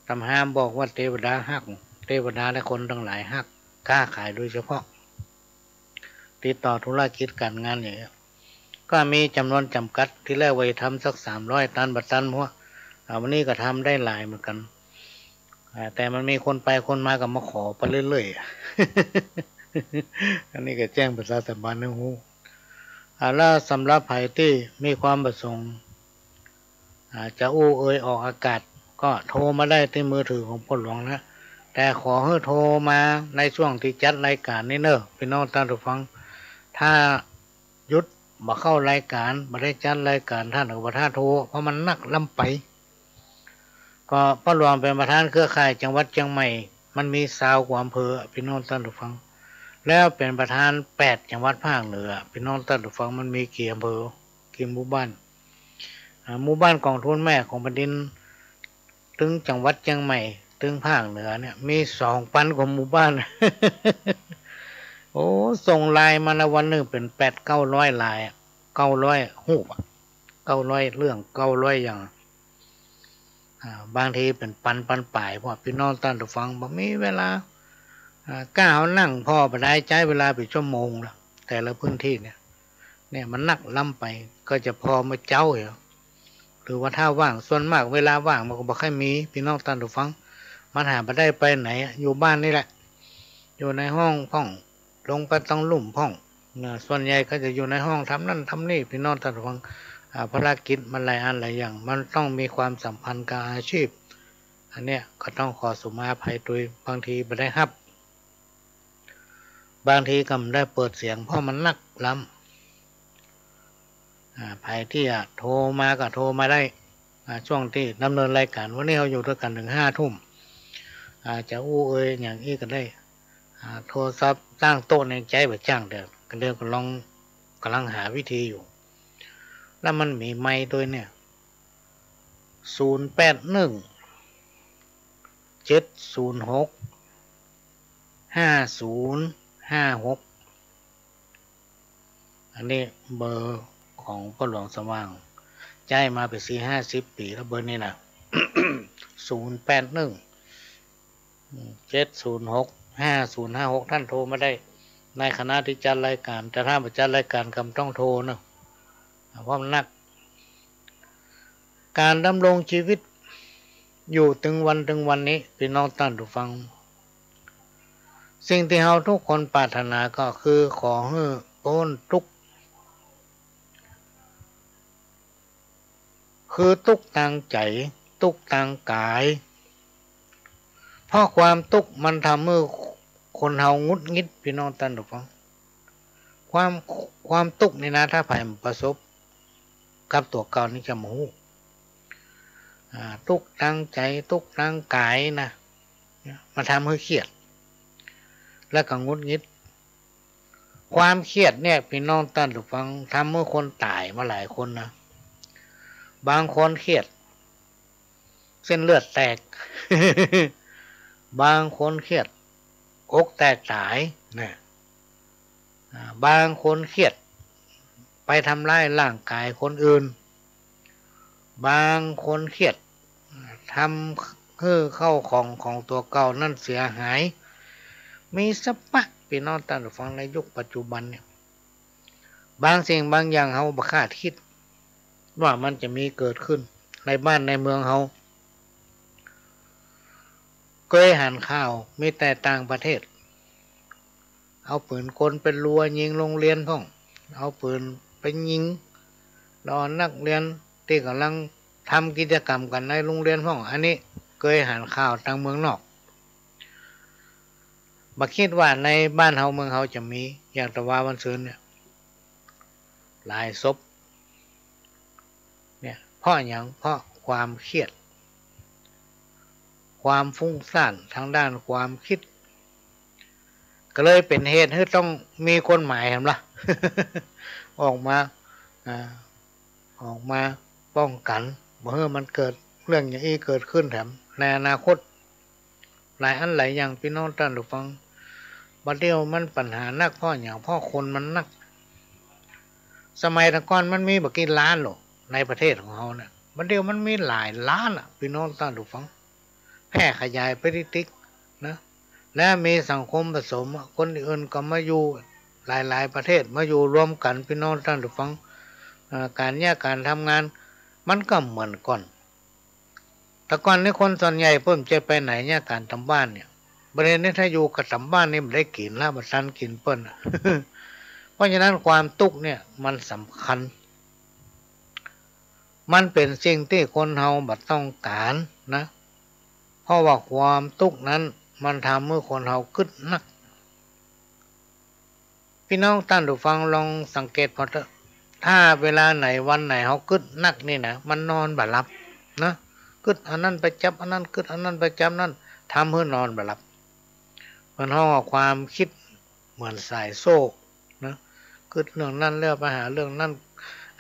ตำห้ามบอกว่าเทวดาฮักเทวดาและคนทั้งหลายฮักกล้าขายโดยเฉพาะติดต่อธุรกิจการงานอย่างเงี้ยก็มีจำนวนจำกัดที่แรกไว้ทำสัก300 ตันบัดตันเพราะวันนี้ก็ทำได้หลายเหมือนกันแต่มันมีคนไปคนมาก็มาขอไปเรื่อยๆ อันนี้ก็แจ้งประชาสัมพันธ์ให้รู้แล้วสำหรับไผ่ที่มีความประสงค์จะอู้เอ่ยออกอากาศก็โทรมาได้ที่มือถือของพ่อหลวงนะแต่ขอให้โทรมาในช่วงที่จัดรายการนี่เนอะพี่น้องท่านผู้ฟังถ้ายุดมาเข้ารายการมาได้จัดรายการท่านหรือว่าท่าโทรเพราะมันนักลำไปก็พ่อหลวงเป็นประธานเครือข่ายจังหวัดเชียงใหม่มันมี20 กว่าอำเภอพี่น้องท่านผู้ฟังแล้วเป็นประธาน8 จังหวัดภาคเหนือพี่น้องท่านผู้ฟังมันมีกี่อำเภอกี่หมู่บ้านหมู่บ้านกองทุนแม่ของแผ่นดินถึงจังหวัดเชียงใหม่ถึงภาคเหนือเนี่ยมี2,000 กว่าหมู่บ้าน โอ้ส่งไลน์มาในวันหนึ่งเป็น800-900 ลาย900 รูป900 เรื่อง900อย่างบางทีเป็นปันป่ายเพราะพี่น้องท่านผู้ฟังบ่มีเวลากล้านั่งพ่อไปได้ใจเวลาไปชั่วโมงละแต่ละพื้นที่เนี่ยมันนักล้ำไปก็จะพอมาเจ้าเหรอหรือว่าถ้าว่างส่วนมากเวลาว่างมันก็บ่ค่อยมีพี่น้องท่านผู้ฟังมันหาไปได้ไปไหนอยู่บ้านนี่แหละอยู่ในห้องพ่องลงไปต้องลุ่มพ่องส่วนใหญ่ก็จะอยู่ในห้องทำนั่นทำนี่พี่น้องท่านผู้ฟังภารกิจมันหลายอันหลายอย่างมันต้องมีความสัมพันธ์กับอาชีพอันเนี้ยก็ต้องขอสุมาภัยโดยบางทีไม่ได้ครับบางทีก็ไม่ได้เปิดเสียงเพราะมันนักล้ำภัยที่โทรมาก็โทรมาได้ช่วงที่ดำเนินรายการวันนี้เราอยู่ด้วยกันถึง5 ทุ่มจะอู้เอ่ยอย่างนี้ก็ได้โทรศัพท์ตั้งโต๊ะในใจแบบจ้างเดี๋ยวกันเดินก็กำลังหาวิธีอยู่แล้วมันมีไม้ด้วยเนี่ย081-706-5056อันนี้เบอร์ของพ่อหลวงสว่างใจมาไป40-50 ปีแล้วเบอร์นี้นะ 081-706-5056ท่านโทรมาได้ในคณะที่จัดรายการแต่ถ้ามาจัดรายการคำต้องโทรเนาะเพราะมันนักการดำรงชีวิตอยู่ถึงวันนี้พี่น้องท่านผู้ฟังสิ่งที่เราทุกคนปรารถนาก็คือขอให้พ้นทุกข์คือทุกข์ทางใจทุกข์ทางกายเพราะความทุกข์มันทำให้คนเฮางุดงิดพี่น้องท่านผู้ฟังความทุกข์นี่นะถ้าผ่านประสบ กับตัวเก่านี่จะมาฮู้ทุกข์ทางใจทุกข์ทางกายนะมาทำให้เครียดแล้วก็งุดงิดความเครียดเนี่ยพี่น้องท่านผู้ฟังทำให้คนตายมาหลายคนนะบางคนเครียดเส้นเลือดแตก บางคนเครียดอกแตกตายนะบางคนเครียดไปทำร้ายร่างกายคนอื่นบางคนเครียดทำเข้าของตัวเก่านั่นเสียหายมีสปะพี่น้องท่านผู้ฟังในยุคปัจจุบันเนี่ยบางสิ่งบางอย่างเขาบ่คาดคิดว่ามันจะมีเกิดขึ้นในบ้านในเมืองเขาเคยหันข่าวมีแต่ต่างประเทศเอาปืนกลเป็นรัวยิงโรงเรียนพ่องเอาปืนไปยิงรอนักเรียนที่กำลังทำกิจกรรมกันในโรงเรียนพ่องอันนี้เคยหันข่าวทางเมืองนอกบักคิดว่าในบ้านเฮาเมืองเฮาจะมีอย่างตะวันวันซืนเนี่ยหลายศพเนี่ยเพราะอย่างเพราะความเครียดความฟุ้งซ่านทางด้านความคิดก็เลยเป็นเหตุให้ต้องมีกฎหมายเห็นปะ ออกมาป้องกันบ่ให้มันเกิดเรื่องอย่างนี้เกิดขึ้นแถมในอนาคตหลายอันหลายอย่างพี่น้องท่านผู้ฟังบัดเดียวมันปัญหานักเพราะอย่างเพราะคนมันนักสมัยตะก่อนมันมีบักกี่ล้านหรอกในประเทศของเราเนี่ยบัดเดียวมันมีหลายล้านอ่ะพี่น้องท่านผู้ฟังแพร่ขยายไปติ๊กนะและมีสังคมผสมคนอื่นก็มาอยู่หลายประเทศมาอยู่รวมกันพี่น้องท่านผู้ฟังการแยกการทำงานมันก็เหมือนก่อนแต่ก่อนนี้คนส่วนใหญ่เพิ่มจะไปไหนเนี่ยการทำบ้านเนี่ยประเด็นนี้ถ้าอยู่กับทำบ้านนี่มันได้กินแล้วมันทันกินเปิ้ล เพราะฉะนั้นความทุกข์เนี่ยมันสำคัญมันเป็นสิ่งที่คนเฮาบัดต้องการนะเพราะว่าความทุกข์นั้นมันทำให้คนเฮาคึดนักพี่น้องท่านผู้ฟังลองสังเกตพอเถอะถ้าเวลาไหนวันไหนเฮาคึดนักนี่นะมันนอนบ่หลับนะคึดอันนั้นไปจับอันนั้นคึดอันนั้นไปจับนั่นทำให้นอนบ่หลับมันห้องความคิดเหมือนสายโซ่นะคึดเรื่องนั้นเรื่องไปหาเรื่องนั้น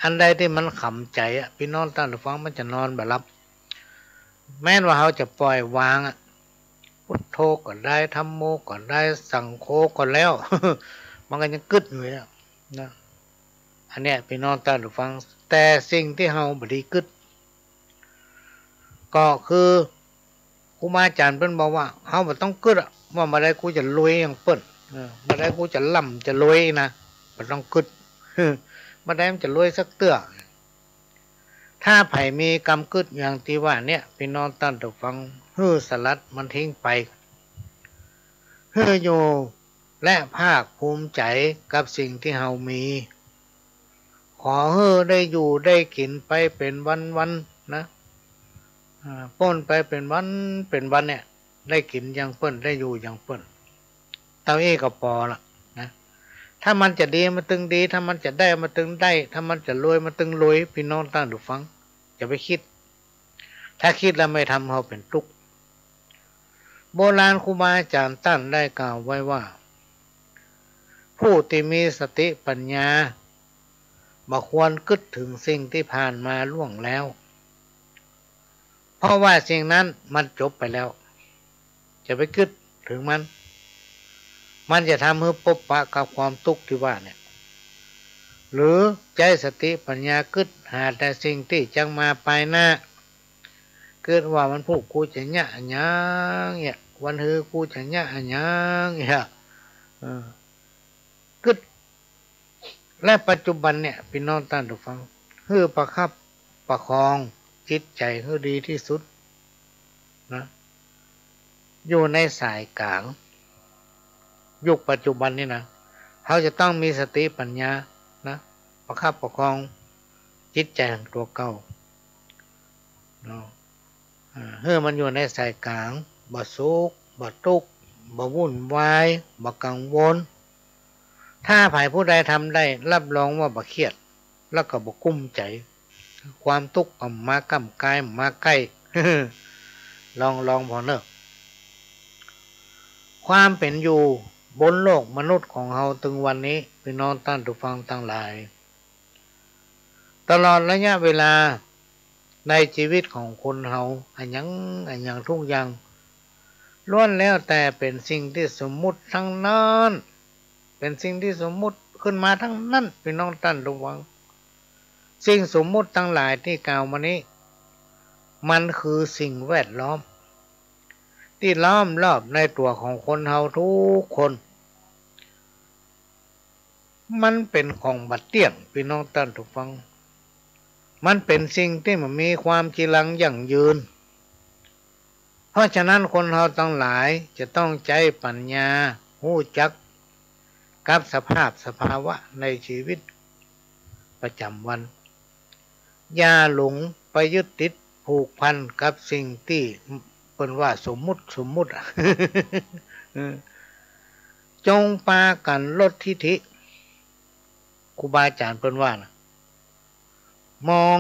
อันใดที่มันขำใจอ่ะพี่น้องท่านผู้ฟังมันจะนอนบ่หลับแม้ว่าเขาจะปล่อยวางอ่ะพุทโธก็ได้ธัมโมก็ได้สังโฆก็แล้ว มันก็ยังกึดอยู่นะอันเนี้ยพี่น้องท่านผู้ฟังแต่สิ่งที่เฮาบ่ได้กึดก็คือครูบาอาจารย์เพิ่นบอกว่าเฮาบ่ต้องกึดอ่ะว่ามาได้กูจะรวยอย่างเปิ้นมาได้กูจะล่ำจะรวยนะบ่ต้องกึด มาได้มันจะรวยสักเตื้อถ้าไผมีกรรมกึดอย่างที่ว่าเนี่ยพี่น้องท่านผู้ฟังฮื้อสลัดมันทิ้งไปฮื้ออยู่และภาคภูมิใจกับสิ่งที่เฮามีขอฮื้อได้อยู่ได้กินไปเป็นวันๆนะป้นไปเป็นวันเนี่ยได้กินอย่างเปิ้นได้อยู่อย่างเปิ้นเท่านี้ก็พอละนะถ้ามันจะดีมันตึงดีถ้ามันจะได้มันตึงได้ถ้ามันจะรวยมันตึงรวยพี่น้องท่านผู้ฟังจะไปคิดถ้าคิดแล้วไม่ทำเขาเป็นทุกข์โบราณครูบาอาจารย์ท่านได้กล่าวไว้ว่าผู้ที่มีสติปัญญาบ่ควรคิดถึงสิ่งที่ผ่านมาล่วงแล้วเพราะว่าสิ่งนั้นมันจบไปแล้วจะไปคิดถึงมันจะทำให้พบปะกับความทุกข์ที่ว่าเนี่ยหรือใจสติปัญญาคิดหาแต่สิ่งที่จังมาภายหน้าเกิดว่ามันพูดกูจะยะอันยังเนี่ยวันฮือกูจะยะอันยังเนี่ยคิดและปัจจุบันเนี่ยพี่น้องท่านผู้ฟังฮือประคับประคองจิตใจให้ดีที่สุดนะอยู่ในสายกลางยุคปัจจุบันนี่นะเขาจะต้องมีสติปัญญานะประคับประคองจิตใจของตัวเก่าเนาะมันอยู่ในสายกลางบ่สุขบ่ทุกข์บ่วุ่นวายบ่กังวลถ้าฝ่ายผู้ใดทำได้รับรองว่าบ่เครียดแล้วก็บ่กุ้มใจ ความทุกข์ก็มากำกายมาใกล้ ลองพอเนอะความเป็นอยู่บนโลกมนุษย์ของเราถึงวันนี้พี่น้องท่านผู้ฟังทั้งหลายตลอดระยะเวลาในชีวิตของคนเราอันยังทุกอย่างล้วนแล้วแต่เป็นสิ่งที่สมมุติทั้งนั้นเป็นสิ่งที่สมมุติขึ้นมาทั้งนั้นพี่น้องท่านผู้ฟังสิ่งสมมุติทั้งหลายที่กล่าวมานี้มันคือสิ่งแวดล้อมที่ล้อมรอบในตัวของคนเฮาทุกคนมันเป็นของบัดเตี้ยนพี่น้องท่านผู้ฟังมันเป็นสิ่งที่มันมีความจีรังยั่งยืนเพราะฉะนั้นคนเฮาทั้งหลายจะต้องใช้ปัญญารู้จักกับสภาวะในชีวิตประจำวันอย่าหลงไปยึดติดผูกพันกับสิ่งที่เป็นว่าสมมุติ จงปากันลดทิฐิครูบาอาจารย์เป็นว่านะมอง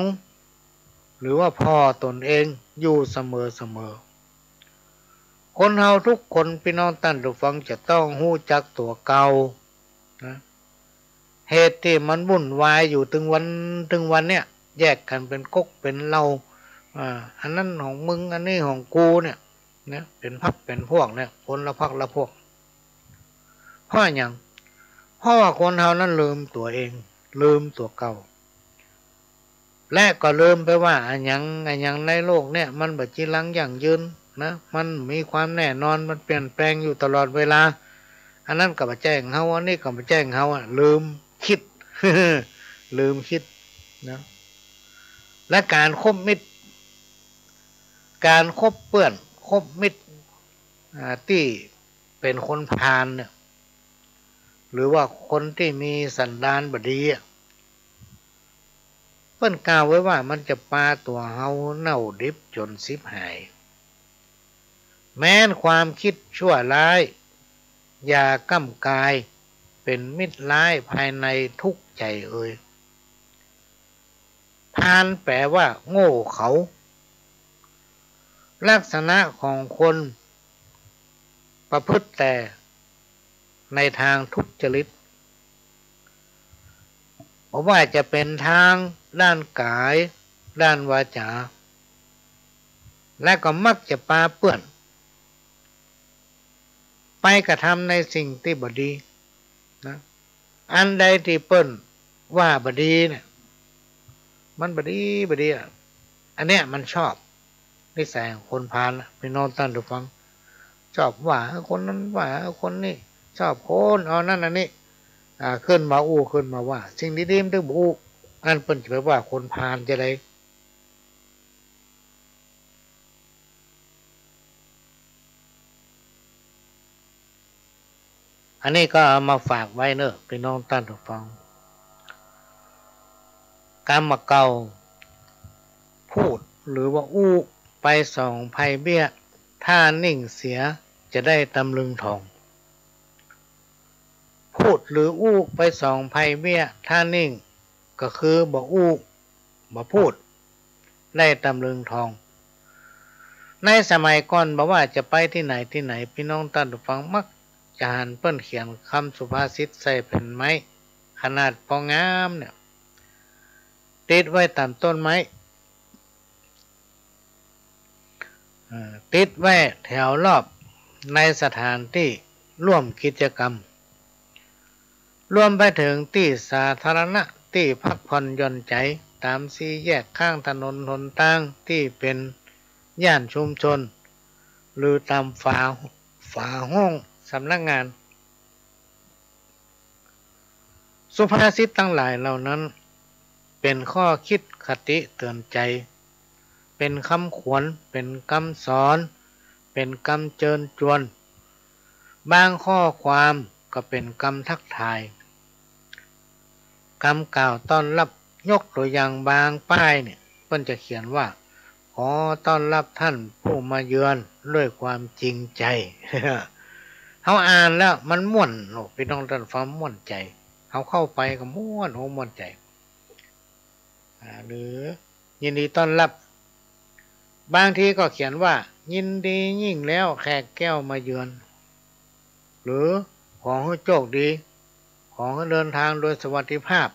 หรือว่าพ่อตนเองอยู่เสมอคนเฮาทุกคนพี่น้องท่านผู้ฟังจะต้องรู้จักตัวเก่านะเหตุที่มันวุ่นวายอยู่ถึงวันเนี่ยแยกกันเป็นก๊กเป็นเหล้าอันนั้นของมึงอันนี้ของกูเนี่ยเป็นพรรคเป็นพวกเนี่ยคนละพรรคละพวกเพราะอย่างเพราะว่าคนเฮานั้นลืมตัวเองลืมตัวเก่าและก็ลืมไปว่าอันยังในโลกเนี่ยมันบัดจีรังยั่งยืนนะมันมีความแน่นอนมันเปลี่ยนแปลงอยู่ตลอดเวลาอันนั้นก็บ่แจ้งเฮาอันนี้ก็บ่แจ้งเฮาลืมคิด ลืมคิดนะและการคบมิตรการคบเพื่อนคบมิตรที่เป็นคนพาลเนี่ยหรือว่าคนที่มีสันดานบดีเพิ่นกล่าวไว้ว่ามันจะปาตัวเฮาเน่าดิบจนสิบหายแม้นความคิดชั่วร้ายอย่าก้ำกายเป็นมิตรร้ายภายในทุกใจพาลแปลว่าโง่เขาลักษณะของคนประพฤติแต่ในทางทุจริตเพราะว่าจะเป็นทางด้านกายด้านวาจาและก็มักจะปาเปื้อนไปกระทำในสิ่งที่บดีนะอันใดที่เปิ้นว่าบดีเนี่ยมันบดีอันเนี้ยมันชอบนิสัยของคนพาลพี่น้องท่านผู้ฟังชอบว่าคนนั้นว่าคนนี้ชอบคนเอานั่นอันนี้ขึ้นมาขึ้นมาว่าสิ่งดีๆมันถึงอู้อันเปิ้นจะไปว่าคนพาลจะได้อันนี้ก็เอามาฝากไว้เนอะพี่น้องท่านผู้ฟังการมาเก่าพูดหรือว่าไปส่องไพ่เบี้ยถ้านิ่งเสียจะได้ตำลึงทองพูดหรือไปส่องไพ่เบี้ยถ้านิ่งก็คือบ่บ่พูดได้ตำลึงทองในสมัยก่อนบอกว่าจะไปที่ไหนพี่น้องท่านผู้ฟังมักจะหันเปิ้นเขียนคำสุภาษิตใส่แผ่นไม้ขนาดพองามเนี่ยติดไว้ตามต้นไม้ติดไว้แถวรอบในสถานที่ร่วมกิจกรรมรวมไปถึงที่สาธารณะที่พักผ่อนหย่อนใจตามสี่แยกข้างถนนหนทางที่เป็นย่านชุมชนหรือตามฝาห้องสำนักงานสุภาษิตทั้งหลายเหล่านั้นเป็นข้อคิดคติเตือนใจเป็นคำขวัญเป็นคำสอนเป็นคำเชิญชวนบางข้อความก็เป็นคำทักทายคำกล่าวต้อนรับยกตัวอย่างบางป้ายเนี่ยเพิ่นจะเขียนว่าขอต้อนรับท่านผู้มาเยือนด้วยความจริงใจ เขาอ่านแล้วมันม่วนพี่น้องท่านฟังม่วนใจเขาเข้าไปก็ม่วนใจหรือ ยินดีต้อนรับบางทีก็เขียนว่ายินดียิ่งแล้วแขกแก้วมาเยือนหรือขอให้โชคดีขอให้เดินทางโดยสวัสดิภาพ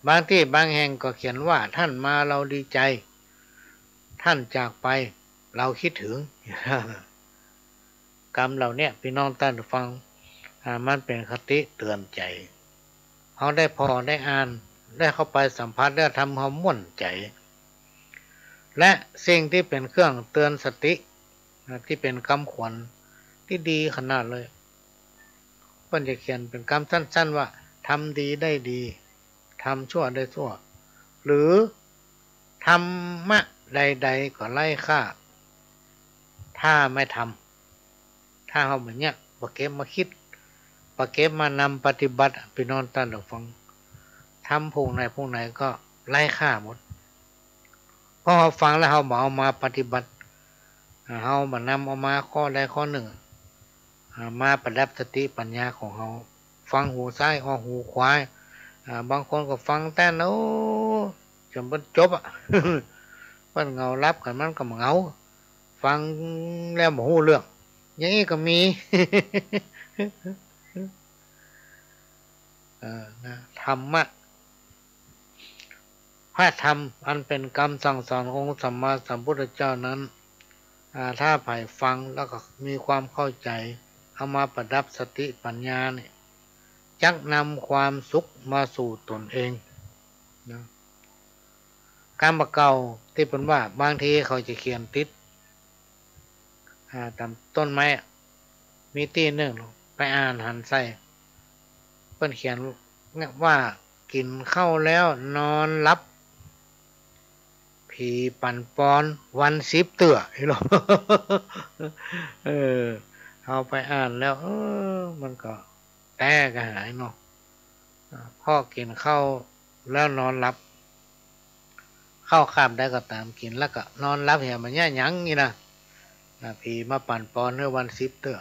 บางที่บางแห่งก็เขียนว่าท่านมาเราดีใจท่านจากไปเราคิดถึง กรรมเหล่านี้พี่น้องท่านฟังมันเป็นคติเตือนใจเขาได้พอได้อ่านได้เข้าไปสัมผัสได้ทำเขาม่วนใจและสิ่งที่เป็นเครื่องเตือนสติที่เป็นคำขวัญที่ดีขนาดเลยเพิ่นจะเขียนเป็นคำสั้นๆว่าทำดีได้ดีทำชั่วได้ชั่วหรือธรรมะใดๆก็ไร้ค่าถ้าไม่ทำถ้าเขาเหมือนเนี้ยปะเก็บมาคิดปะเก็บมานำปฏิบัติพี่น้องท่านผู้ฟังทำพวกไหนก็ไร้ค่าหมดพอเราฟังแล้วเราเอามาปฏิบัติเรามานำเอามาข้อใดข้อหนึ่งมาประดับสติปัญญาของเราฟังหูซ้ายออกหูขวาบางคนก็ฟังแต่โอ้จนจบมันเงารับกันมันก็เงาฟังแล้วบ่ฮู้เรื่องอย่างนี้ก็มีธรรมะพระธรรมอันเป็นคำสั่งสอนของสัมมาสัมพุทธเจ้านั้นถ้าใฝ่ฟังแล้วก็มีความเข้าใจเอามาประดับสติปัญญาเนี่ยจักนำความสุขมาสู่ตนเองนะการประเก่าที่เป็นว่าบางทีเขาจะเขียนติดตามต้นไม้มีตีหนึ่งไปอ่านหันใส่เพิ่นเขียนว่ากินข้าวแล้วนอนหลับผีปั่นปอนวัน10 เตื้อเนาะ เอาไปอ่านแล้วมันก็แต่ก็หายเนาะพ่อกินข้าวแล้วนอนหลับข้าวข้ามได้ก็ตามกินแล้วก็นอนหลับเหี่ยมันย่าหยังนี่นะผีมาปั่นปอนเมื่อวัน10 เตื้อ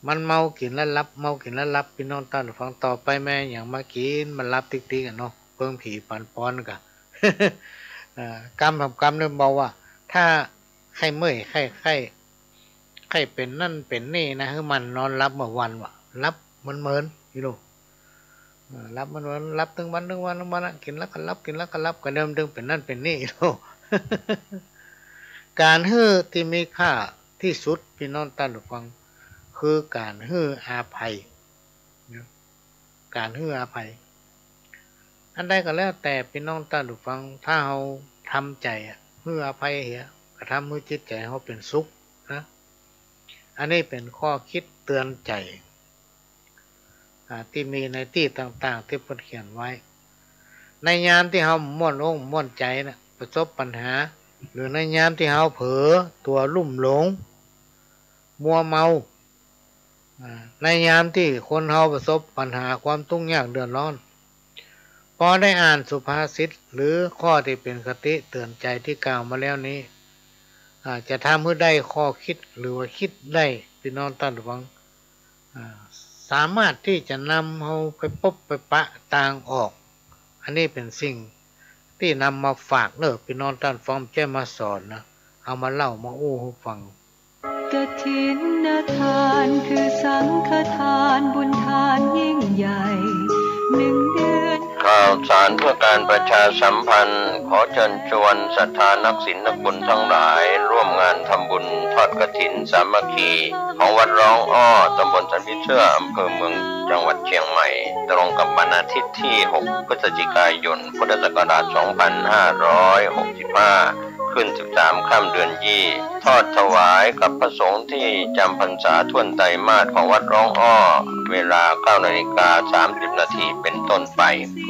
มันเมากินแล้วรับเมากินแล้วรับพี่น้องท่านฟังต่อไปแม่อย่างมากินมันรับติ๊กๆกันเนาะเพิ่งผีปั่นปอนกัน กรรมทำกรรมเนี่ยบอกว่าถ้าใครเมื่อยใครเป็นนั่นเป็นนี่นะคือมันนอนรับเมื่อวันวะรับมันเหมือนพี่ลูกรับมันเหมือนรับทั้งวันกินแล้วก็รับกินแล้วก็รับก็เดิมเป็นนั่นเป็นนี่ลูก การฮื้อที่มีค่าที่สุดพี่น้องท่านฟังคือการฮื้ออาภัยการฮื้ออาภัยอันใดก็แล้วแต่พี่น้องท่านผู้ฟังถ้าเราทำใจฮื้ออาภัยเหี้ยก็ทำให้จิตใจเราเป็นสุขนะอันนี้เป็นข้อคิดเตือนใจที่มีในที่ต่างๆที่เพิ่นเขียนไว้ในยามที่เราม่วนอกม่วนใจนะประสบปัญหาหรือในยามที่เราเผลอตัวลุ่มหลงมัวเมาในยามที่คนเราประสบปัญหาความทุกข์ยากเดือดร้อนพอได้อ่านสุภาษิตหรือข้อที่เป็นคติเตือนใจที่กล่าวมาแล้วนี้จะทำให้ได้ข้อคิดหรือว่าคิดได้พี่น้องท่านผู้ฟังสามารถที่จะนำเราไปพบไปปะต่างออกอันนี้เป็นสิ่งที่นำมาฝากเนอะพี่น้องท่านฟังแจ้มาสอนนะเอามาเล่ามาอู้ให้ฟังกฐินทานคือสังฆทานบุญทานยิ่งใหญ่1 เดือนข่าวสารเพื่อการประชาสัมพันธ์ขอเชิญชวนศรัทธานักศีลนักบุญทั้งหลายร่วมงานทำบุญทอดกฐินสามัคคีของวัดร้องอ้อตำบลสันติเชื่ออำเภอเมืองจังหวัดเชียงใหม่ตรงกับวันอาทิตย์ที่6 พฤศจิกายนพุทธศักราช 2565ขึ้น13 ค่ำเดือนยี่ทอดถวายกับพระสงฆ์ที่จำพรรษาท่วนไตรมาสของวัดร้องอ้อเวลา 9:30 นาทีเป็นต้นไป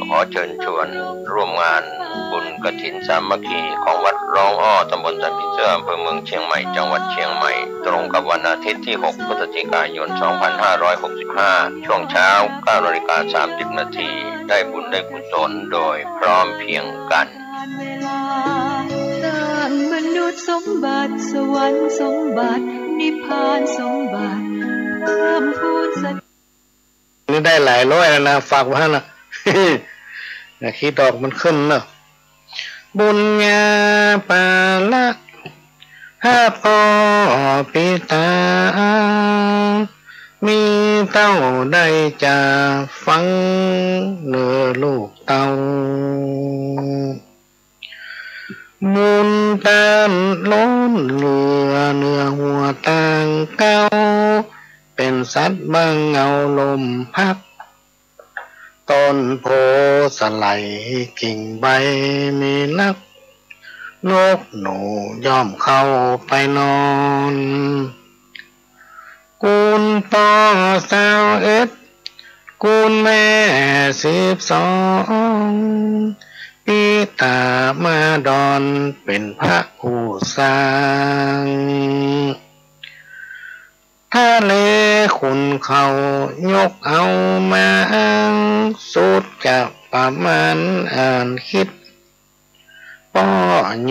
ขอเชิญชวนร่วมงานบุญกฐินสามัคคีของวัดร้องอ้อตำบลสันติเชื่ออำเภอเมืองเชียงใหม่จังหวัดเชียงใหม่ตรงกับวันอาทิตย์ที่6 พฤศจิกายน 2565ช่วงเช้า 9:30 นาทีได้บุญได้กุศลโดยพร้อมเพรียงกันมนุษย์สมบัติสวรรค์สมบัตินิพพานสมบัติเพิ่มพูนสัจนี่ได้หลายร้อยแล้วนะฝากไว้นะ ขี้ดอกมันขึ้นเนอะบุญญาปาละห้าพ่อปิตามีเต้าได้จะฟังเนื้อลูกเต้ามุนตานล้นเรือเนื้อหัวต่างเก้าเป็นสัตว์บางเงาลมพัดต้นโพสไลกิ่งใบมีนักนกหนูย่อมเข้าไปนอนกูลต่อ21กูลแม่12ปีตามาดอนเป็นพระผู้สร้างทะเลคุณเขายกเอามาอ้างสุดจะประมาณอ่านคิดป้อ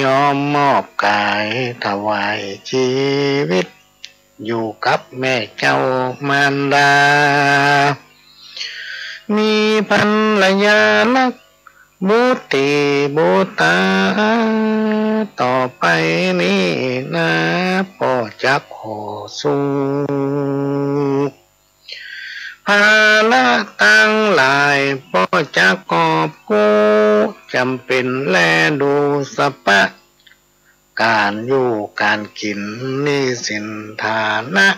ยอมมอบกายถวายชีวิตอยู่กับแม่เจ้ามารดามีภรรยาลักบุตรีบุตาต่อไปนี้นะพ่อจักขอสู้ภาระตั้งหลายพ่อจักกอบกู้จำเป็นแลดูสปะการอยู่การกินนี่สินฐานะ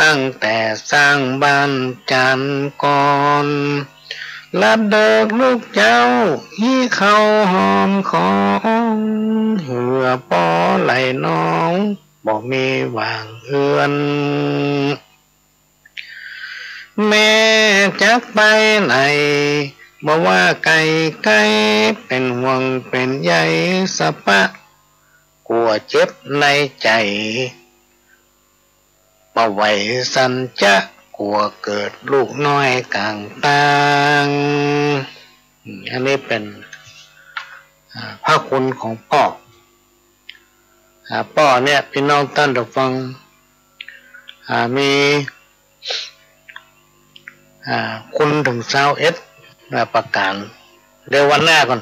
ตั้งแต่สร้างบ้านจันก่อนลัดเดิกลูกเจ้าฮีเข้าหอมของเหือปอไหลน้องบ่มีวางเอือนแม่จักไปไหนบ่ว่าไก่ไก่เป็นห่วงเป็นใยสะปะกลัวเจ็บในใจบ่ไหวสันจะกลัวเกิดลูกน้อยกลางต่างอันนี้เป็นพระคุณของพ่อพ่อเนี่ยพี่น้องท่านผู้ฟังมีคุณถึง21ประการเดี๋ยววันหน้าก่อน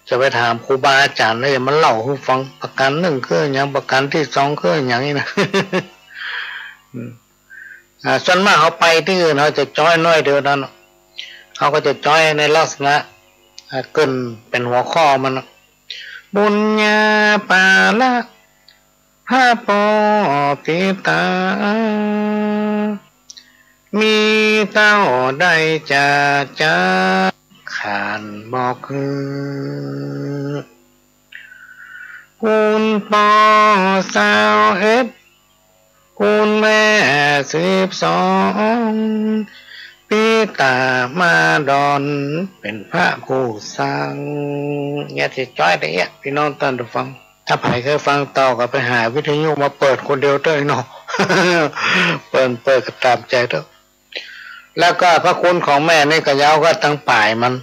จะไปถามครูบาอาจารย์แล้วมันเล่าให้ฟังประการ1คืออย่างประการที่2คืออย่างนี้นะ ส่วนมากเขาไปที่อื่นเขาจะจ้อยน้อยเดียวนั้นเขาก็จะจ้อยในลักษณะเกินเป็นหัวข้อมันบุญญาปาละพระปอปิตามีเต้าได้จะขานบอกคือคุณปอ21คุณแม่12ปีตามาดอนเป็นพระผู้สร้างอย่าสิจ้อยได้เอ๊ะพี่น้องท่านผู้ฟังถ้าใครเคยฟังต่อก็ไปหาวิทยุมาเปิดคนเดียวเด้อเนาะ เปิดก็ตามใจเด้อแล้วก็พระคุณของแม่นี่ก็ยาวก็ตั้งป่ายมัน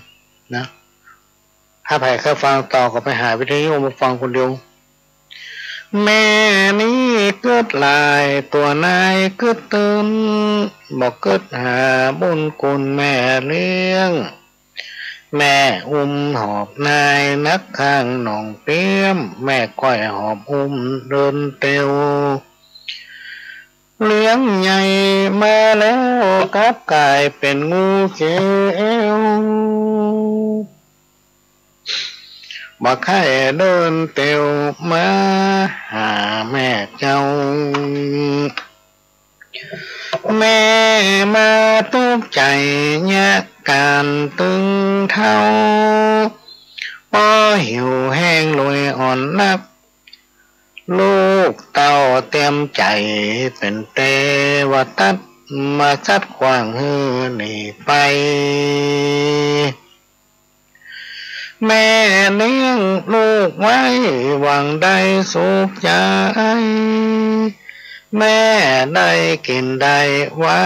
นะถ้าใครเคยฟังต่อก็ไปหาวิทยุมาฟังคนเดียวแม่นี้เกิดลายตัวนายเกิดตื่นบอกเกิดหาบุญคุณแม่เลี้ยงแม่อุ้มหอบนายนักข้างหนองเปี้ยมแม่ก้อยหอบอุ้มเดินเตียวเลี้ยงใหญ่มาแล้วกลับกลายเป็นงูเขียวบ่ใครเดินเตียวมาหาแม่เจ้าแม่มาตุกใจแยกการตึงเท่าพอหิวแห้งลอยอ่อนนักลูกเต้าเต็มใจเป็นเตวตัดมาซัดขวางหื้อหนีไปแม่เลี้ยงลูกไว้หวังได้สุขใจแม่ได้กินได้ไว้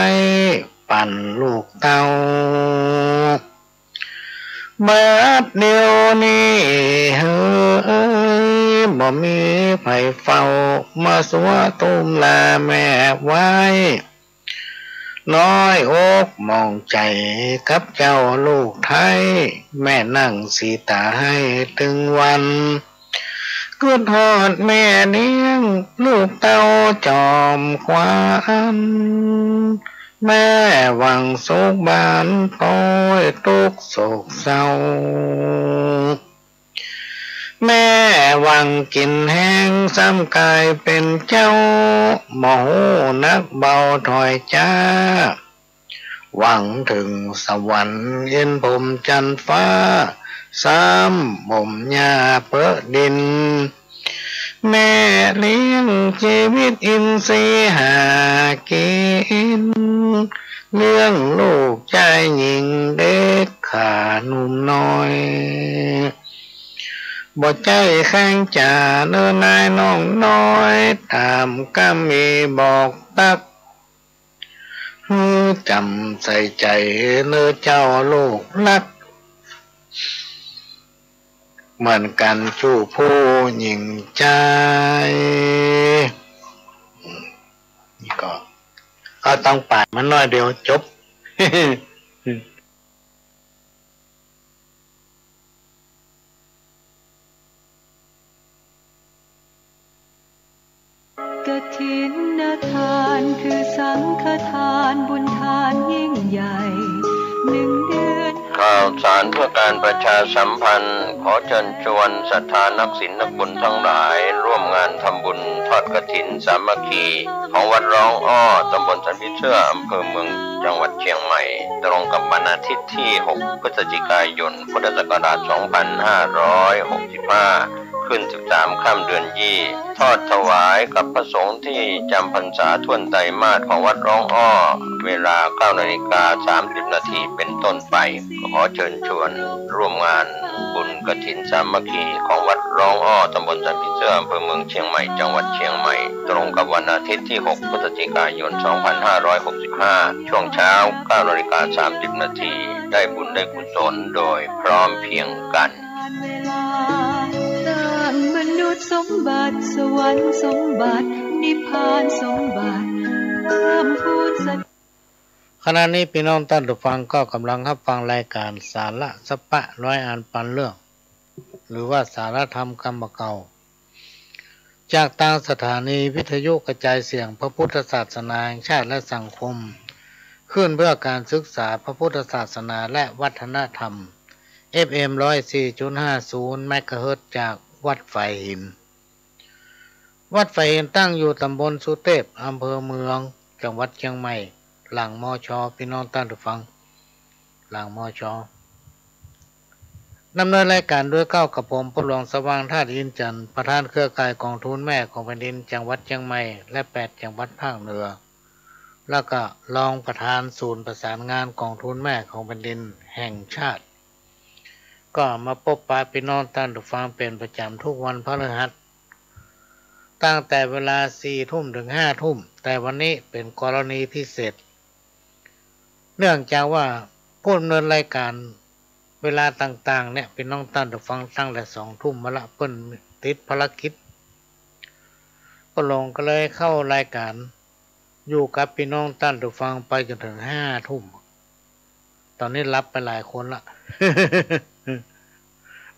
ปั่นลูกเต้าบัดเดียวนี้เฮ้ยบ่มีไผเฝ้ามาสัวตุ้มลาแม่ไว้ น้อยอกมองใจกับเจ้าลูกไทยแม่นั่งสีตาให้ถึงวันก็ทอดแม่เลี้ยงลูกเต้าจอมควานแม่หวังสุขบานคอยทุกโศกเศร้าแม่หวังกินแห้งซ้ำกายเป็นเจ้าหมอนักเบาถอยจ้าหวังถึงสวรรค์เย็นผมจันฟ้าซ้ำบ่มหญ้าเปอะดินแม่เลี้ยงชีวิตอินทรีย์หากินเลี้ยงลูกใจหญิงเด็กขาหนุ่มน้อยบ่ใจแข้งจ่าเนื้อนายน้องน้อยตามก็มีบอกตักจำใส่ใจเนื้อเจ้าลูกรักเหมือนกันชู้ผู้หญิงใจนี่ก็ต้องปาดมันน้อยเดียวจบ กฐินทานคือสังฆทานบุญทานยิ่งใหญ่1 เดือนข่าวสารเพื่อการประชาสัมพันธ์ขอเชิญชวนศรัทธานักศีลนักบุญทั้งหลายร่วมงานทำบุญทอดกฐินสามัคคีของวัดร้องอ้อตำบลสันพิเชื่ออำเภอเมืองจังหวัดเชียงใหม่ตรงกับวันอาทิตย์ที่6พฤศจิกายนพุทธศักราช2565ขึ้น13ค่ำเดือนยี่ทอดถวายกับพระสงฆ์ที่จำพรรษาท่วนไตรมาสของวัดร้องอ้อเวลา 9:30 นาทีเป็นต้นไปขอเชิญชวนร่วมงานบุญกฐินสามัคคีของวัดร้องอ้อตำบลสันพิเชื่ออำเภอเมืองเชียงใหม่จังหวัดเชียงใหม่ตรงกับวันอาทิตย์ที่6พฤศจิกายน2565ช่วงเช้า 9:30 นาทีได้บุญได้กุศลโดยพร้อมเพรียงกันเวลาสร้างมนุษย์สมบัติสวรรค์สมบัตินิพพานสมบัติเพิ่มพูนขณะนี้พี่น้องท่านผู้ฟังก็กำลังรับฟังรายการสาระสปะร้อยอ่านปันเรื่องหรือว่าสารธรรมคำเก่าจากทางสถานีวิทยุกระจายเสียงพระพุทธศาสนาแห่งชาติและสังคมขึ้นเพื่อการศึกษาพระพุทธศาสนาและวัฒนธรรม FM 104.50 เมกะเฮิรตซ์จากวัดไฟหินวัดไฟหินตั้งอยู่ตำบลสุเทพอำเภอเมืองจังหวัดเชียงใหม่หลังมช.พี่น้องท่านผู้ฟังหลังมช.ดำเนินรายการด้วยก้าวกับผมผู้หลวงสว่างธาตุอินจันทร์ประธานเครือข่ายกองทุนแม่ของแผ่นดินจังหวัดเชียงใหม่และ8จังหวัดภาคเหนือแล้วก็รองประธานศูนย์ประสานงานกองทุนแม่ของแผ่นดินแห่งชาติก็มาพบปะพี่น้องท่านผู้ฟังเป็นประจำทุกวันพฤหัสตั้งแต่เวลา 4 ทุ่มถึง 5 ทุ่มแต่วันนี้เป็นกรณีพิเศษเนื่องจากว่าผู้ดำเนินรายการเวลาต่างๆเนี่ยพี่น้องท่านผู้ฟังตั้งแต่ 2 ทุ่มมาละเพิ่นติดภารกิจก็ลงก็เลยเข้ารายการอยู่กับพี่น้องท่านผู้ฟังไปจนถึง 5 ทุ่มตอนนี้รับไปหลายคนละ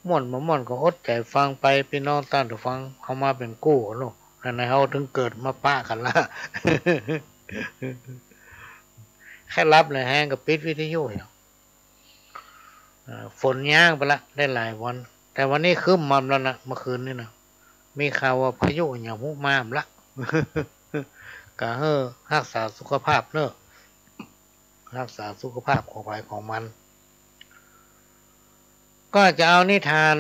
ม่วนก็อดใจฟังไปพี่น้องท่านผู้ฟังเขามาเป็นกู้ลูกอันไหนเขาถึงเกิดมาป้ากันละแค่รับเลยแห้งกับปิดวิทยุฝนย่างไปละได้หลายวันแต่วันนี้คืมมัมแล้วนะเมื่อคืนนี่นะมีข่าวว่าพายุอย่างมุกมามละก็รักษาสุขภาพเนอะรักษาสุขภาพของใครของมันก็จะเอานิทาน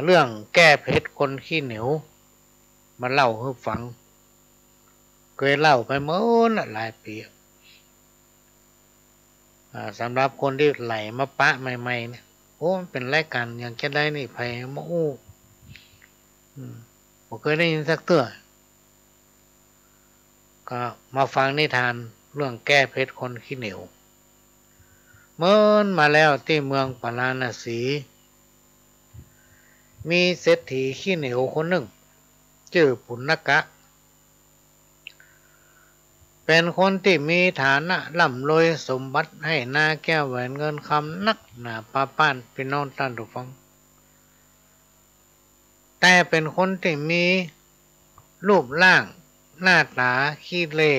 เรื่องแก้เผ็ดคนขี้เหนียวมาเล่าให้ฟังเคยเล่าไปเมื่อหลายปีสำหรับคนที่ไหลมาปะใหม่ๆเนี่ยโอ้มันเป็นรายการอย่างแค่ได้นี่ไผ่มาอู้ผมเคยได้ยินสักเตื้อก็มาฟังนิทานเรื่องแก้เผ็ดคนขี้เหนียวเมื่อมาแล้วที่เมืองปาราณสีมีเศรษฐีขี้เหนียวคนหนึ่งชื่อปุณณกะ เป็นคนที่มีฐานะร่ำรวยสมบัติให้นาแก้วแหวนเงินคำนักหนาป้าป้านพี่น้องท่านผู้ฟังแต่เป็นคนที่มีรูปร่างหน้าตาขี้เล่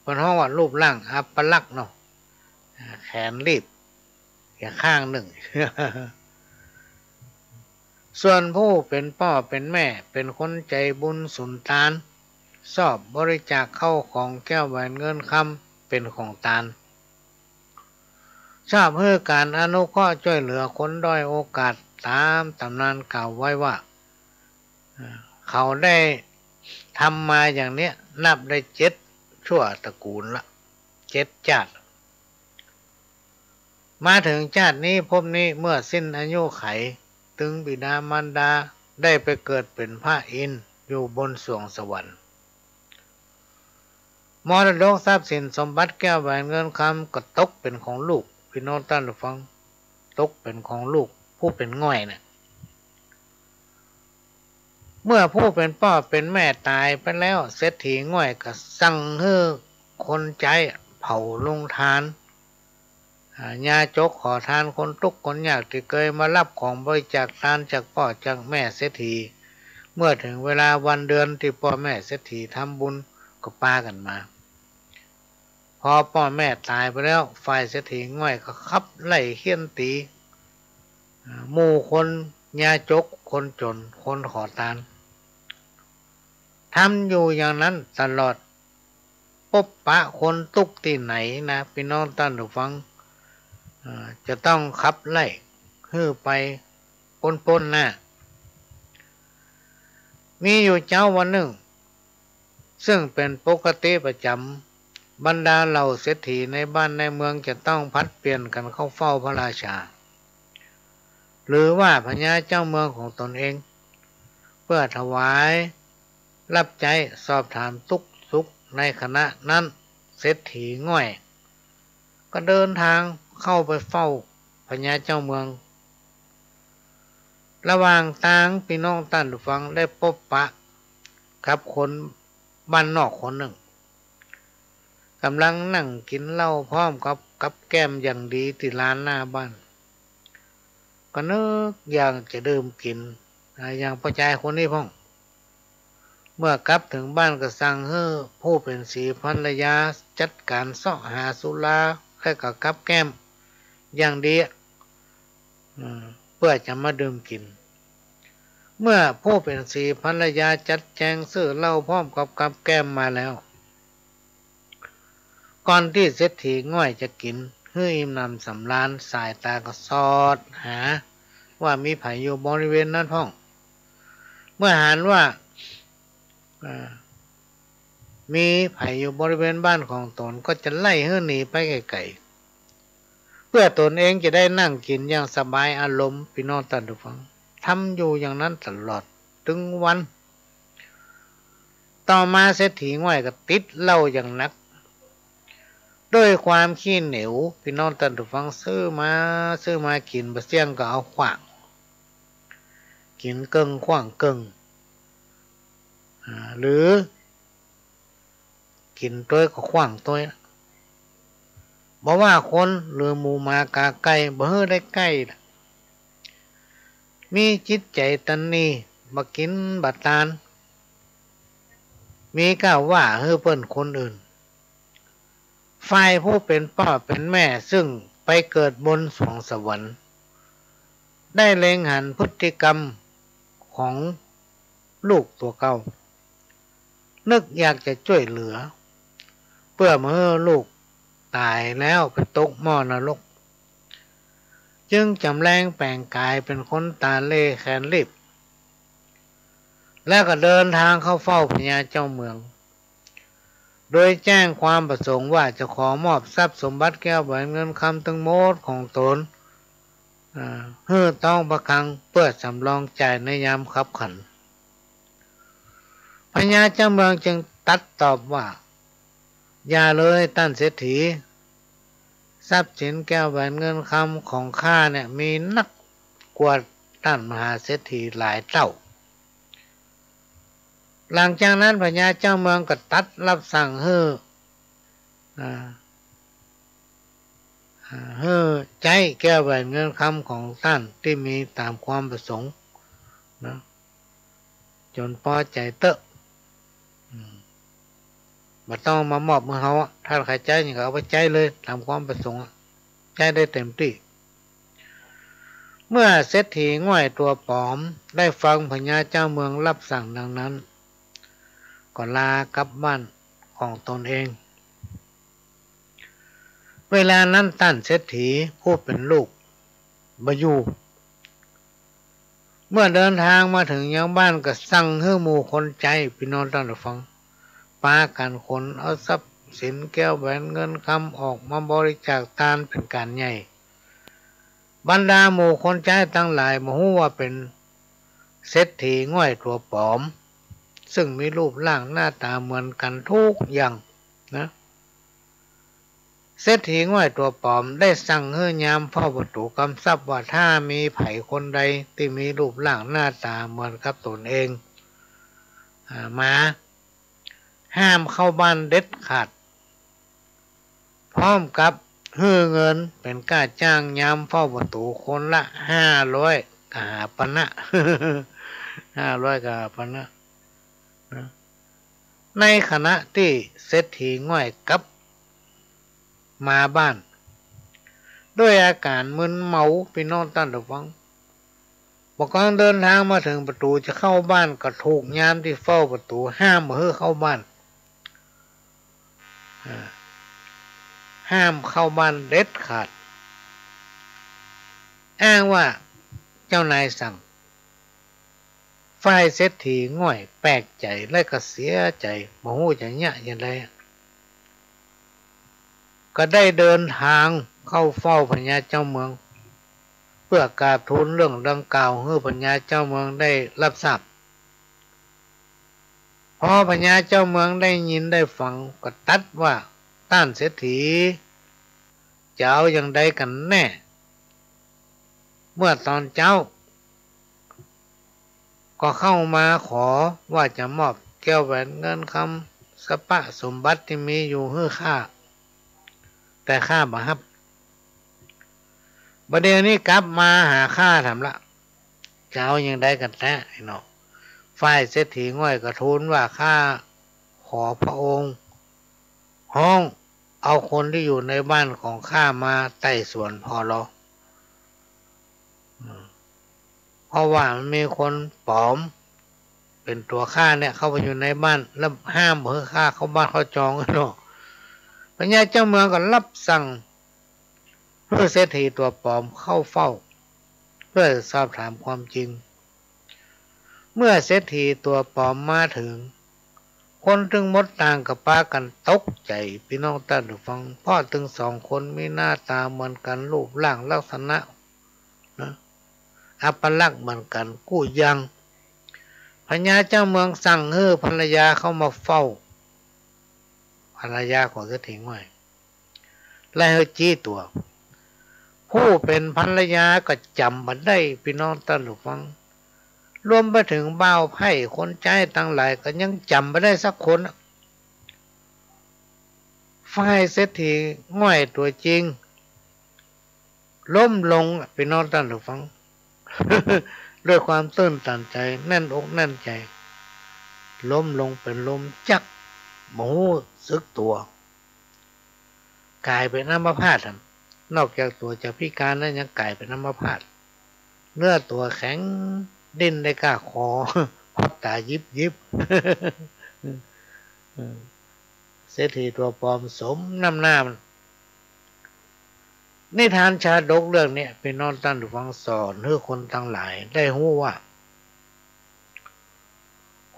เป็นห้องว่ารูปร่างอัปลักษณ์เนาะแขนรีบอย่างข้างหนึ่ง ส่วนผู้เป็นพ่อเป็นแม่เป็นคนใจบุญสุนทานชอบบริจาคเข้าของแก้วแหวนเงินคำเป็นของทานชอบให้การอนุเคราะห์ช่วยเหลือคนด้อยโอกาสตามตำนานกล่าวไว้ว่าเขาได้ทำมาอย่างเนี้ยนับได้7 ชั่วตระกูลละ7 ชาติมาถึงชาตินี้ภพนี้เมื่อสิ้นอายุไขถึงบิดามารดาได้ไปเกิดเป็นพระอินทร์อยู่บนสวงสวรรค์มรดกทรัพย์สินสมบัติแก้วแหวนเงินคำก็ตกเป็นของลูกพี่น้องท่านผู้ฟังตกเป็นของลูกผู้เป็นง่อยเนี่ยเมื่อผู้เป็นพ่อเป็นแม่ตายไปแล้วเศรษฐีง่อยก็สั่งให้คนใจเผาลงทานญาจกขอทานคนทุกข์คนยากที่เคยมารับของบริจาคทานจากพ่อจากแม่เศรษฐีเมื่อถึงเวลาวันเดือนที่พ่อแม่เศรษฐีทำบุญก็ปากันมาพอพ่อแม่ตายไปแล้วฝ่ายเศรษฐีง่อยก็ขับไล่เคี่ยนตีหมู่คนญาจกคนจนคนขอทานทำอยู่อย่างนั้นตลอดพบปะคนทุกข์ที่ไหนนะพี่น้องท่านผู้ฟังจะต้องขับไล่ฮื้อไปปนหน้ามีอยู่เจ้าวันหนึ่งซึ่งเป็นปกติประจำบรรดาเหล่าเศรษฐีในบ้านในเมืองจะต้องพัดเปลี่ยนกันเข้าเฝ้าพระราชาหรือว่าพญาเจ้าเมืองของตนเองเพื่อถวายรับใจสอบถามทุกสุขในคณะนั้นเศรษฐีง่อยก็เดินทางเข้าไปเฝ้าพญาเจ้าเมืองระหว่างทางพี่น้องท่านผู้ฟังได้พบปะกับคนบ้านนอกคนหนึ่งกำลังนั่งกินเหล้าพร้อมกับแก้มอย่างดีที่ร้านหน้าบ้านก็นึกอย่างจะดื่มกินอย่างพ่อชายคนนี้พ่องเมื่อกลับถึงบ้านก็สั่งให้ผู้เป็นสีภรรยาจัดการเสาะหาสุราให้กับแก้มอย่างดีเพื่อจะมาดื่มกินเมื่อผู้เป็นสีภรรยาจัดแจงซื้อเหล้าพร้อมกับแก้มมาแล้วก่อนที่เศรษฐีง่อยจะกินให้อิ่มหนำสำราญสายตาก็สอดหาว่ามีไผอยู่บริเวณนั้นห้องเมื่อหันว่ามีไผอยู่บริเวณบ้านของตนก็จะไล่ให้หนีไปไกลๆเพื่อตนเองจะได้นั่งกินอย่างสบายอารมณ์พี่น้องท่านผู้ฟังทำอยู่อย่างนั้นตลอดถึงวันต่อมาเศรษฐีง่อยก็ติดเหล้าอย่างหนักด้วยความขี้เหนียวพี่น้องท่านผู้ฟังซื้อมากินบะเสี่ยงก็เอาขว้างกินเกิงขว้างเกิงหรือกินตัวก็ขว้างตัวบอกว่าคนหรือหมูหมากาไก่บ่เฮอได้ใกล้มีจิตใจตันนีบ่กินบ่ตานมีก้าวว่าเฮอเปิ้นคนอื่นฝ่ายผู้เป็นพ่อเป็นแม่ซึ่งไปเกิดบนสวงสวรรค์ได้เล็งหันพฤติกรรมของลูกตัวเก่านึกอยากจะช่วยเหลือเพื่อเมื่อลูกตายแล้วไปตกหม้อนรกจึงจำแรงแปลงกายเป็นคนตาเล่แขนรีบแล้วก็เดินทางเข้าเฝ้าพญาเจ้าเมืองโดยแจ้งความประสงค์ว่าจะขอมอบทรัพย์สมบัติแก้วแหวนเงินคำทั้งหมดของตนเพื่อต้องประคังเพื่อสำรองจ่ายในยามขับขันพญาเจ้าเมืองจึงตัดตอบว่าอย่าเลยท่านเศรษฐีทรัพย์สินแก้วแหวนเงินคำของข้าเนี่ยมีนักกว่าท่านมหาเศรษฐีหลายเท่าหลังจากนั้นพญาเจ้าเมืองก็ตัดรับสั่งให้ เฮ้อใจแก้วแหวนเงินคำของท่านที่มีตามความประสงค์นะจนพอใจเตอะบ่ต้องมามอบมือเขาถ้าใครใจอย่างก็เอาไปใจเลยตามความประสงค์ใจได้เต็มที่เมื่อเศรษฐีง่อยตัวปลอมได้ฟังพญาเจ้าเมืองรับสั่งดังนั้นก็ลากลับบ้านของตนเองเวลานั้นท่านเศรษฐีผู้เป็นลูกบ่อยู่เมื่อเดินทางมาถึงยังบ้านก็สั่งให้หมู่คนใจพี่น้องท่านผู้ฟังปากันคนเอาทรัพย์สินแก้วแหวนเงินคำออกมาบริจาคทานเป็นการใหญ่บรรดาหมู่คนใจทั้งหลายบ่ฮู้ว่าเป็นเศรษฐีง่อยตัวปลอมซึ่งมีรูปร่างหน้าตาเหมือนกันทุกอย่างนะเศรษฐีง่อยตัวปลอมได้สั่งให้ยามเฝ้าประตูกำชับว่าถ้ามีไผคนใดที่มีรูปร่างหน้าตาเหมือนกับตนเองมาห้ามเข้าบ้านเด็ดขาดพร้อมกับให้เงินเป็นค่าจ้างยามเฝ้าประตูคนละ500กหาปณะ 500กหาปณะในขณะที่เศรษฐีง่อยกับมาบ้านด้วยอาการมึนเมาพี่น้องท่านผู้ฟังบอกกำลังเดินทางมาถึงประตูจะเข้าบ้านก็ถูกยามที่เฝ้าประตูห้ามให้เข้าบ้านห้ามเข้าบ้านเด็ดขาดอ้างว่าเจ้านายสั่งฝ่ายเศรษฐีง่อยแปลกใจและก็เสียใจบ่ฮู้จะยะอย่างไรก็ได้เดินทางเข้าเฝ้าพญาเจ้าเมืองเพื่อกราบทูลเรื่องดังกล่าวให้พญาเจ้าเมืองได้รับทราบพอพญาเจ้าเมืองได้ยินได้ฟังก็ตัดว่าต้านเศรษฐีจะเอาอย่างใดกันแน่เมื่อตอนเจ้าก็เข้ามาขอว่าจะมอบแก้วแหวนเงินคำสปะสมบัติที่มีอยู่ให้ข้าแต่ข้าบ่รับบัดเดี๋ยวนี้กลับมาหาข้าทำละจะเอาอย่างใดกันแท้ไอ้น้องฝ่ายเศรษฐีง่อยก็ทูลว่าข้าขอพระองค์ห้องเอาคนที่อยู่ในบ้านของข้ามาไต่สวนพอรอเพราะว่ามันมีคนปลอมเป็นตัวข้าเนี่ยเข้าไปอยู่ในบ้านแล้วห้ามให้ข้าเข้าบ้านเข้าจองกันเนาะพญาเจ้าเมืองก็รับสั่งเพื่อเศรษฐีตัวปลอมเข้าเฝ้าเพื่อสอบถามความจริงเมื่อเศรษฐีตัวปลอมมาถึงคนถึงมดต่างกับป้ากันตกใจพี่น้องท่านผู้ฟังเพราะถึงสองคนมีหน้าตาเหมือนกันรูปร่างลักษณะนะอัปลักษณ์เหมือนกันกู้ยังพญาเจ้าเมืองสั่งให้ภรรยาเข้ามาเฝ้าภรรยาของเศรษฐีง่อยไล่ให้จี้ตัวผู้เป็นภรรยาก็จำมันได้พี่น้องท่านผู้ฟังรวมไปถึงบ่าวไพ่คนใจตั้งหลายก็ยังจำไม่ได้สักคนฝ่ายเศรษฐีง่อยตัวจริงล้มลงพี่น้องท่านผู้ฟัง ด้วยความตื้นตันใจแน่นอกแน่นใจล้มลงเป็นลมจักหมูสึกตัวกลายเป็นอัมพาตนอกจากตัวจะพิการแล้วยังกลายเป็นอัมพาตเนื้อตัวแข็งดิ้นได้ก้าคอพับตายิบยิบ เศรษฐีตัวปลอมสมน้ำหน้ามันนิทานชาดกเรื่องนี้เป็นนอนตั้นหรือฟังสอนให้คนทั้งหลายได้รู้ว่า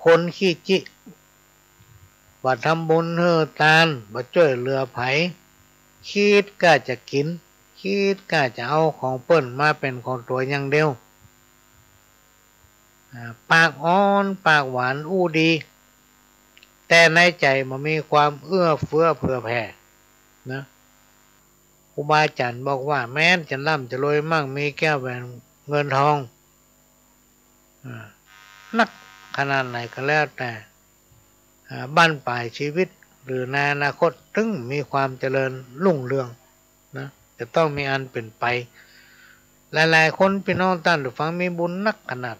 คนขี้จิว่าทำบุญเฮือทานว่าช่วยเหลือไผคิดก็จะกินคิดก็จะเอาของเปิ้นมาเป็นของตัวอย่างเดียวปากอ่อนปากหวานอู้ดีแต่ในใจมันมีความเอื้อเฟื้อเผื่อแผ่นะครูบาอาจารย์บอกว่าแม้นจะร่ำจะรวยมั่งมีแก้วแหวนเงินทองนักขนาดไหนก็แล้วแต่บั้นปลายชีวิต หรือในอนาคตถึงมีความเจริญรุ่งเรืองนะจะต้องมีอันเป็นไปหลายๆคนพี่น้องท่านผู้ฟังมีบุญนักขนาด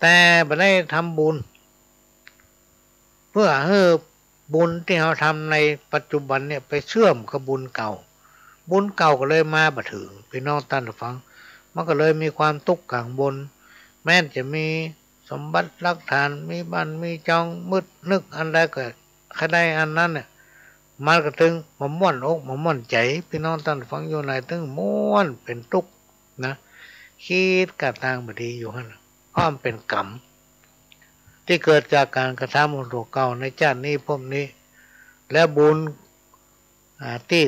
แต่ไม่ได้ทำบุญเพื่อให้บุญที่เราทำในปัจจุบันเนี่ยไปเชื่อมกับบุญเก่าบุญเก่าก็เลยมาบ่ถึงพี่น้องท่านผู้ฟังมันก็เลยมีความทุกข์กังวลแม้จะมีสมบัติหลักฐานมีบ้านมีจองมืดนึกอันใดก็ใครได้อันนั้นเนี่ยมันก็ถึงมาม่วนอกมาม่วนใจพี่น้องท่านผู้ฟังอยู่ในถึงม่วนเป็นทุกข์นะคิดกระทางบดีอยู่หั่นอ้อมเป็นกรรมที่เกิดจากการกระทำของตัวเก่าในชาตินี้พวกนี้และบุญที่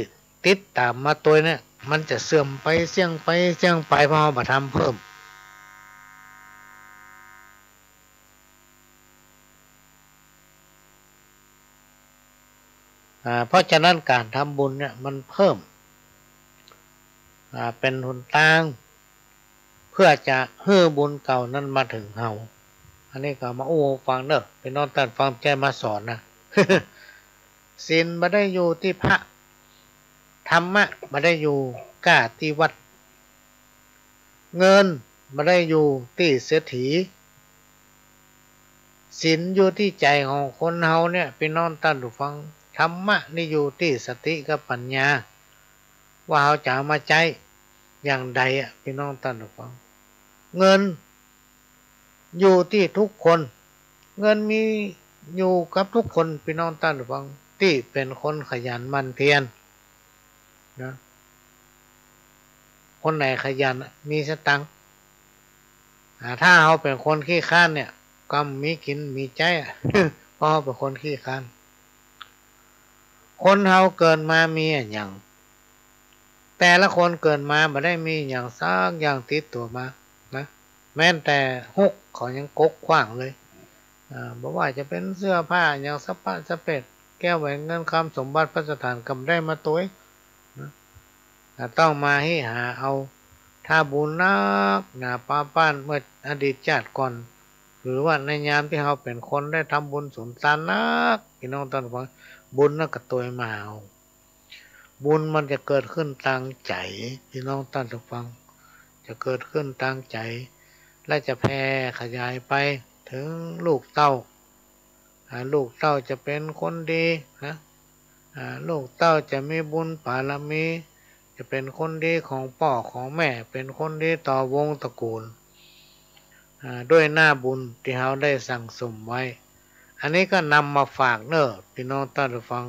ติดตามมาตัวเนี่ยมันจะเสื่อมไปเสี่ยงไปเสี่ยงไปเพราะเราทำเพิ่มเพราะฉะนั้นการทำบุญเนี่ยมันเพิ่มเป็นหนทางเพื่อจะให้บุญเก่านั้นมาถึงเราอันนี้ก็มาฟังเนอะเป็นนอนตัดฟังใจมาสอนนะ ศีลไม่ได้อยู่ที่พระธรรมะไม่ได้อยู่ก้าที่วัดเงินไม่ได้อยู่ที่เศรษฐีศีลอยู่ที่ใจของคนเฮาเนี่ยเป็นนอนตัดฟังธรรมะนี่อยู่ที่สติกับปัญญาว่าเราจะมาใจอย่างใดพี่น้องท่านผู้ฟังเงินอยู่ที่ทุกคนเงินมีอยู่กับทุกคนพี่น้องท่านผู้ฟังที่เป็นคนขยันหมั่นเพียรนะคนไหนขยันมีสตังค์ถ้าเขาเป็นคนขี้ข้านเนี่ยก็มีกินมีใจเพราะเขาเป็นคนขี้ข้านคนเฮาเกิดมามีอย่างแต่ละคนเกิดมาไม่ได้มีอย่างซักอย่างติดตัวมานะแม้แต่ฮุกเขายังกกขว้างเลยบอกว่าจะเป็นเสื้อผ้าอย่างสะพะสะเพ็ดแก้วแหวนเงินคำสมบัติพระสถานกำได้มาตัวนะต้องมาให้หาเอาถ้าบุญนักป้าป้านเมื่ออดีตชาติก่อนหรือว่าในยามที่เราเป็นคนได้ทำบุญสุนทานนักพี่น้องท่านฟังบุญนักกับตัวมาเอาบุญมันจะเกิดขึ้นทางใจพี่น้องท่านฟังจะเกิดขึ้นทางใจและจะแผ่ขยายไปถึงลูกเต้าลูกเต้าจะเป็นคนดีนะลูกเต้าจะมีบุญบารมีจะเป็นคนดีของพ่อของแม่เป็นคนดีต่อวงตระกูลด้วยหน้าบุญที่เราได้สั่งสมไว้อันนี้ก็นำมาฝากเนอะพี่น้องท่านผู้ฟัง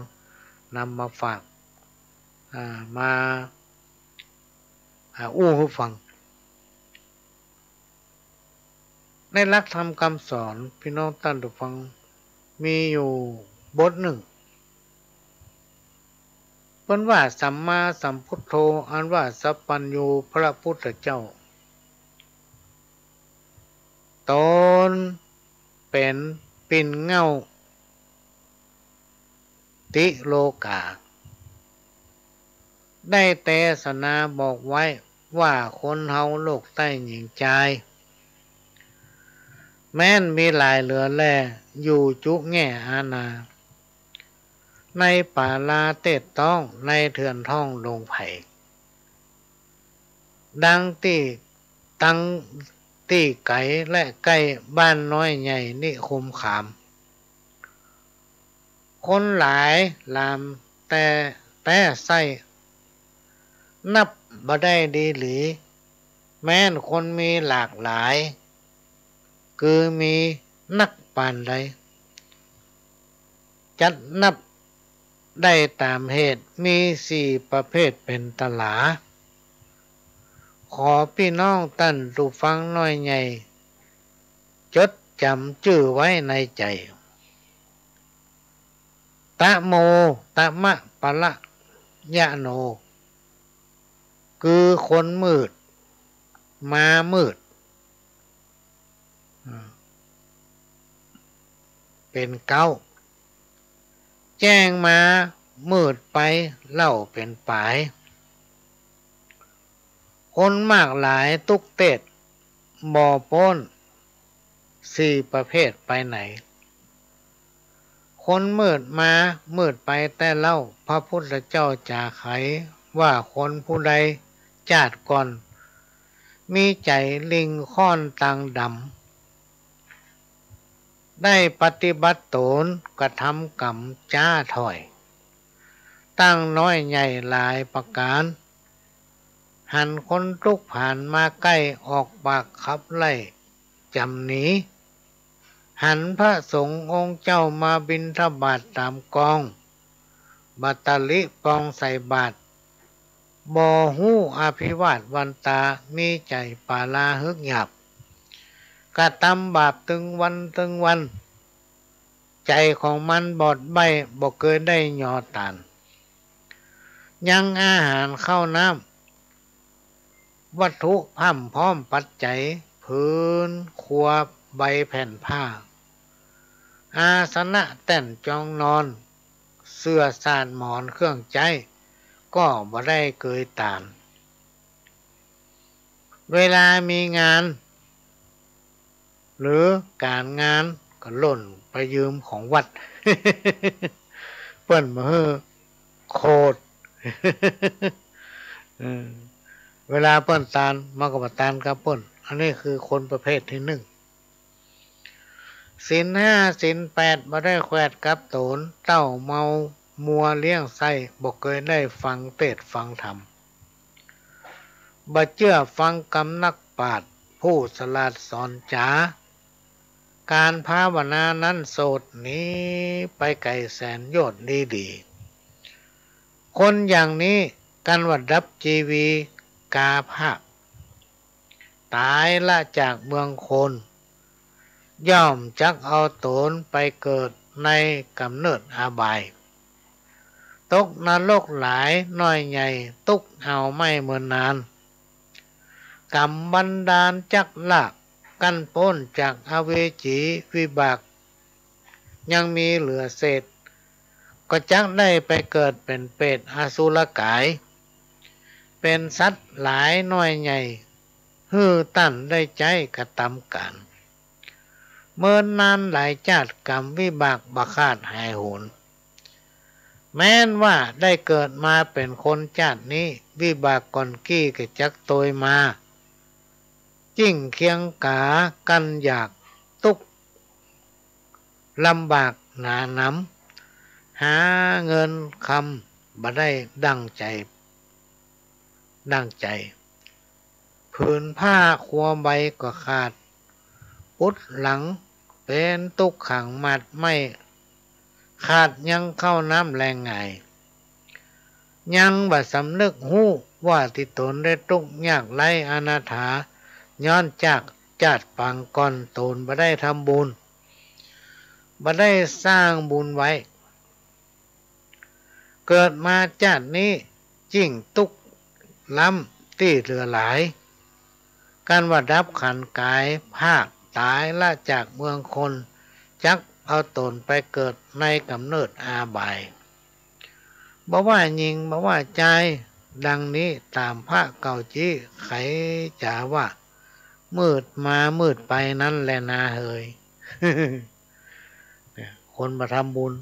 นำมาฝากมาให้ฟังในหลักธรรมคำสอนพี่น้องท่านผู้ฟังมีอยู่บทหนึ่งเป็นว่าสัมมาสัมพุทโธอันว่าสัพพัญญูพระพุทธเจ้าตนเป็นปิ่นเงาติโลกาได้เทศนาบอกไว้ว่าคนเฮาโลกใต้หญิงใจแม้นมีหลายเหลือแลอยู่จุแง่อาณาในป่าลาเตดต้องในเถื่อนท่องลงไผ่ดังที่ตั้งตีไก่และไก่บ้านน้อยใหญ่นิคมขามคนหลายลามแต่ไส้นับบ่ได้ดีหรือแม้นคนมีหลากหลายคือมีนักปานใดจัดนับได้ตามเหตุมี4ประเภทเป็นตลาขอพี่น้องท่านผู้ฟังน้อยใหญ่จดจำชื่อไว้ในใจตะโมตะมะปะละยะโนคือคนมืดมามืดเป็นเก้าแจ้งมามืดไปเล่าเป็นปลายคนมากหลายตุกเตดบ่อป้น4ประเภทไปไหนค คนมืดมามืดไปแต่เล่าพระพุทธเจ้าจ่าไขว่าคนผู้ใดจาดก่อนมีใจลิงค่อนตังดำได้ปฏิบัติตนกระทำกรรมจ้าถอยตั้งน้อยใหญ่หลายประการหันคนทุกผ่านมาใกล้ออกปากขับไล่จำหนีหันพระสงฆ์องค์เจ้ามาบิณฑบาตตามกองบัตตลิปองใส่บาตรบ่ฮู้อภิวาทวันตามีใจปาลาฮึกหยาบกระทำบาปตึงวันใจของมันบอดใบบ่เคยได้หยอตานยังอาหารเข้าน้ำวัตถุพร่ำพร้อมปัจจัยพื้นครัวใบแผ่นผ้าอาสนะแต่นจองนอนเสื้อสาดหมอนเครื่องใจก็บ่ได้เกยตามเวลามีงานหรือการงานก็หล่นไปยืมของวัด เปิ้นมาเฮ้อโคตร เวลาเปิ้นตานมาก็มาตานกับเปิ้นอันนี้คือคนประเภทที่หนึ่งศีลห้าศีลแปดบ่ได้แขวดกับโตนเต้าเมามัวเลี้ยงไส้บ่เคยได้ฟังเทศน์ฟังธรรมบ่เชื่อฟังกำนักปราชญ์ผู้ฉลาดสอนจ๋าการภาวนานั้นโสดนี้ไปไกลแสนโยชน์ดีคนอย่างนี้กันวัดรับจีวีกาภาพตายละจากเมืองคนย่อมจักเอาตนไปเกิดในกำเนิดอาบายตกนรกหลายน้อยใหญ่ตุกเอาไม่เมื่อนานกรรมบันดาลจักลากกันพ้นจากอเวจีวิบากยังมีเหลือเศษก็จักได้ไปเกิดเป็นเปรตอสุรกายเป็นสัตว์หลายน้อยใหญ่ฮือตั้นได้ใจกระทำการเมื่อนานหลายชาติกรรมวิบากบักคาดหายโหนแม้นว่าได้เกิดมาเป็นคนชาตินี้วิบากก่อนกี้ก็จักโตยมาจิ้งเคียงกากันอยากตุกลำบากหนาหนำหาเงินคำบ่ได้ดังใจผืนผ้าครัวใบก็ขาดปุดหลังเป็นตุกขังมัดไม่ขาดยังเข้าน้ำแรงไงยังบ่สำนึกหู้ว่าที่ตนได้ทุกข์ยากไร้อนาถาย้อนจากจาดปังก่อนตนบ่ได้ทำบุญบ่ได้สร้างบุญไว้เกิดมาจาดนี้จิ้งตุกล้ำที่เหลือหลายการว่าดับขันกายภาคตายละจากเมืองคนจักเอาตนไปเกิดในกำเนิดอาบายบ่ว่าหญิงบ่ว่าใจดังนี้ตามพระเก่าจี้ไขจ๋าว่ามืดมามืดไปนั้นแหละนาเฮย คนมาทำบุญ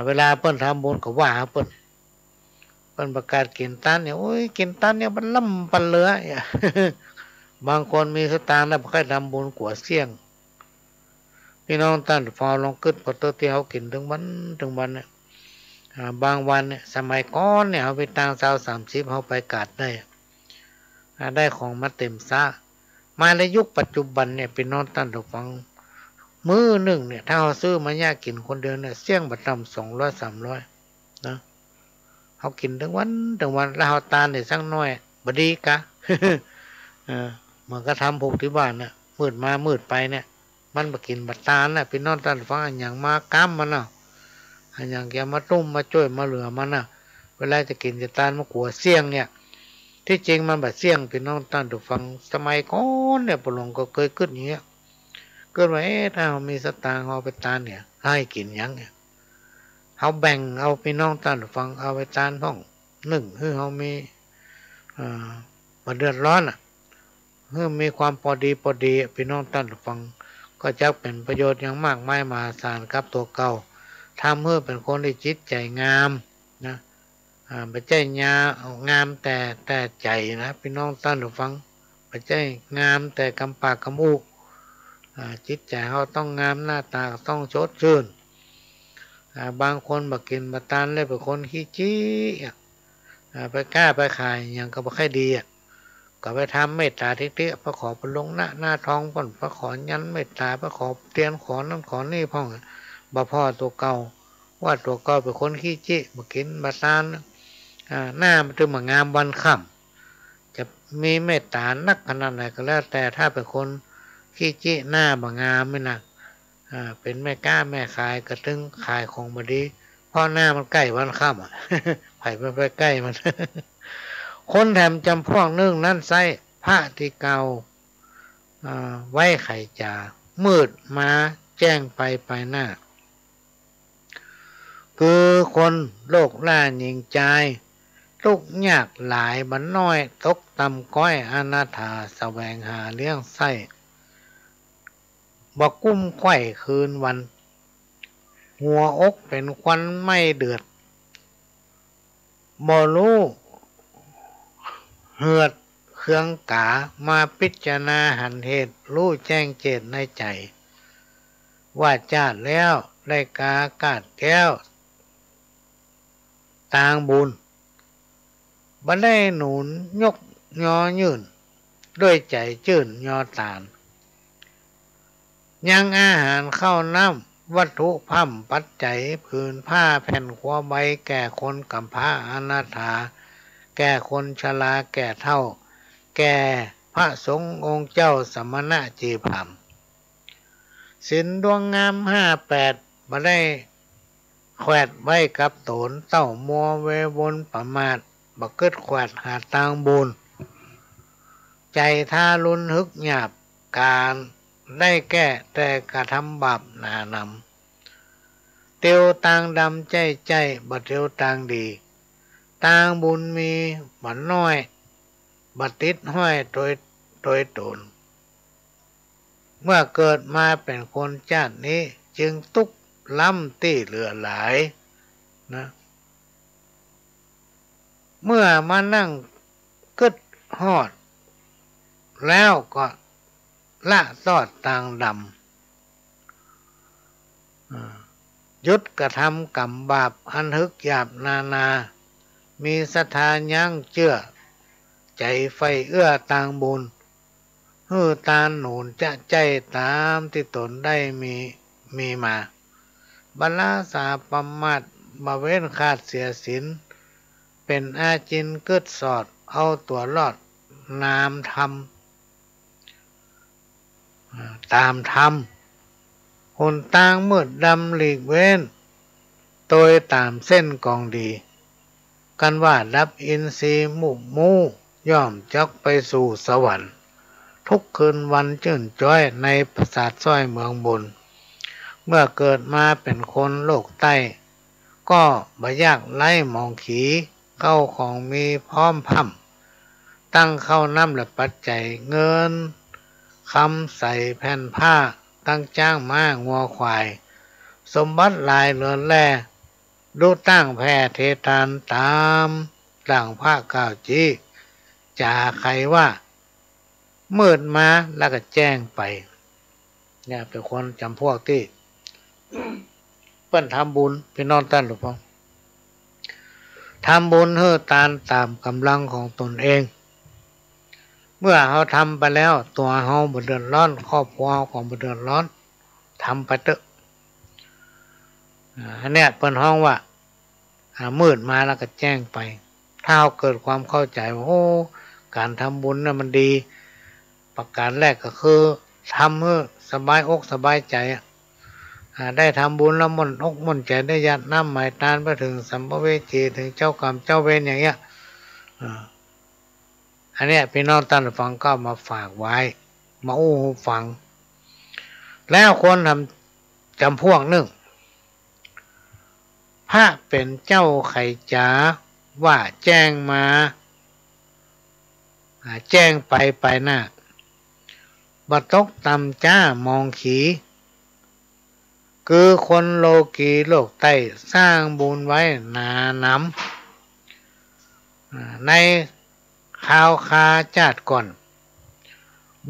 เวลาเปิ้นทำบุญก็ว่าเปิ้นประกาศกินตันเนี่ยโอ้ยกินตันเนี่ยมันล่ำปันเหลือ บางคนมีสตางค์แล้วบ่ค่อยทำบุญกว่าเสี่ยงพี่น้องท่านฟังลองคิดพอตัวที่เขากินถึงวันเนี่ยบางวันเนี่ยสมัยก่อนเนี่ยเขาไปตัง20-30เขาไปกาดได้ของมาเต็มซะมาในยุคปัจจุบันเนี่ยพี่น้องท่านฟังมื้อหนึ่งเนี่ยถ้าเขาซื้อมาย่ากินคนเดียวเนี่ยเสี่ยงบัดต่ำ200-300นะเขากินทั้งวันแล้วเขาตาเนี่ยสักน้อยบดีกะ เหมือนก็ทำผูกที่บ้านน่ะมืดมามืดไปเนี่ยมันมากินบัดตาน่ะพี่น้องท่านฟังอันอย่างมาก้ามมันน่ะอันอย่างแกมาตุ้มมาจ้วยมาเหลือมันน่ะเวลาจะกินจะตานมากลัวเสี่ยงเนี่ยที่จริงมันแบบเสี่ยงพี่น้องท่านฟังสมัยก่อนเนี่ยปลงก็เคยขึ้นอย่างเงี้ยเกิดว่าถ้าเรามีสตางค์เอาไปตานเนี่ยให้กินยังเนี่ยเขาแบ่งเอาพี่น้องท่านฟังเอาไปตานห้องหนึ่งคือเขามีมาเดือดร้อนอ่ะเมื่อมีความพอดีพี่น้องท่านฟัง ก็จะเป็นประโยชน์อย่างมากมายมหาศาลครับตัวเก่าทำเพื่อเป็นคนที่จิตใจงามนะไม่ใช่งามแต่ใจนะพี่น้องท่านผู้ฟังไม่ใช่งามแต่กำปากกำมูกจิตใจเขาต้องงามหน้าตาต้องสดชื่นบางคนบักกินบักตานเลยเป็นคนขี้จี้ไปกล้าไปขายอย่างก็บ่ค่อยดีก็ไปทำเมตตาทิฏฐิพระขอพระลงหน้าท้องพ่นพระขอยันเมตตาพระขอเตียนขอนั่นขอนี่พ่องบ่พ่อตัวเก่าว่าตัวเก่าเป็นคนขี้จี้บักกินบักตานหน้ามันถึงมางามวันค่ำจะมีเมตตานักขนาดไหนก็แล้วแต่ถ้าเป็นคนขี้จี้หน้าบางงามไม่นะเป็นแม่ก้าแม่ขายกระตึงขายของบดีเพราะหน้ามันใกล้วันค่ำไผ่ไปใกล้มัน คนแถมจำพวกนึ่งนั่นไส้พระที่เก่าไว้ไข่จ่ามืดมาแจ้งไปหน้าคือคนโลกล่าหญิงใจทุกยากหลายบันน้อยตกตำก้อยอนาถาแสวงหาเลี้ยงไส้บ่กุ้มไข่คืนวันหัวอกเป็นควันไม่เดือดบ่รู้เหือดเครื่องกามาพิจารณาหันเหตุรู้แจ้งเจตในใจว่าจาดแล้วได้กากาดแก้วต่างบุญบ่ได้หนุนยกยอยืนด้วยใจจื่นยอตานยังอาหารเข้าน้ำวัตถุพั่มปัจจัยผืนผ้าแผ่นขวาใบแก่คนกำพร้าอนาถาแก่คนชราแก่เฒ่าแก่พระสงฆ์องค์เจ้าสมณะจีพามศีลดวงงาม58บ่ได้แขวดไว้กับโตนเต้ามัวเววนประมาทบ่เกิดแขวดหาตางบุญใจทารุนฮึกหยาบการได้แก้แต่กระทำบาปหนานำเตียวต่างดำใจบ่เตียวต่างดีต่างบุญมีบ่น้อยบ่ติดห้อยโดยตนเมื่อเกิดมาเป็นคนชาตินี้จึงตุกล้ำตี้เหลือหลายนะเมื่อมานั่งกึดฮอดแล้วก็ละตอดต่างดำยุดกระทำกรรมบาปอันฮึกหยาบนามีศรัทธายั่งเชื่อใจไฟเอื้อต่างบุญฮือตาหนุนจะใจตามที่ตนได้มีมาบรรลาสาปมาตบเว้นขาดเสียศีลเป็นอาจินกึดสอดเอาตัวรอดนามธรรมตามธรรมหนทางมืดดำหลีกเว้นโดยตามเส้นกองดีกันว่ารับอินทรีย์หมู่มู่ย่อมจักไปสู่สวรรค์ทุกคืนวันจื่นจ้อยในปราสาทซ้อยเมืองบนเมื่อเกิดมาเป็นคนโลกใต้ก็บ่ยากไล่มองขีเข้าของมีพร้อมพั่มตั้งเข้าน้ำและปัจจัยเงินคำใส่แผ่นผ้าตั้งจ้างม้างัวควายสมบัติหลายเลือนแล่ดูตั้งแพ่เทตานตามหลังผ้าก้าวจีจ่าใครว่ามืดมาแล้วก็แจ้งไปเนี่ยเป็นคนจำพวกที่เปิ้นทำบุญพี่น้องท่านหลวงพ่อทำบุญเพื่อตามกำลังของตนเองเมื่อเขาทำไปแล้วตัวเขาบ่เดือดร้อนครอบครัวของบ่เดือดร้อนทำไปเถอะอันเนี้ยเปิ้นห้องว่ามืดมาแล้วก็แจ้งไปถ้าเราเกิดความเข้าใจว่าโอ้การทำบุญน่ะมันดีประการแรกก็คือทำเพื่อสบายอกสบายใจได้ทำบุญแล้วมันอกมันใจได้ยัดน้ำหมายตานไปถึงสัมภเวสีถึงเจ้ากรรมเจ้าเวรอย่างเงี้ยอันเนี้ยพี่น้องท่านฟังก็มาฝากไว้มาอู้หูฟังแล้วคนทำจำพวกหนึ่งพระเป็นเจ้าไข่จ๋าว่าแจ้งมาแจ้งไปหน้า บัตกตำจ้ามองขีคือคนโลกีโลกใต้สร้างบุญไว้หนาหนำในข่าวคาจาดก่อน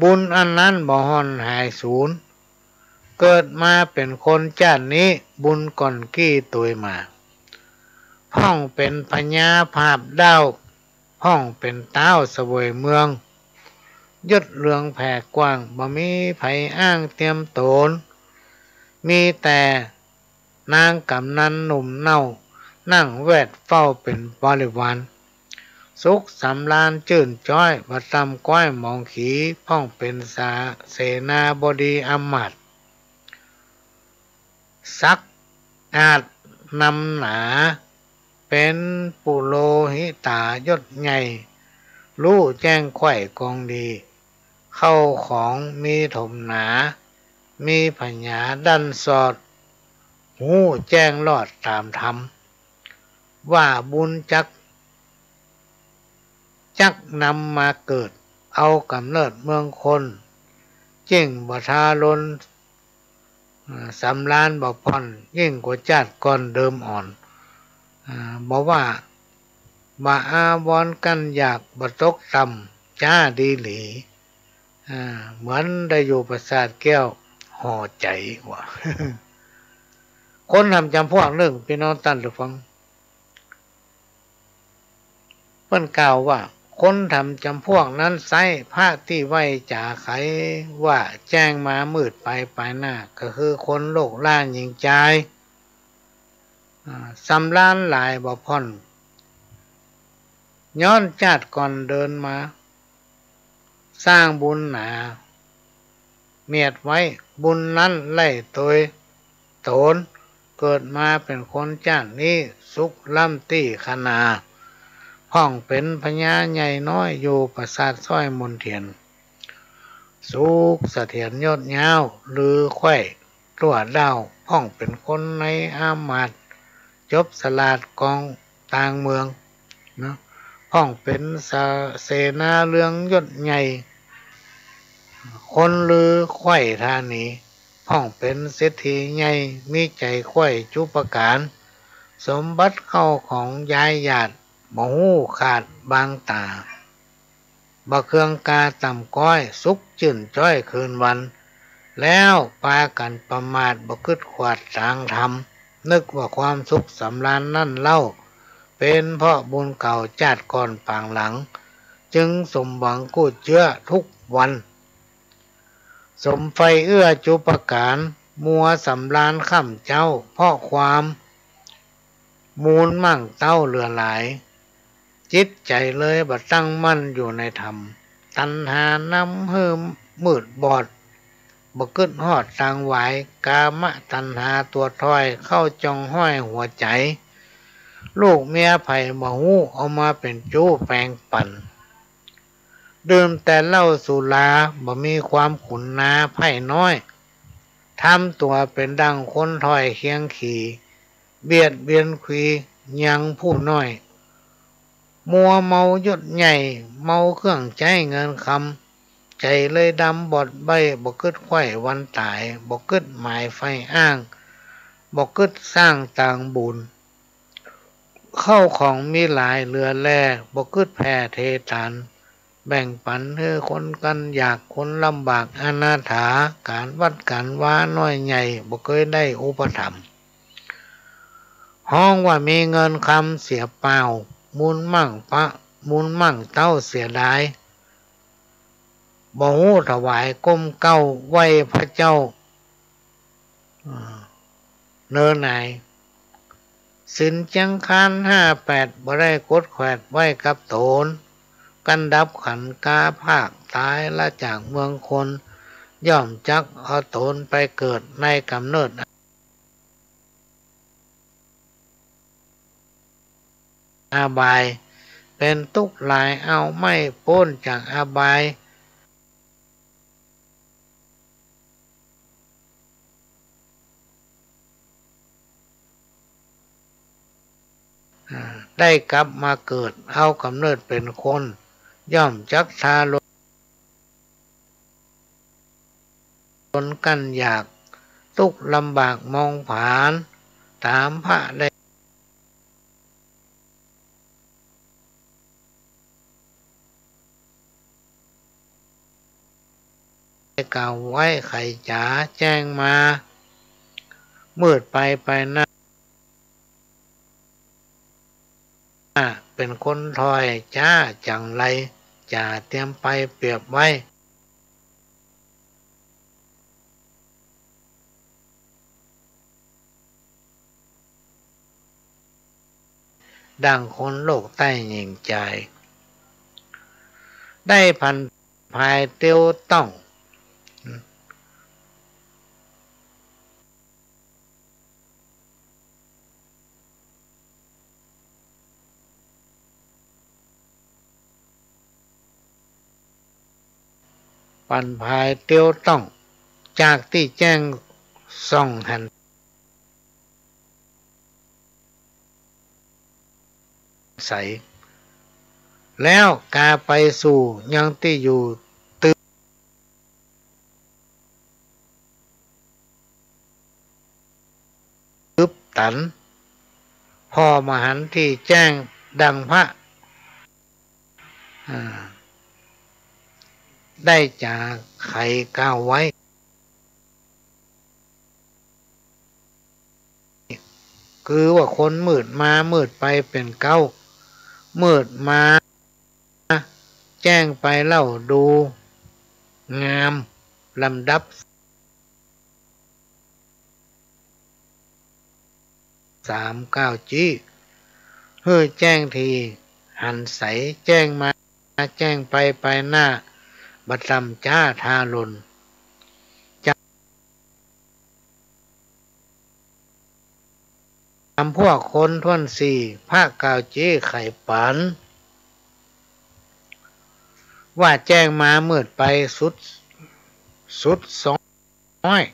บุญอันนั้นบ่ฮอนหายสูญเกิดมาเป็นคนจาตินี้บุญก่อนกี้ตุยมาพ่องเป็นพญาภาพดาวพ่องเป็นเต้าเสวยเมืองยศเรืองแผ่กว้างบ่มีไผอ้างเตรียมโตนมีแต่นางกำนันหนุ่มเน่านั่งแวดเฝ้าเป็นบริวารสุขสำราญจื่นจ้อยประตำก้อยมองขีพ่องเป็นเสนาบดีอำมาตย์ซักอาจนำหนาเป็นปุโรหิตายศใหญ่รู้แจ้งไข่กองดีเข้าของมีถมหนามีพญาดันสอดหูแจ้งลอดตามธรรมว่าบุญจักนำมาเกิดเอากำเนิดเมืองคนยิ่งบ่ทาลนสำราญบ่พ่อนยิ่งกว่าจัดก่อนเดิมอ่อนบอกว่าบ่อาวรกันอยากบ่ตกต่ำจ้าดีหลีเหมือนได้อยู่ปราสาทแก้วห่อใจว่ะ คนทำจำพวกหนึ่งพี่น้องตั้นหรือฟังเพิ่นกล่าวว่าคนทำจำพวกนั้นไซพระที่ไว้จ่าไขว่าแจ้งมามืดไปหน้าก็คือคนโลกล่างยิงใจสำล้านหลายบ่พ่อนย้อนจัดก่อนเดินมาสร้างบุญหนาเมียดไว้บุญนั้นไล่ตัวโตนเกิดมาเป็นคนจ้านนี้สุขล่ำตี้ขนาพ่องเป็นพญาใหญ่น้อยอยู่ปราสาทสร้อยมนเทียนสุขเสถียรยอดยาวหรือไข่ตัวดาวพ่องเป็นคนในอามาตย์จบสลาดกองต่างเมืองนะพ่องเป็นเสนาเรืองยศใหญ่คนลือไข่ธานีพ่องเป็นเศรษฐีใหญ่มีใจไข่จุปการสมบัติเข้าของยายญาติบ่ฮู้ขาดบางตาบ่เครื่องกาต่ำก้อยสุขจื่นจ้อยคืนวันแล้วปากันประมาทบ่คิดขวาดสางธรรมนึกว่าความสุขสำราญนั่นเล่าเป็นเพราะบุญเก่าจาดก่อนปางหลังจึงสมหวังกู้เจื้อทุกวันสมไฟเอื้อจุปการมัวสำราญค่ำเจ้าเพราะความมูลมั่งเต้าเรือหลายจิตใจเลยบ่ตั้งมั่นอยู่ในธรรมตัณหานำเหิมมืดบอดบ่กึดฮอดทางไหวกามตัณหาตัวถ้อยเข้าจองห้อยหัวใจลูกเมียไผ่บ่ฮู้เอามาเป็นจู้แปลงปั่นดื่มแต่เหล้าสุราบ่มีความขุนนาไผ่น้อยทำตัวเป็นดังคนถ้อยเคียงขี่เบียดเบียนคุยยังผู้น้อยมัวเมายศใหญ่เมาเครื่องใจเงินคำใจเลยดำบอดใบบ่กึดไข่วันตายบ่กึดหมายไฟอ้างบ่กึดสร้างต่างบุญเข้าของมีหลายเรือแล่บ่กึดแผ่เทตานแบ่งปันให้คนกันอยากคนลำบากอนาถาการวัดการว่าน้อยใหญ่บ่เคยได้อุปถัมภ์ห้องว่ามีเงินคำเสียเปล่ามูลมั่งเต้าเสียดายบ่ฮู้ถวายก้มเก้าไหวพระเจ้าเนินไหนสินจังคาน58บ่ได้กดแขวดไว้กับโตนกันดับขันกาภาคตายละจากเมืองคนย่อมจักเอาโตนไปเกิดในกำเนิดอาบายเป็นทุกข์หลายเอาไม่พ้นจากอาบายได้กลับมาเกิดเอากำเนิดเป็นคนย่อมจักทาล จนกันอยากทุกข์ลำบากมองผ่านตามพระได้กล่าวไว้ไขจ๋าแจ้งมามืดไปหน้าเป็นคนถอยจ้าจังไรจ่าเตรียมไปเปรียบไว้ดังคนโลกใต้หญิงใจได้พันภายเตียวต้องปันภายเตียวต้องจากที่แจ้งส่องหันใสแล้วกาไปสู่ยังที่อยู่ตึบตันพอมหันที่แจ้งดังพระได้จากไขก้าวไว้คือว่าคนมืดมามืดไปเป็นเก้ามืดมาแจ้งไปเล่าดูงามลำดับ39จี้เฮ้อแจ้งทีหันใสแจ้งมาแจ้งไปหน้าบัดลำจ้าทาลนจำพวกคนท่วนสี่ภาคเก้าจี้ไข่ปันว่าแจ้งมามืดไปสุดสองน้อย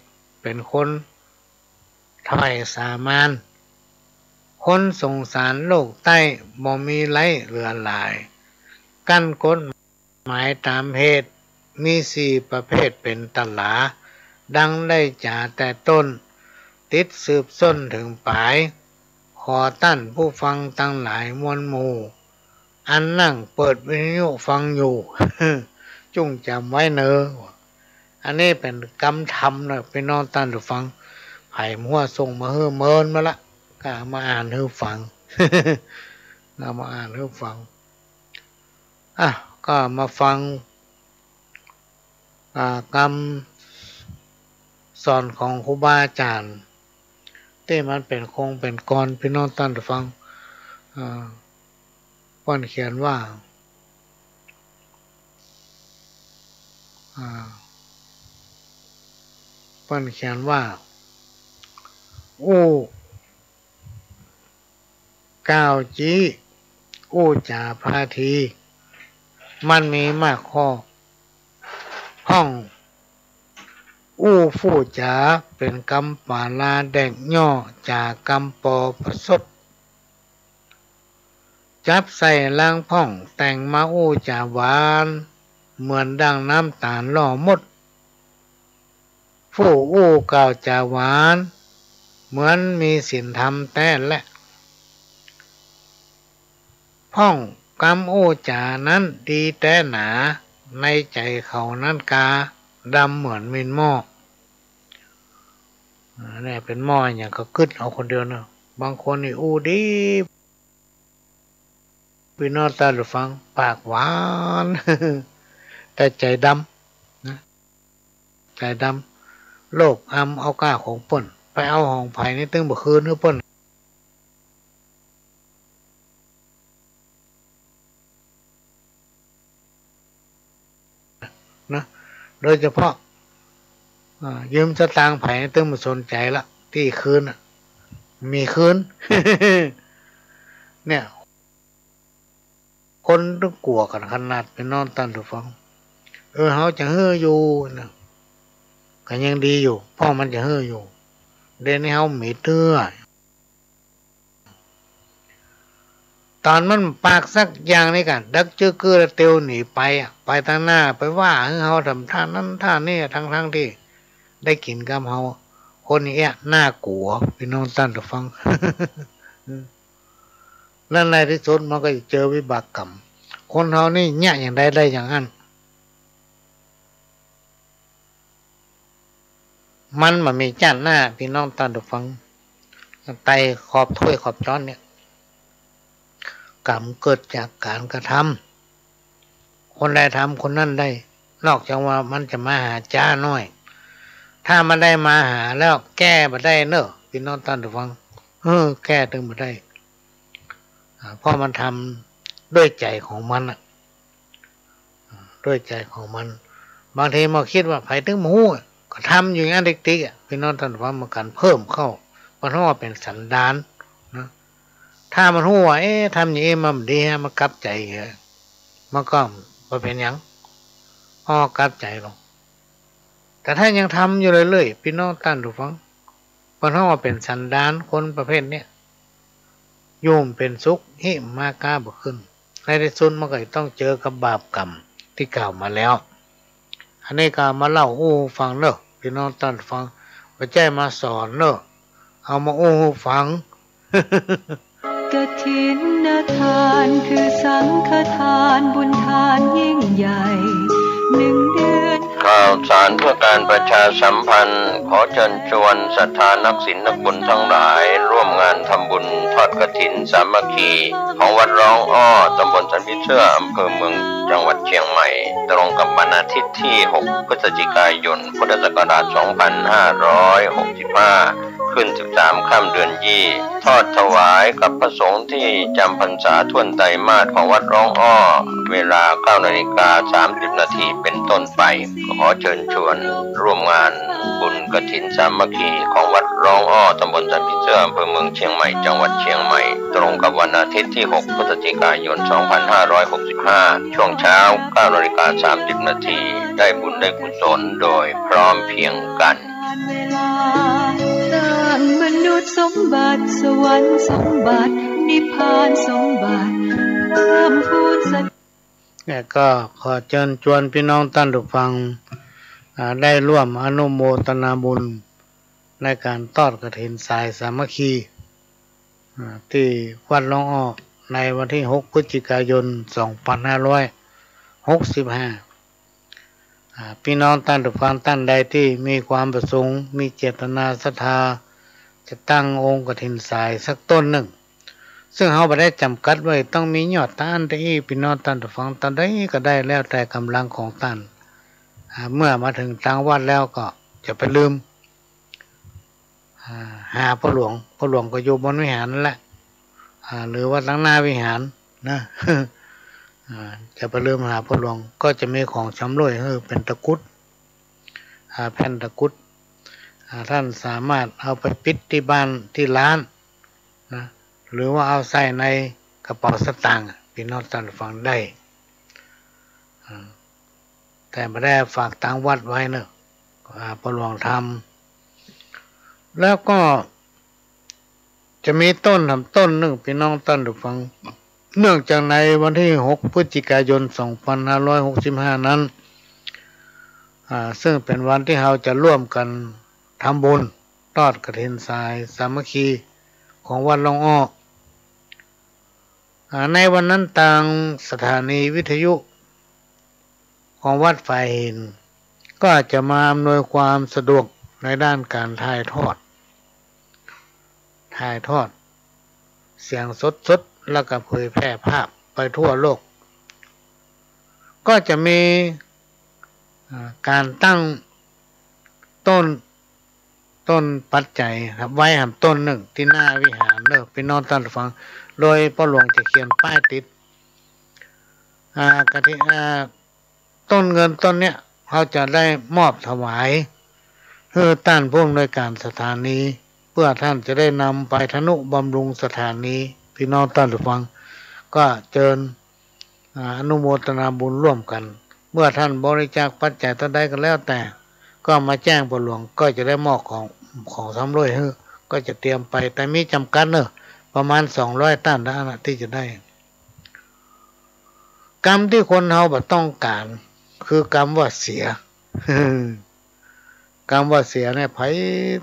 เป็นคนถอยสามานคนสงสารโลกใต้บ่มีไรเหลือหลายกั้นกฎหมายตามเหตุมี4ประเภทเป็นตลาดังได้จ่าแต่ต้นติดสืบส้นถึงปลายขอตั้นผู้ฟังตั้งหลายมวลหมู่อันนั่งเปิดวิทยุฟังอยู่ จุ้งจำไว้เนอะอันนี้เป็นกรรมธรรมนะไปนอนตั้นหรือฟังไผ่มัวส่งมาเฮือเมินมาละก็มาอ่านให้ฟัง เรามาอ่านให้ฟังก็มาฟังคำสอนของครูบาอาจารย์ที่มันเป็นคงเป็นกรพี่น้องตั้นหรือฟังป้อนเขียนว่าป้อนเขียนว่าก้าวจีจ่าพาทีมันมีมากข้อห้องฟู่จ๋าเป็นกำปาลาแดงย่อจากกำปอประสดจับใส่ล่างพ่องแต่งมาจ่าหวานเหมือนดังน้ำตาลหล่อมดฟู่เก่าจ่าหวานเหมือนมีศีลธรรมแต่และพ่องกำจ่านั้นดีแต่หนาในใจเขานั้นกาดำเหมือนมินหม้อเนี่ยเป็นหม้ออย่างก็กึดเอาคนเดียวเนาะบางคนนี่ดีพี่น้องตาหรือฟังปากหวาน แต่ใจดำนะใจดำโลกเอาก้าของป่นไปเอาห้องไผ่นี่ตึงบ่คืนหรือป่นนะโดยเฉพาะยืมสตางค์ไผ่ตึงมาสนใจละที่คืนมีคืน เนี่ยคนต้องกลัวกันขนาดไปนอนตันหรือฟังเขาจะเฮ่ออยู่นะก็ยังดีอยู่พ่อมันจะเฮ่ออยู่เดนให้เขามีเตื้อตอนมันปากสักอย่างนี่กันดักเจอเกือเตียวหนีไปทางหน้าไปว่าเขาทำท่านั้นท่านี้ทั้งที่ ได้กินกับเฮาคนนี้น่ากลัวพี่น้องท่านผู้ฟัง แล้วในที่สุดมันก็จะเจอวิบากกรรมคนเฮานี่เนี่ยอย่างใดได้อย่างนั้นมันมีจ้านหน้าพี่น้องท่านผู้ฟังไตขอบถ้วยขอบช้อนเนี่ยกรรมเกิดจากการกระทำคนใดทำคนนั้นได้นอกจากว่ามันจะมาหาจ้าน้อยถ้ามันได้มาหาแล้วแก้มาได้เนอะพี่น้องท่านผู้ฟังแก้ถึงมาได้เพราะมันทำด้วยใจของมันด้วยใจของมันบางทีมาคิดว่าไผถึงหมูก็ทำอยู่อย่างนั้นเด็กๆพี่น้องท่านผู้ฟังมากันเพิ่มเข้าเพราะว่าเป็นสันดานนะถ้ามันหัวทำอย่างนี้มันดีมันกลับใจมันก็เป็นอย่างกลับใจลงแต่ถ้ายังทำอยู่เรื่อยๆพี่น้องท่านผู้ฟังเพราะว่าเป็นสันดานคนประเภทเนี้ยโยมเป็นสุขมากล้าบ่ขึ้นในที่สุดมันก็ต้องเจอกับบาปกรรมที่กล่าวมาแล้วอันนี้ก็มาเล่าฟังเนอะพี่น้องท่านฟังไม่ใช่มาสอนเนอะเอามาฟัง กฐินทานคือสังฆทานบุญทานยิ่งใหญ่1 เดือนข่าวสารเพื่อการประชาสัมพันธ์ขอเชิญชวนศรัทธานักศีลนักบุญทั้งหลายร่วมงานทำบุญทอดกฐินสามัคคีของวัดร้องอ้อตำบลสันพิเชื่ออำเภอเมืองจังหวัดเชียงใหม่ตรงกับวันอาทิตย์ที่6พฤศจิกายนพุทธศักราช2565ขึ้น13ค่ำเดือนยี่ทอดถวายกับพระสงฆ์ที่จำพรรษาท่วนไตรมาสของวัดร้องอ้อเวลา 9:30 นาทีเป็นต้นไปขอเชิญชวนร่วมงานบุญกฐินสามัคคีของวัดร้องอ้อตำบลสันพิเชื่ออำเภอเมืองเชียงใหม่จังหวัดเชียงใหม่ตรงกับวันอาทิตย์ที่6พฤศจิกายน2565ช่วงเช้า 9:30 นาทีได้บุญได้กุศลโดยพร้อมเพรียงกันเวลาสร้างมนุษย์สมบัติสวรรค์สมบัตินิพพานสมบัติเพิ่มพูนเนี่ยก็ขอเชิญชวนพี่น้องท่านผู้ฟังได้ร่วมอนุโมทนาบุญในการทอดกฐินสายสามัคคีที่วัดร้องอ้อในวันที่6พฤศจิกายน2565พี่น้องท่านผู้ฟังท่านใดที่มีความประสงค์มีเจตนาศรัทธาจะตั้งองค์กฐินสายสักต้นหนึ่งซึ่งเขาไม่ได้จำกัดไว้ต้องมียอดท่านที่พี่น้องท่านผู้ฟังท่านใดก็ได้แล้วแต่กำลังของท่านเมื่อมาถึงทางวัดแล้วก็จะไปลืมหาพระหลวงก็อยู่บนวิหารนั่นแหละหรือว่าหลังหน้าวิหารนะจะไปลืมหาพระหลวงก็จะมีของชำร่วยเป็นตะกุดแผ่นตะกุดท่านสามารถเอาไปปิดที่บ้านที่ร้านนะหรือว่าเอาใส่ในกระเป๋าสตางค์พี่น้องท่านฟังได้แต่ไม่ได้ฝากตังวัดไว้เนอะพระหลวงทำแล้วก็จะมีต้นหนึ่งพี่น้องท่านฟังเนื่องจากในวันที่6พฤศจิกายน2565นั้นซึ่งเป็นวันที่เราจะร่วมกันทำบุญทอดกฐินสายสามัคคีของวัดร้องอ้อในวันนั้นทางสถานีวิทยุของวัดฝ่ายหินก็จะมาอำนวยความสะดวกในด้านการถ่ายทอดเสียงสดแล้วก็เผยแพร่ภาพไปทั่วโลกก็จะมีการตั้งต้นปัจจัยครับไว้ต้นหนึ่งที่หน้าวิหารพี่น้องท่านฟังโดยพ่อหลวงจะเขียนป้ายติดกฐินต้นเงินต้นเนี้ยเขาจะได้มอบถวายท่านผู้อำนวยการสถานีเพื่อท่านจะได้นำไปทนุบำรุงสถานีพี่น้องท่านฟังก็เชิญอนุโมทนาบุญร่วมกันเมื่อท่านบริจาคปัจจัยเท่าใดก็แล้วแต่ก็มาแจ้งพ่อหลวงก็จะได้มอบของสำรวยก็จะเตรียมไปแต่มีจำกัดประมาณ200ตันนะที่จะได้กรรมที่คนเราแบบต้องการคือกรรมว่าเสีย คำว่าเสียเนี่ยไผ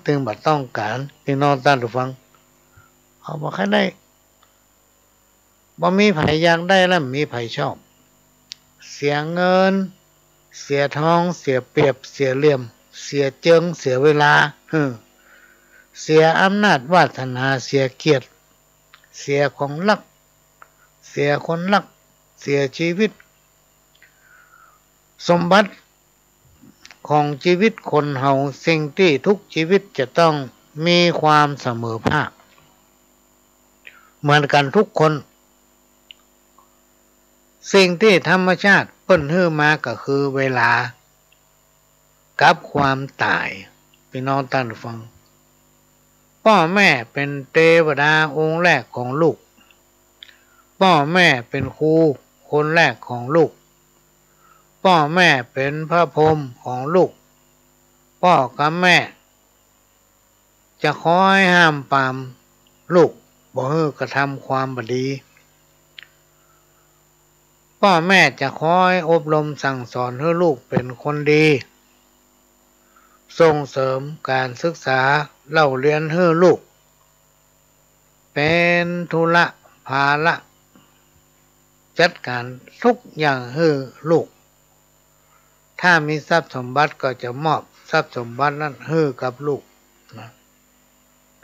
ถึงบัดต้องการพี่น้องท่านผู้ฟังเอาบ่ค่อยได้บ่มีไผอยากได้แล้วมีไผชอบเสียเงินเสียทองเสียเปรียบเสียเหลี่ยมเสียเจิงเสียเวลาเสียอำนาจวาสนาเสียเกียรติเสียของรักเสียคนรักเสียชีวิตสมบัติของชีวิตคนเฮาสิ่งที่ทุกชีวิตจะต้องมีความเสมอภาคเหมือนกันทุกคนสิ่งที่ธรรมชาติเปิ้นให้มาก็คือเวลากับความตายพี่น้องท่านฟังพ่อแม่เป็นเทวดาองค์แรกของลูกพ่อแม่เป็นครูคนแรกของลูกพ่อแม่เป็นพระพรหมของลูกพ่อกับแม่จะคอยห้ามปรามลูกบ่ให้กระทำความบดีพ่อแม่จะคอยอบรมสั่งสอนให้ลูกเป็นคนดีส่งเสริมการศึกษาเล่าเรียนให้ลูกเป็นธุระภาระจัดการทุกอย่างให้ลูกถ้ามีทรัพย์สมบัติก็จะมอบทรัพย์สมบัตินั้นให้กับลูกนะ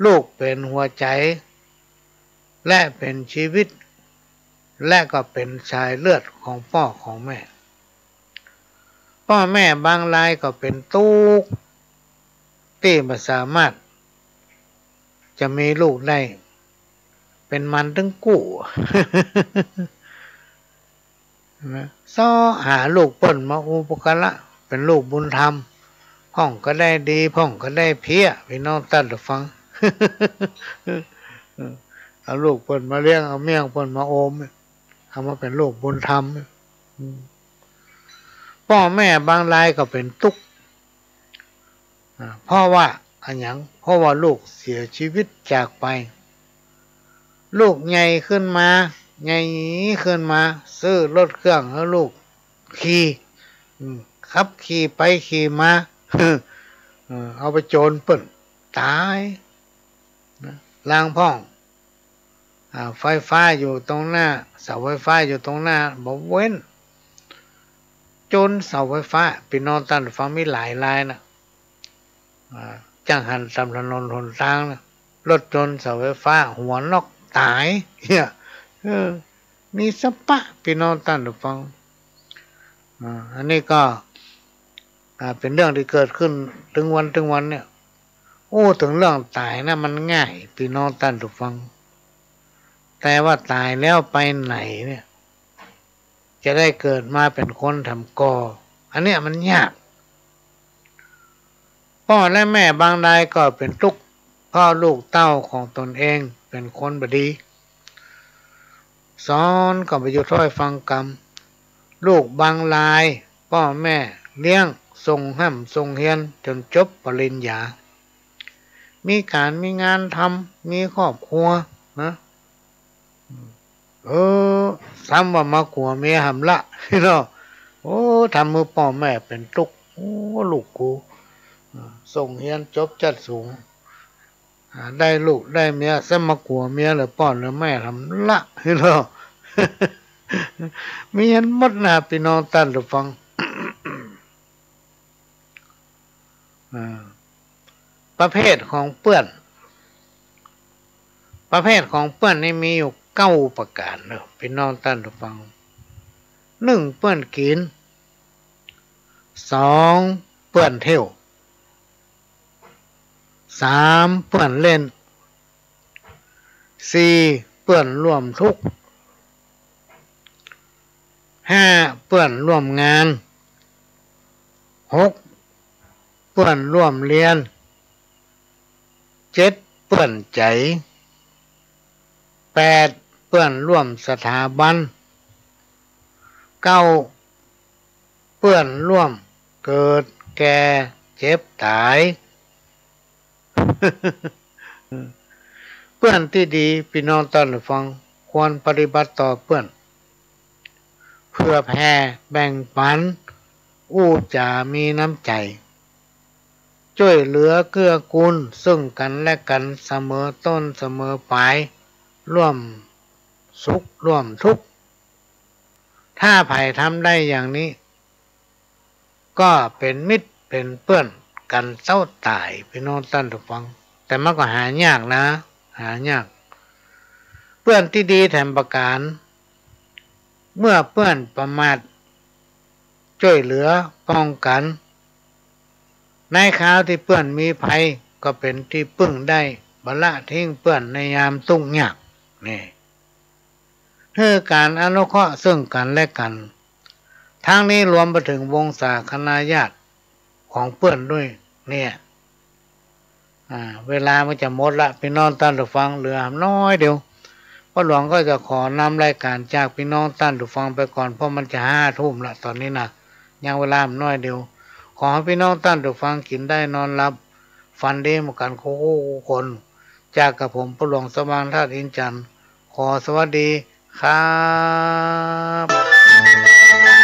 ลูกเป็นหัวใจและเป็นชีวิตและก็เป็นสายเลือดของพ่อของแม่พ่อแม่บางรายก็เป็นตุกที่ไม่สามารถจะมีลูกได้เป็นมันถึงกู้ซ้อหาลูกเปิ้นมาอุปการะเป็นลูกบุญธรรมพ่องก็ได้ดีพ่องก็ได้เพี้ยพี่น้องตัดฟัง เอาลูกเปิ้นมาเลี้ยงเอาเมี่ยงเปิ้นมาโอมเอามาเป็นลูกบุญธรรมพ่อแม่บางรายก็เป็นตุกเพราะว่าอันหยังเพราะว่าลูกเสียชีวิตจากไปลูกใหญ่ขึ้นมาใหญ่ขึ้นมาซื้อรถเครื่องให้ลูกขี่ขับขี่ไปขี่มาเอาไปโจรเปิ้นตายล้างพ่องไฟฟ้าอยู่ตรงหน้าเสาไฟฟ้าอยู่ตรงหน้าบอกเว้นจนเสาไฟฟ้าพี่น้องท่านฟังมีหลายรายนะจ้างหันตามถนนหนทางนะรถจนเสาไฟฟ้าหัวนอกตายเนี่ยนี่สปะพี่น้องท่านฟังอันนี้ก็เป็นเรื่องที่เกิดขึ้นถึงวันเนี่ยโอ้ถึงเรื่องตายนะมันง่ายพี่น้องท่านฟังแต่ว่าตายแล้วไปไหนเนี่ยจะได้เกิดมาเป็นคนทำกออันเนี้ยมันยากพ่อและแม่บางรายก็เป็นทุกข์พ่อลูกเต้าของตนเองเป็นคนบดีสอนก็ไปอยู่ถ้อยฟังกรรมลูกบางรายพ่อแม่เลี้ยงส่งห้ำส่งเฮียนจนจบปริญญามีการมีงานทำมีครอบครัวนะซ้ำว่ามาขัวเมียหำละเนาะโอ้ทำมือพ่อแม่เป็นตุกโอ้ลูกกูส่งเฮียนจบจัดสูงได้ลูกได้เมียซ้ำมาขัวเมียหรือป้อนหรือแม่ทำละเนาะมีเห็นหมดนะพี่น้องท่านหรือฟังประเภทของเปื้อนประเภทของเปื้อนนี่มีอยู่9ประการเนอะพี่น้องท่านผู้ฟัง1เปื้อนกิน2เปื้อนเที่ยว3เปื้อนเล่น4เปื้อนร่วมทุกข์5เปื้อนร่วมงาน6เปื้อนร่วมเรียน7เปื้อนใจ8เปื้อนร่วมสถาบัน9เปื้อนร่วมเกิดแก่เจ็บตาย เปื้อนที่ดีพี่น้องท่านผู้ฟังควรปฏิบัติต่อเปื้อนเพื่อแผ่แบ่งปันอู้จามีน้ำใจจ ช่วยเหลือเกื้อกูลซึ่งกันและกันเสมอต้นเสมอปลายร่วมสุขร่วมทุกข์ถ้าไผ่ทำได้อย่างนี้ก็เป็นมิตรเป็นเพื่อนกันเศร้าตายพี่น้องท่านผู้ฟังแต่มันก็หายากนะหายากเพื่อนที่ดีแถมประการเมื่อเพื่อนประมาทช่วยเหลือป้องกันในคราวที่เพื่อนมีภัยก็เป็นที่พึ่งได้บรรละทิ้งเพื่อนในยามทุกข์ยากนี่คือการอนุเคราะห์ซึ่งกันและกันทั้งนี้รวมไปถึงวงศาคณาญาติของเพื่อนด้วยเนี่ยเวลามันจะหมดละพี่น้องท่านผู้ฟังเหลือน้อยเดียวพ่อหลวงก็จะขอนำรายการจากพี่น้องท่านผู้ฟังไปก่อนเพราะมันจะ5 ทุ่มละตอนนี้นะยังเวลาน้อยเดียวขอให้พี่น้องท่านผู้ฟังกินได้นอนหลับฝันดีเหมือนกันทุกคนจากกับผมพ่อหลวงสว่างธาตุอินทร์จันทร์ขอสวัสดีครับ